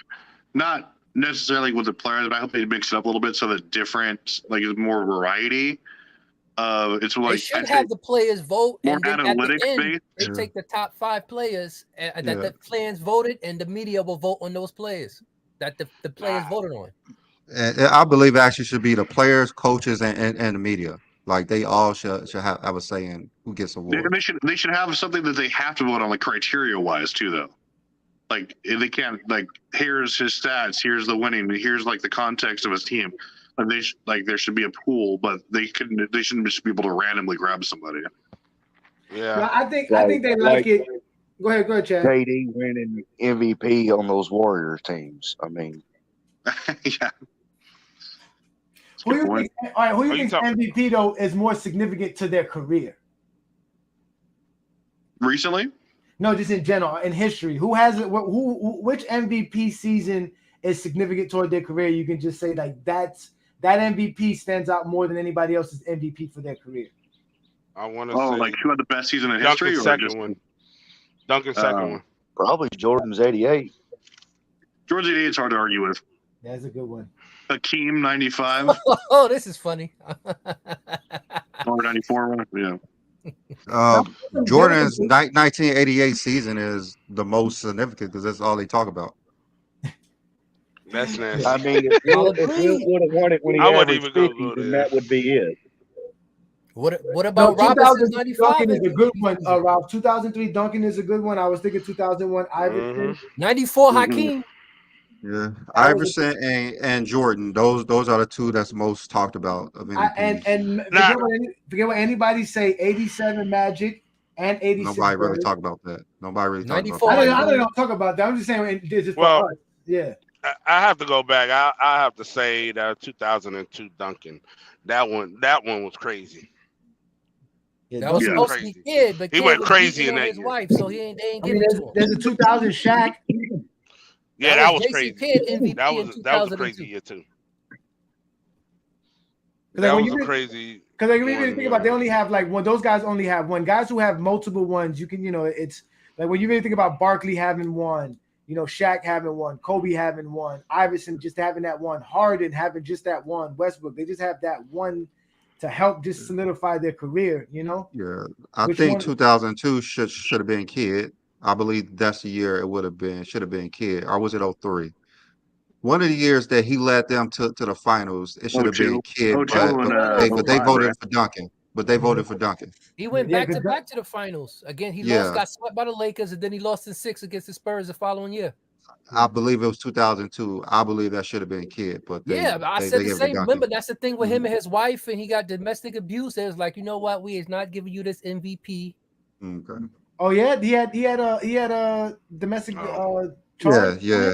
Speaker 5: not necessarily with the players, but I hope they mix it up a little bit so that different, like, is more variety. It's like
Speaker 4: they should have the players vote,
Speaker 5: more
Speaker 4: and then
Speaker 5: analytics
Speaker 4: at the end,
Speaker 5: based.
Speaker 4: they take the top 5 players that the fans voted, and the media will vote on those players that the players voted on.
Speaker 2: I believe it actually should be the players, coaches, and the media. Like they all should have a say in who gets awards.
Speaker 5: They should have something that they have to vote on, like criteria wise too, though. Like they can't here's his stats, here's the winning, here's like the context of his team. Like there should be a pool, but they shouldn't just be able to randomly grab somebody.
Speaker 6: Yeah,
Speaker 1: well, I think they like it. Go ahead, Chad.
Speaker 3: KD winning MVP on those Warriors teams. I mean,
Speaker 5: yeah.
Speaker 1: Who do you think MVP though is more significant to their career?
Speaker 5: Recently?
Speaker 1: No, just in general, in history. Who has it? Which MVP season is significant toward their career? You can just say like that MVP stands out more than anybody else's MVP for their career.
Speaker 6: I want to say
Speaker 5: like who had the best season in history?
Speaker 6: Duncan's second one.
Speaker 3: Probably Jordan's 88.
Speaker 5: George 88 is hard to argue with.
Speaker 1: That's a good one.
Speaker 5: Hakeem 95
Speaker 4: Oh, this is funny.
Speaker 5: or 94. Yeah.
Speaker 2: Jordan's 1988 season is the most significant because that's all they talk about.
Speaker 6: That's nasty.
Speaker 3: I mean, if Wilt would have won it when he
Speaker 6: I wouldn't
Speaker 3: averaged
Speaker 6: even go
Speaker 3: 50, then
Speaker 6: there.
Speaker 3: that would be it.
Speaker 4: What about
Speaker 1: No,
Speaker 4: Robinson's
Speaker 1: 2003
Speaker 4: 95?
Speaker 1: Duncan is a good one, Ralph. 2003 Duncan is a good one. I was thinking 2001 Iverson.
Speaker 4: 94 Hakeem.
Speaker 2: Yeah,
Speaker 1: That was
Speaker 2: Iverson and Jordan. Those are the two that's most talked about of MVPs.
Speaker 1: and
Speaker 6: Nah.
Speaker 1: forget what anybody say. 87 Magic and 86.
Speaker 2: Nobody really
Speaker 1: Bird.
Speaker 2: talk about that. Nobody really talk
Speaker 4: 94.
Speaker 2: about that.
Speaker 1: I don't talk about that. I'm just saying this is for
Speaker 6: Well,
Speaker 1: us. Yeah.
Speaker 6: I have to go back. I have to say that 2002 Duncan. That one was crazy.
Speaker 4: That was
Speaker 5: Yeah.
Speaker 4: supposed to be Kid, but
Speaker 6: He
Speaker 4: Kid
Speaker 6: went
Speaker 4: was
Speaker 6: crazy
Speaker 4: beating
Speaker 6: in
Speaker 4: on
Speaker 6: that
Speaker 4: his
Speaker 6: year.
Speaker 4: wife, so they ain't
Speaker 1: I
Speaker 4: give
Speaker 1: mean,
Speaker 4: it to him.
Speaker 1: there's a 2000 Shaq.
Speaker 6: Yeah, that was
Speaker 4: Jason
Speaker 6: crazy.
Speaker 4: Kidd MVP
Speaker 6: That
Speaker 4: in
Speaker 6: was a
Speaker 4: 2002.
Speaker 6: crazy year too.
Speaker 1: Like,
Speaker 6: That
Speaker 1: when
Speaker 6: was
Speaker 1: you
Speaker 6: a
Speaker 1: really-
Speaker 6: crazy.
Speaker 1: Because like, when you really
Speaker 6: one,
Speaker 1: think
Speaker 6: you
Speaker 1: about, it, they
Speaker 6: know.
Speaker 1: only have like one. Those guys only have one. Guys who have multiple ones, you can, it's like when you really think about Barkley having one, Shaq having one, Kobe having one, Iverson just having that one, Harden having just that one, Westbrook. They just have that one to help just solidify their career.
Speaker 2: Yeah, I
Speaker 1: Which
Speaker 2: think
Speaker 1: one?
Speaker 2: 2002 should have been Kid. I believe that's the year it should have been Kid, or was it 03? One of the years that he led them to the finals, it should have been
Speaker 5: 02.
Speaker 2: Kid,
Speaker 5: 02
Speaker 2: but
Speaker 5: and
Speaker 2: they
Speaker 5: 05,
Speaker 2: voted
Speaker 5: right?
Speaker 2: for Duncan. But they voted for Duncan.
Speaker 4: He went
Speaker 1: Yeah,
Speaker 4: back to
Speaker 1: 'cause
Speaker 4: back to the finals. Again, he
Speaker 2: Yeah.
Speaker 4: got swept by the Lakers, and then he lost in 6 against the Spurs the following year.
Speaker 2: I believe it was 2002. I believe that should have been Kid, but they
Speaker 4: I
Speaker 2: they
Speaker 4: said the
Speaker 2: gave it to
Speaker 4: same.
Speaker 2: Duncan.
Speaker 4: Remember, that's the thing with him and his wife, and he got domestic abuse. It was like, you know what? We is not giving you this MVP.
Speaker 2: Okay.
Speaker 1: Oh yeah, he had a domestic charge.
Speaker 2: Yeah.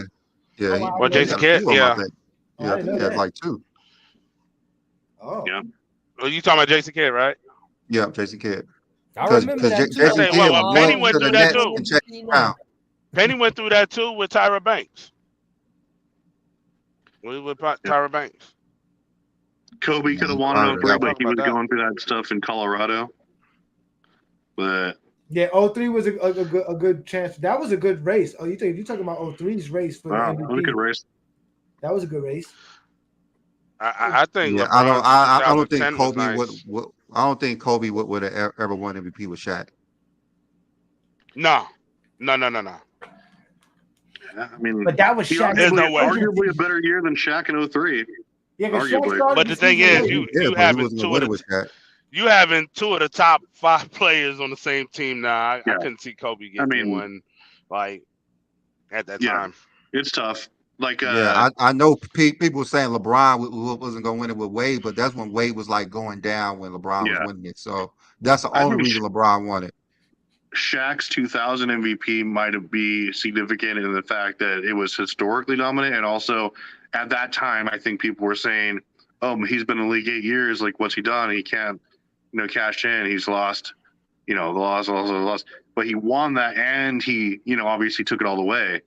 Speaker 1: Oh,
Speaker 2: He,
Speaker 1: wow,
Speaker 6: Well,
Speaker 1: I didn't
Speaker 6: Jason
Speaker 1: know
Speaker 6: Kidd,
Speaker 2: two of them,
Speaker 6: yeah.
Speaker 2: I think.
Speaker 1: Oh,
Speaker 2: Yeah,
Speaker 1: I
Speaker 2: I
Speaker 1: didn't
Speaker 2: think he
Speaker 1: know
Speaker 2: had
Speaker 1: that.
Speaker 2: like two.
Speaker 1: Oh,
Speaker 5: Yeah.
Speaker 6: Well, you talking about Jason Kidd, right?
Speaker 2: Yeah, Jason Kidd.
Speaker 4: I
Speaker 2: Because
Speaker 4: remember that too.
Speaker 2: Jason
Speaker 6: Say,
Speaker 2: Kidd
Speaker 6: well, Penny
Speaker 2: went
Speaker 6: went
Speaker 2: to
Speaker 6: through
Speaker 2: the
Speaker 6: that
Speaker 2: Nets
Speaker 6: too.
Speaker 2: and James Brown.
Speaker 6: Penny went through that too with Tyra Banks. With Tyra Banks.
Speaker 5: Kobe could have won
Speaker 2: Prior
Speaker 5: in
Speaker 2: to
Speaker 5: 03,
Speaker 2: that
Speaker 5: but
Speaker 6: one.
Speaker 5: he was
Speaker 6: Talk about
Speaker 5: going through that stuff in Colorado. But
Speaker 1: yeah, 03 was a good chance. That was a good race. Oh, you're talking about 03's race for the
Speaker 5: wow, that was a
Speaker 1: MVP.
Speaker 5: good race.
Speaker 1: That was a good race.
Speaker 6: I think
Speaker 2: Yeah,
Speaker 6: LeBron's
Speaker 2: I don't think
Speaker 6: 2010 was
Speaker 2: Kobe
Speaker 6: nice.
Speaker 2: I don't think Kobe would have ever won MVP with Shaq.
Speaker 6: No.
Speaker 5: Yeah, I mean,
Speaker 1: But that was
Speaker 5: he
Speaker 1: Shaq's
Speaker 6: There's no way.
Speaker 5: arguably a better year than Shaq in 03.
Speaker 1: Yeah, because Shaq
Speaker 5: arguably.
Speaker 1: started
Speaker 6: But the thing
Speaker 1: season
Speaker 6: is,
Speaker 1: late.
Speaker 6: you
Speaker 2: Yeah, but he
Speaker 6: having
Speaker 2: wasn't
Speaker 6: two
Speaker 2: gonna win
Speaker 6: of
Speaker 2: it with Shaq.
Speaker 6: you having two of the top 5 players on the same team now. I
Speaker 5: Yeah.
Speaker 6: couldn't see Kobe getting
Speaker 5: mean-
Speaker 6: one like at that
Speaker 5: Yeah.
Speaker 6: time.
Speaker 5: It's tough. Like,
Speaker 2: Yeah, I know people were saying LeBron wasn't going to win it with Wade, but that's when Wade was like going down when LeBron was
Speaker 5: Yeah.
Speaker 2: winning it. So that's the
Speaker 5: I
Speaker 2: only
Speaker 5: think
Speaker 2: reason LeBron won it.
Speaker 5: Shaq's 2000 MVP might have been significant in the fact that it was historically dominant, and also at that time, I think people were saying, "Oh, he's been in the league 8 years. Like, what's he done? He can't, cash in. He's lost, the loss. But he won that, and he, obviously took it all the way.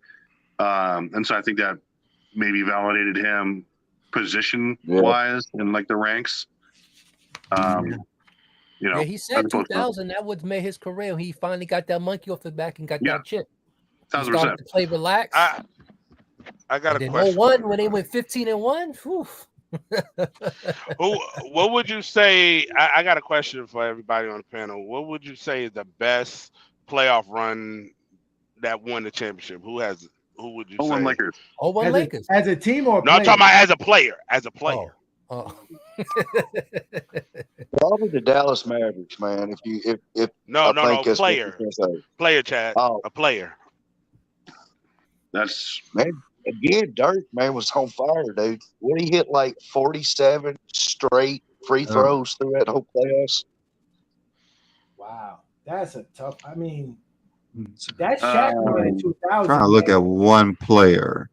Speaker 5: And so I think that maybe validated him position wise in like the ranks.
Speaker 4: Yeah, he said 2000. That would made his career. He finally got that monkey off the back and got that chip. He
Speaker 5: 1,000%.
Speaker 4: started to play relax.
Speaker 6: I got
Speaker 4: and
Speaker 6: a
Speaker 4: then
Speaker 6: question.
Speaker 4: 01 when they went 15-1. Whew.
Speaker 6: What would you say? I got a question for everybody on the panel. What would you say is the best playoff run that won the championship? Who would you say?
Speaker 5: Lakers.
Speaker 4: 01 Lakers.
Speaker 1: As a team or
Speaker 6: No, I'm talking about as a player. As a player.
Speaker 4: Oh.
Speaker 3: Probably the Dallas Mavericks, man. If
Speaker 6: No,
Speaker 3: I think that's what
Speaker 6: player.
Speaker 3: you're gonna say.
Speaker 6: Player, Chad.
Speaker 3: Oh.
Speaker 6: A player.
Speaker 5: That's
Speaker 3: Man, again, Dirk, man, was on fire, dude. When he hit like 47 straight free throws through that whole playoffs.
Speaker 1: Wow, that's a tough. I mean, that Shaq run in 2000.
Speaker 2: Trying to look at one player.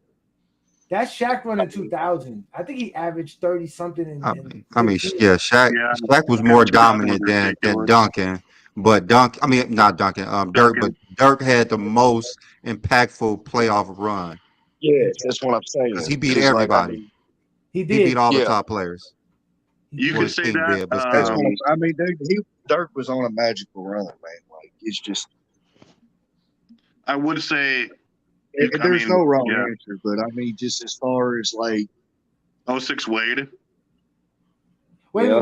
Speaker 1: That Shaq run in 2000. I think he averaged 30 something.
Speaker 2: Shaq was more dominant than Duncan, but not Duncan. Dirk, but Dirk had the most impactful playoff run.
Speaker 3: Yes, that's what I'm saying.
Speaker 2: 'Cause he beat everybody.
Speaker 1: He did.
Speaker 2: He beat all the top players.
Speaker 5: You
Speaker 2: Or
Speaker 5: could
Speaker 2: his
Speaker 5: say
Speaker 2: team
Speaker 5: that.
Speaker 2: did, but
Speaker 3: That's
Speaker 2: still.
Speaker 3: what I mean, dude. Dirk was on a magical run, man. Like it's just.
Speaker 5: I would say
Speaker 3: There's no wrong answer, but I mean, just as far as like
Speaker 8: 06 Wade.
Speaker 1: Wait,
Speaker 3: Yeah.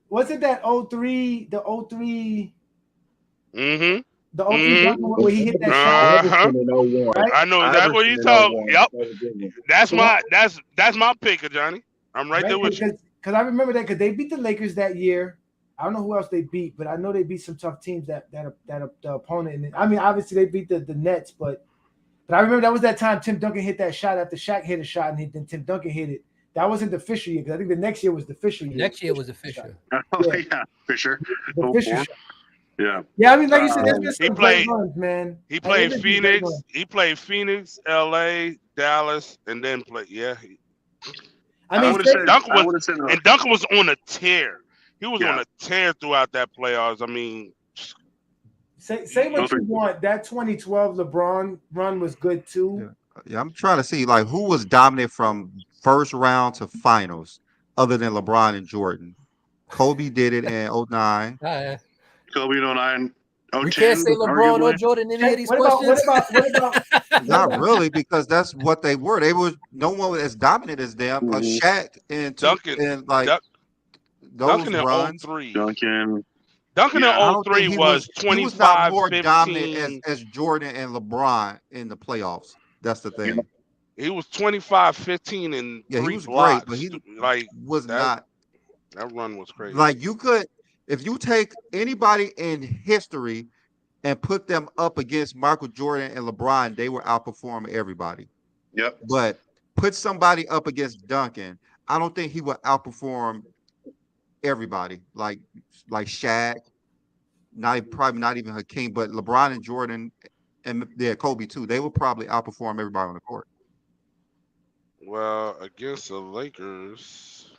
Speaker 1: was it that 03, the 03,
Speaker 6: Mm-hmm.
Speaker 1: the 03 Duncan one where he hit that shot?
Speaker 3: Iverson in 01.
Speaker 1: Right?
Speaker 6: I know exactly what you
Speaker 3: Iverson in
Speaker 6: talk.
Speaker 3: 01.
Speaker 6: Yep.
Speaker 3: That was a good one.
Speaker 6: That's my pick, Johnny. I'm right there with you.
Speaker 1: Because I remember that because they beat the Lakers that year. I don't know who else they beat, but I know they beat some tough teams that the opponent. And I mean, obviously they beat the Nets, but I remember that was that time Tim Duncan hit that shot after Shaq hit a shot, and then Tim Duncan hit it. That wasn't the Fisher year because I think the next year was the Fisher year.
Speaker 4: Next year was the Fisher.
Speaker 8: Oh, yeah, Fisher.
Speaker 1: The Fisher shot.
Speaker 8: Yeah.
Speaker 1: Yeah, I mean, like you said, there's been some great runs, man.
Speaker 6: He played
Speaker 1: There's been some great
Speaker 6: Phoenix.
Speaker 1: runs.
Speaker 6: He played Phoenix, L.A., Dallas, and then played. Yeah.
Speaker 1: I mean,
Speaker 6: Duncan was on a tear. He was
Speaker 8: Yeah.
Speaker 6: on a tear throughout that playoffs. I mean,
Speaker 1: say what you want. That 2012 LeBron run was good too.
Speaker 2: Yeah, I'm trying to see like who was dominant from first round to finals other than LeBron and Jordan. Kobe did it in 09.
Speaker 8: Kobe in 09.
Speaker 1: We
Speaker 4: can't say LeBron or Jordan in any of these questions.
Speaker 1: What about
Speaker 2: Not really, because that's what they were. They were no one was as dominant as them. Shaq and
Speaker 6: Duncan
Speaker 2: and like those
Speaker 6: Duncan
Speaker 2: runs.
Speaker 6: in 03.
Speaker 2: Duncan
Speaker 6: in 03 was 25,
Speaker 2: he was not more
Speaker 6: 15.
Speaker 2: dominant as Jordan and LeBron in the playoffs. That's the thing.
Speaker 6: He was 25, 15, and
Speaker 2: Yeah, he
Speaker 6: 3
Speaker 2: was
Speaker 6: blocks.
Speaker 2: great, but he
Speaker 6: like
Speaker 2: was not.
Speaker 6: That run was crazy.
Speaker 2: Like you could, if you take anybody in history and put them up against Michael Jordan and LeBron, they will outperform everybody.
Speaker 8: Yep.
Speaker 2: But put somebody up against Duncan, I don't think he would outperform everybody. Like Shaq, probably not even Hakeem, but LeBron and Jordan and Kobe too. They will probably outperform everybody on the court.
Speaker 6: Well, against the Lakers,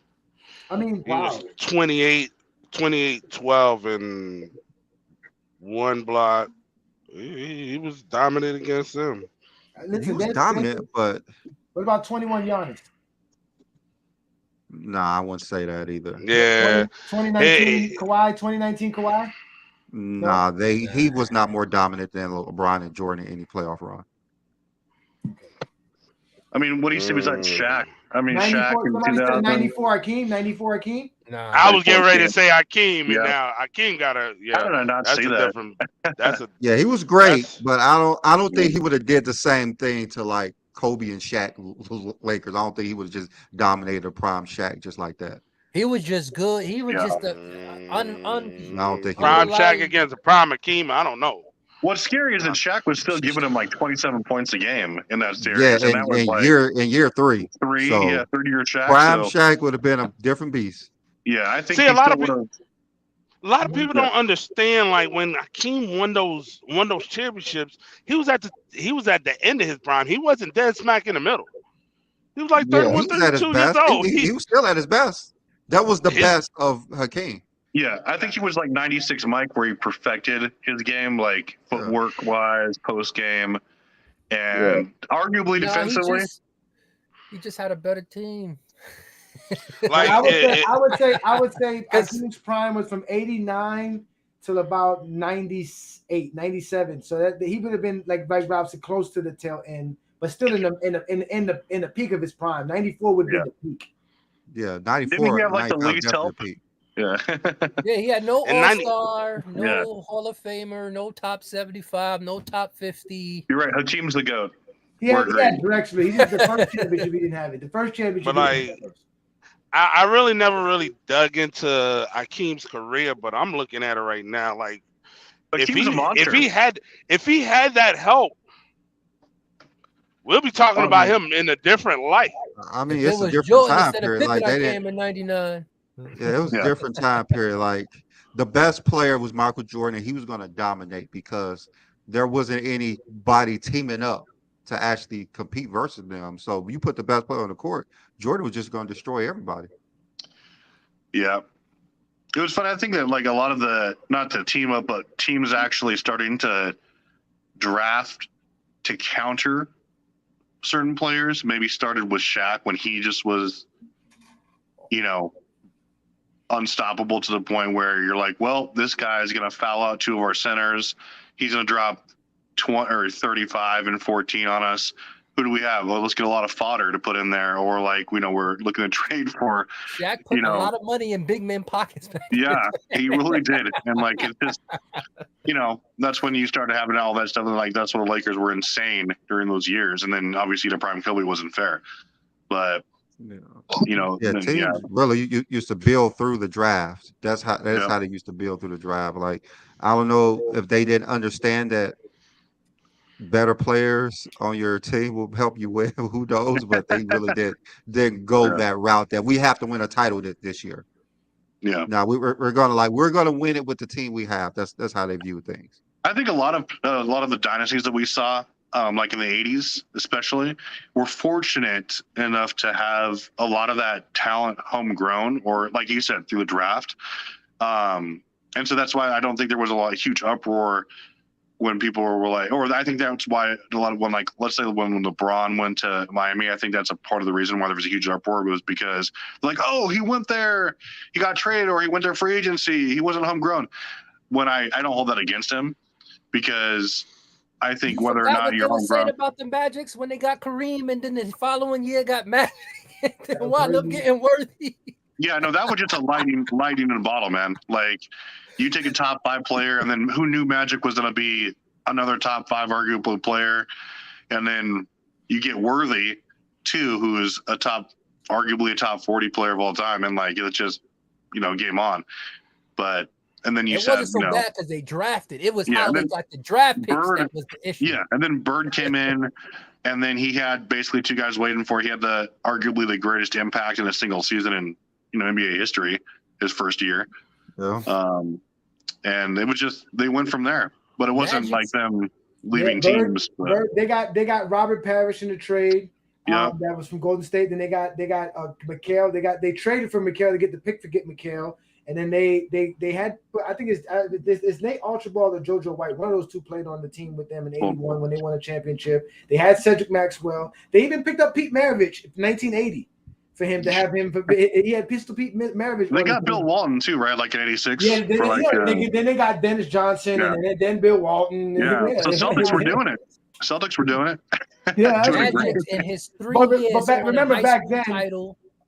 Speaker 1: I mean,
Speaker 6: he was 28, 12, and 1 block. He was dominant against them.
Speaker 1: Listen,
Speaker 2: he was dominant, but
Speaker 1: what about 21 Giannis?
Speaker 2: Nah, I wouldn't say that either.
Speaker 6: Yeah.
Speaker 1: 2019 Kawhi, 2019 Kawhi?
Speaker 2: Nah, he was not more dominant than LeBron and Jordan in any playoff run.
Speaker 8: I mean, what do you say besides Shaq? I mean,
Speaker 1: 94,
Speaker 8: Shaq in 2000.
Speaker 1: 94 Hakeem, 94 Hakeem?
Speaker 4: Nah,
Speaker 6: I was getting ready to say Hakeem,
Speaker 8: Yeah.
Speaker 6: and now Hakeem got a
Speaker 8: How did I not see that?
Speaker 2: Yeah, he was great, but I don't think he would have did the same thing to like Kobe and Shaq Lakers. I don't think he would have just dominated a prime Shaq just like that.
Speaker 4: He was just good. He was just
Speaker 2: I don't think
Speaker 6: prime Shaq against a prime Hakeem. I don't know.
Speaker 8: What's scary is that Shaq was still giving him like 27 points a game in that series.
Speaker 2: Yeah,
Speaker 8: and that was
Speaker 2: in
Speaker 8: like
Speaker 2: year three. So
Speaker 8: third-year Shaq.
Speaker 2: Prime Shaq would have been a different beast.
Speaker 8: Yeah, I think
Speaker 6: a lot of people don't understand. Like when Hakeem won those championships, he was at the end of his prime. He wasn't dead smack in the middle. He was like 31, 32 years old.
Speaker 2: He was still at his best. That was the best of Hakeem.
Speaker 8: Yeah, I think he was like 96 Mike, where he perfected his game, like footwork wise, post game, and arguably defensively.
Speaker 4: He just had a better team.
Speaker 1: Like I would say Hakeem's prime was from 89 till about 98, 97. So that he would have been like Rob said, close to the tail end, but still in the peak of his prime. 94 would be the peak.
Speaker 2: Yeah, 94.
Speaker 8: Didn't he have like the least help? Yeah.
Speaker 4: Yeah, he had no All-Star, no Hall of Famer, no top 75, no top 50.
Speaker 8: You're right. Hakeem's the GOAT.
Speaker 1: He had directionally. He's the first championship he didn't have it. The first championship.
Speaker 6: But I really never really dug into Hakeem's career, but I'm looking at it right now. Like if he had that help, we'll be talking about him in a different light.
Speaker 2: I mean, it's a different time period. Like they
Speaker 4: came in 99.
Speaker 2: Yeah, it was a different time period. Like the best player was Michael Jordan. He was going to dominate because there wasn't anybody teaming up to actually compete versus them. So you put the best player on the court, Jordan was just going to destroy everybody.
Speaker 8: Yeah. It was fun. I think that like a lot of not to team up, but teams actually starting to draft to counter certain players. Maybe started with Shaq when he just was, unstoppable to the point where you're like, well, this guy is going to foul out 2 of our centers. He's going to drop 20 or 35 and 14 on us. Who do we have? Well, let's get a lot of fodder to put in there, or like we're looking to trade for.
Speaker 4: Shaq put a lot of money in big men pockets.
Speaker 8: Yeah, he really did, and like it's just that's when you started having all that stuff, and like that's when the Lakers were insane during those years, and then obviously the prime Kobe wasn't fair, but
Speaker 2: teams really used to build through the draft. That's how they used to build through the draft. Like I don't know if they didn't understand that better players on your team will help you win. Who knows? But they really didn't go that route. That we have to win a title this year.
Speaker 8: Yeah.
Speaker 2: Now we're gonna win it with the team we have. That's how they view things.
Speaker 8: I think a lot of the dynasties that we saw, like in the 80s especially, were fortunate enough to have a lot of that talent homegrown, or like you said, through the draft. And so that's why I don't think there was a huge uproar when people were like, or I think that's why a lot of let's say when LeBron went to Miami, I think that's a part of the reason why there was a huge uproar, was because like, oh, he went there, he got traded, or he went there free agency, he wasn't homegrown. When I don't hold that against him, because I think whether or not you're homegrown.
Speaker 4: About the Magics when they got Kareem, and then the following year got Magic, and wound up getting Worthy.
Speaker 8: Yeah, no, that was just a lightning in a bottle, man. Like, you take a top 5 player, and then who knew Magic was going to be another top 5 arguable player, and then you get Worthy too, who is arguably a top 40 player of all time, and like it's just game on. But and then it wasn't
Speaker 4: so bad because they drafted. It was how they got the draft picks that was the issue.
Speaker 8: Yeah, and then Bird came in, and then he had basically 2 guys waiting for. He had arguably the greatest impact in a single season in NBA history, his first year.
Speaker 2: Yeah.
Speaker 8: And it was just they went from there, but it wasn't like them leaving teams.
Speaker 1: They got Robert Parrish in the trade.
Speaker 8: Yeah,
Speaker 1: that was from Golden State. Then they got McHale. They traded for McHale to get the pick for McHale. And then they had, I think it's Nate Archibald or JoJo White. One of those two played on the team with them in '81 when they won a championship. They had Cedric Maxwell. They even picked up Pete Maravich in 1980 for him to have him. He had Pistol Pete Maravich.
Speaker 8: They got Bill Walton too, right? Like in '86.
Speaker 1: Yeah. Then they got Dennis Johnson and then Bill Walton.
Speaker 8: Yeah. So Celtics were doing it.
Speaker 1: Yeah.
Speaker 4: Magic in his 3 years.
Speaker 1: But remember back then.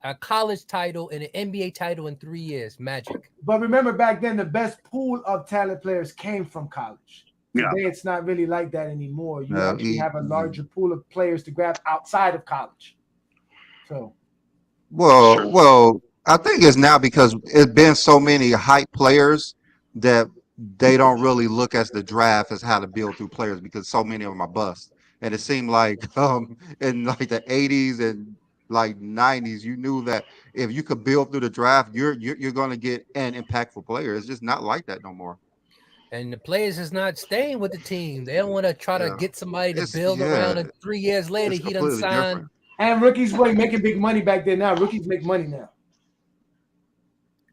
Speaker 4: A college title and an NBA title in 3 years. Magic.
Speaker 1: But remember back then, the best pool of talent players came from college. Today, it's not really like that anymore. You actually have a larger pool of players to grab outside of college. So,
Speaker 2: well, I think it's now because it's been so many hype players that they don't really look at the draft as how to build through players, because so many of them are bust. And it seemed like in like the 80s and like 90s, you knew that if you could build through the draft, you're going to get an impactful player. It's just not like that no more.
Speaker 4: And the players is not staying with the team. They don't want to try to get somebody to build around, and 3 years later he done signed.
Speaker 1: And rookies were making big money back then. Now rookies make money now.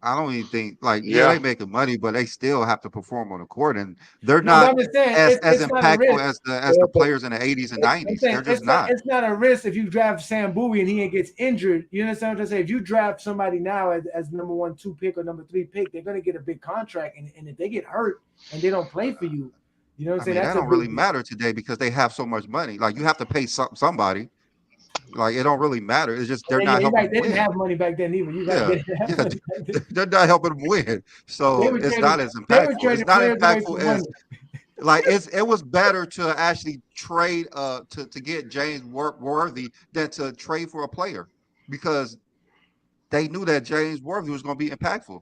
Speaker 2: I don't even think they making money, but they still have to perform on the court, and they're not as impactful as the players in the 80s and 90s. They're just not.
Speaker 1: It's not a risk if you draft Sam Bowie and he gets injured. You understand what I'm saying? If you draft somebody now as number 1, 2 pick or number 3 pick, they're going to get a big contract, and if they get hurt and they don't play for you, you know what I'm saying?
Speaker 2: That don't really matter today because they have so much money. Like, you have to pay somebody. Like, it don't really matter. It's just they're not helping.
Speaker 1: They didn't have money back then either.
Speaker 2: They're not helping them win. So it's not as impactful. It's not impactful as it was better to actually trade to get James Worthy than to trade for a player, because they knew that James Worthy was going to be impactful.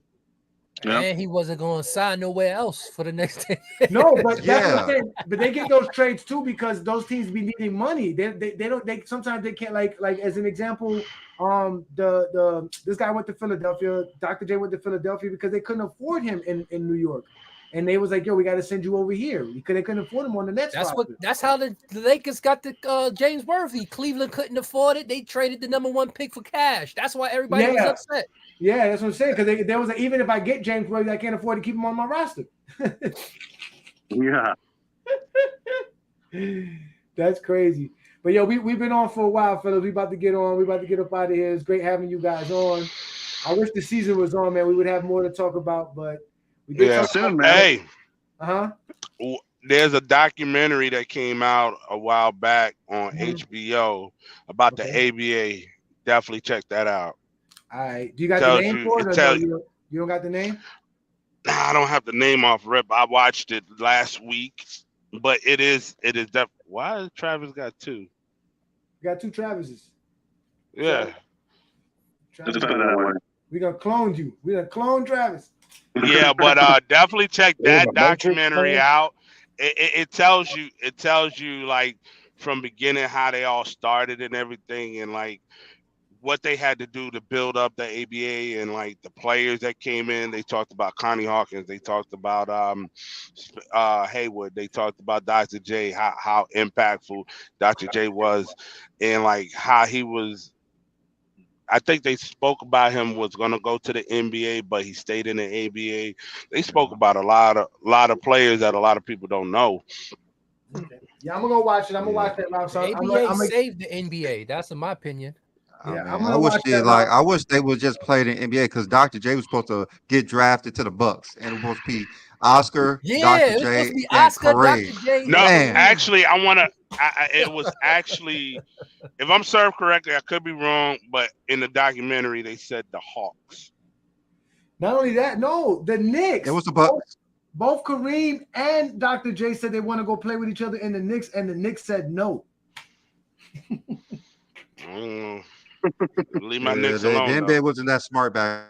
Speaker 4: And he wasn't going to sign nowhere else for the next 10
Speaker 1: years. No, but that's what I'm saying. But they get those trades too because those teams be needing money. They sometimes they can't like as an example, this guy went to Philadelphia, Dr. J went to Philadelphia because they couldn't afford him in New York. And they was like, yo, we got to send you over here because they couldn't afford him on the Nets.
Speaker 4: That's how the Lakers got the James Worthy. Cleveland couldn't afford it. They traded the number 1 pick for cash. That's why everybody was upset.
Speaker 1: Yeah, that's what I'm saying. Because there was even if I get James Worthy, I can't afford to keep him on my roster.
Speaker 8: Yeah,
Speaker 1: that's crazy. But yo, we've been on for a while, fellas. We about to get on. We about to get up out of here. It's great having you guys on. I wish the season was on, man. We would have more to talk about, but.
Speaker 6: Soon, man. Hey, there's a documentary that came out a while back on
Speaker 1: Mhm.
Speaker 6: HBO about the
Speaker 1: Okay.
Speaker 6: ABA. Definitely check that out.
Speaker 1: All right. Do you got the
Speaker 6: Tells
Speaker 1: name
Speaker 6: you
Speaker 1: for
Speaker 6: it
Speaker 1: it or no?
Speaker 6: tell
Speaker 1: You don't got the name?
Speaker 6: I don't have the name off rip. I watched it last week, but it is why has Travis got two?
Speaker 1: You got two Travises.
Speaker 6: Yeah.
Speaker 1: So, Travis, we gonna clone you. We gonna clone Travis.
Speaker 6: Yeah, but definitely check
Speaker 3: You're in
Speaker 6: that
Speaker 3: the Matrix,
Speaker 6: documentary
Speaker 3: man.
Speaker 6: out. It tells you like from beginning how they all started and everything, and like what they had to do to build up the ABA, and like the players that came in. They talked about Connie Hawkins. They talked about Haywood. They talked about Dr. J. How impactful Dr. J was, and like how he was. I think they spoke about him was going to go to the NBA, but he stayed in the ABA. They spoke about a lot of players that a lot of people don't know.
Speaker 1: Okay. Yeah, I'm gonna go watch it. I'm gonna watch that, Rob.
Speaker 4: The
Speaker 1: So
Speaker 4: ABA saved the NBA. That's in my opinion.
Speaker 1: Yeah,
Speaker 2: I
Speaker 1: I'm
Speaker 2: mean, I
Speaker 1: gonna
Speaker 2: wish
Speaker 1: watch
Speaker 2: they
Speaker 1: that, Rob.
Speaker 2: I wish they would just play the NBA because Dr. J was supposed to get drafted to the Bucks, and it was supposed to be Oscar,
Speaker 4: Yeah,
Speaker 2: Dr.
Speaker 4: it was supposed
Speaker 2: J,
Speaker 4: to be
Speaker 2: and
Speaker 4: Oscar, Dr.
Speaker 2: Parade.
Speaker 4: J,
Speaker 6: No,
Speaker 4: and
Speaker 2: Man,
Speaker 4: Kareem.
Speaker 6: actually, it was actually, if I'm served correctly, I could be wrong, but in the documentary they said the Hawks.
Speaker 1: Not only that, no, the Knicks.
Speaker 2: it was the Bucks.
Speaker 1: Both Kareem and Dr. J said they want to go play with each other in the Knicks, and the Knicks said no.
Speaker 6: Leave my
Speaker 2: Yeah,
Speaker 6: Knicks
Speaker 2: the
Speaker 6: alone,
Speaker 2: NBA
Speaker 6: though.
Speaker 2: wasn't that smart back.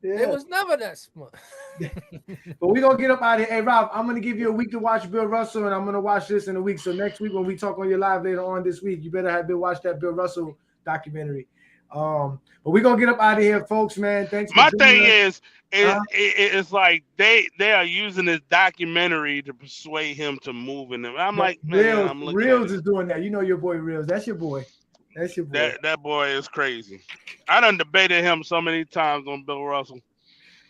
Speaker 4: It
Speaker 1: Yeah.
Speaker 4: was never that smart.
Speaker 1: But we're gonna get up out of here. Hey Rob, I'm gonna give you a week to watch Bill Russell, and I'm gonna watch this in a week. So next week when we talk on your live later on this week, you better have been watch that Bill Russell documentary. But we're gonna get up out of here, folks, man. Thanks for
Speaker 6: My
Speaker 1: joining
Speaker 6: thing
Speaker 1: us.
Speaker 6: it's like they are using this documentary to persuade him to move in them. I'm like, man, I'm looking at
Speaker 1: Reels is doing that. You know your boy Reels. That's your boy. That's your boy.
Speaker 6: that boy is crazy. I done debated him so many times on Bill Russell.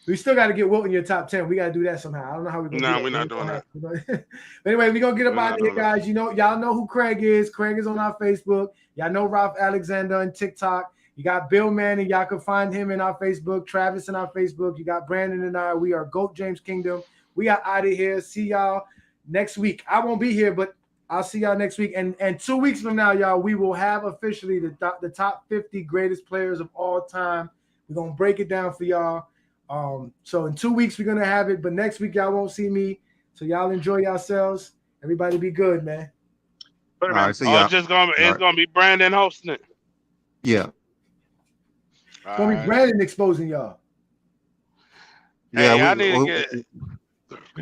Speaker 1: We still got to get Wilt in your top 10. We got to do that somehow. I don't know how we're going to do
Speaker 6: we're
Speaker 1: that.
Speaker 6: not doing that.
Speaker 1: But anyway, we're going to get up
Speaker 6: We're
Speaker 1: out
Speaker 6: not
Speaker 1: of here,
Speaker 6: doing that.
Speaker 1: guys. Y'all know who Craig is. Craig is on our Facebook. Y'all know Ralph Alexander on TikTok. You got Bill Manning. Y'all can find him in our Facebook. Travis in our Facebook. You got Brandon and I. We are GOAT James Kingdom. We are out of here. See y'all next week. I won't be here, but I'll see y'all next week. And 2 weeks from now, y'all, we will have officially the top 50 greatest players of all time. We're going to break it down for y'all. So in 2 weeks we're gonna have it, but next week y'all won't see me. So y'all enjoy yourselves. Everybody be good, man.
Speaker 2: All right, so
Speaker 6: It's gonna be Brandon hosting it.
Speaker 2: Yeah.
Speaker 1: It's gonna be Brandon exposing y'all.
Speaker 6: Hey,
Speaker 2: Yeah,
Speaker 6: I need to get.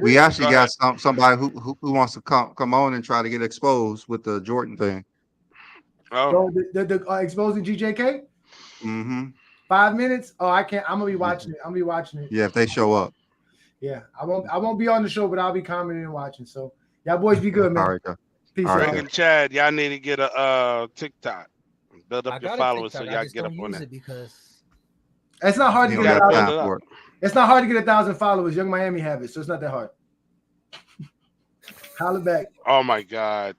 Speaker 2: we actually
Speaker 6: Go
Speaker 2: got
Speaker 6: ahead.
Speaker 2: somebody who wants to come on and try to get exposed with the Jordan thing.
Speaker 6: Oh,
Speaker 1: So the exposing GJK.
Speaker 2: Mm-hmm.
Speaker 1: 5 minutes. Oh, I can't. I'm gonna be watching it. I'm gonna be watching it.
Speaker 2: Yeah, if they show up.
Speaker 1: Yeah, I won't be on the show, but I'll be commenting and watching. So y'all boys be good, man.
Speaker 2: All right, y'all.
Speaker 1: Peace
Speaker 2: All right,
Speaker 1: out.
Speaker 6: Rick and Chad, y'all need to get a TikTok. Build
Speaker 4: I
Speaker 6: up your
Speaker 4: got a
Speaker 6: followers
Speaker 4: TikTok.
Speaker 6: so
Speaker 4: I
Speaker 6: y'all
Speaker 4: just
Speaker 6: get
Speaker 4: don't
Speaker 6: up on
Speaker 4: use
Speaker 6: that.
Speaker 4: it because
Speaker 1: It's not hard to
Speaker 2: You
Speaker 1: get
Speaker 2: don't got
Speaker 1: 1,000.
Speaker 2: time
Speaker 6: up.
Speaker 2: for it.
Speaker 1: It's not hard to get 1,000 followers. Young Miami have it, so it's not that hard. Holla back.
Speaker 6: Oh my God.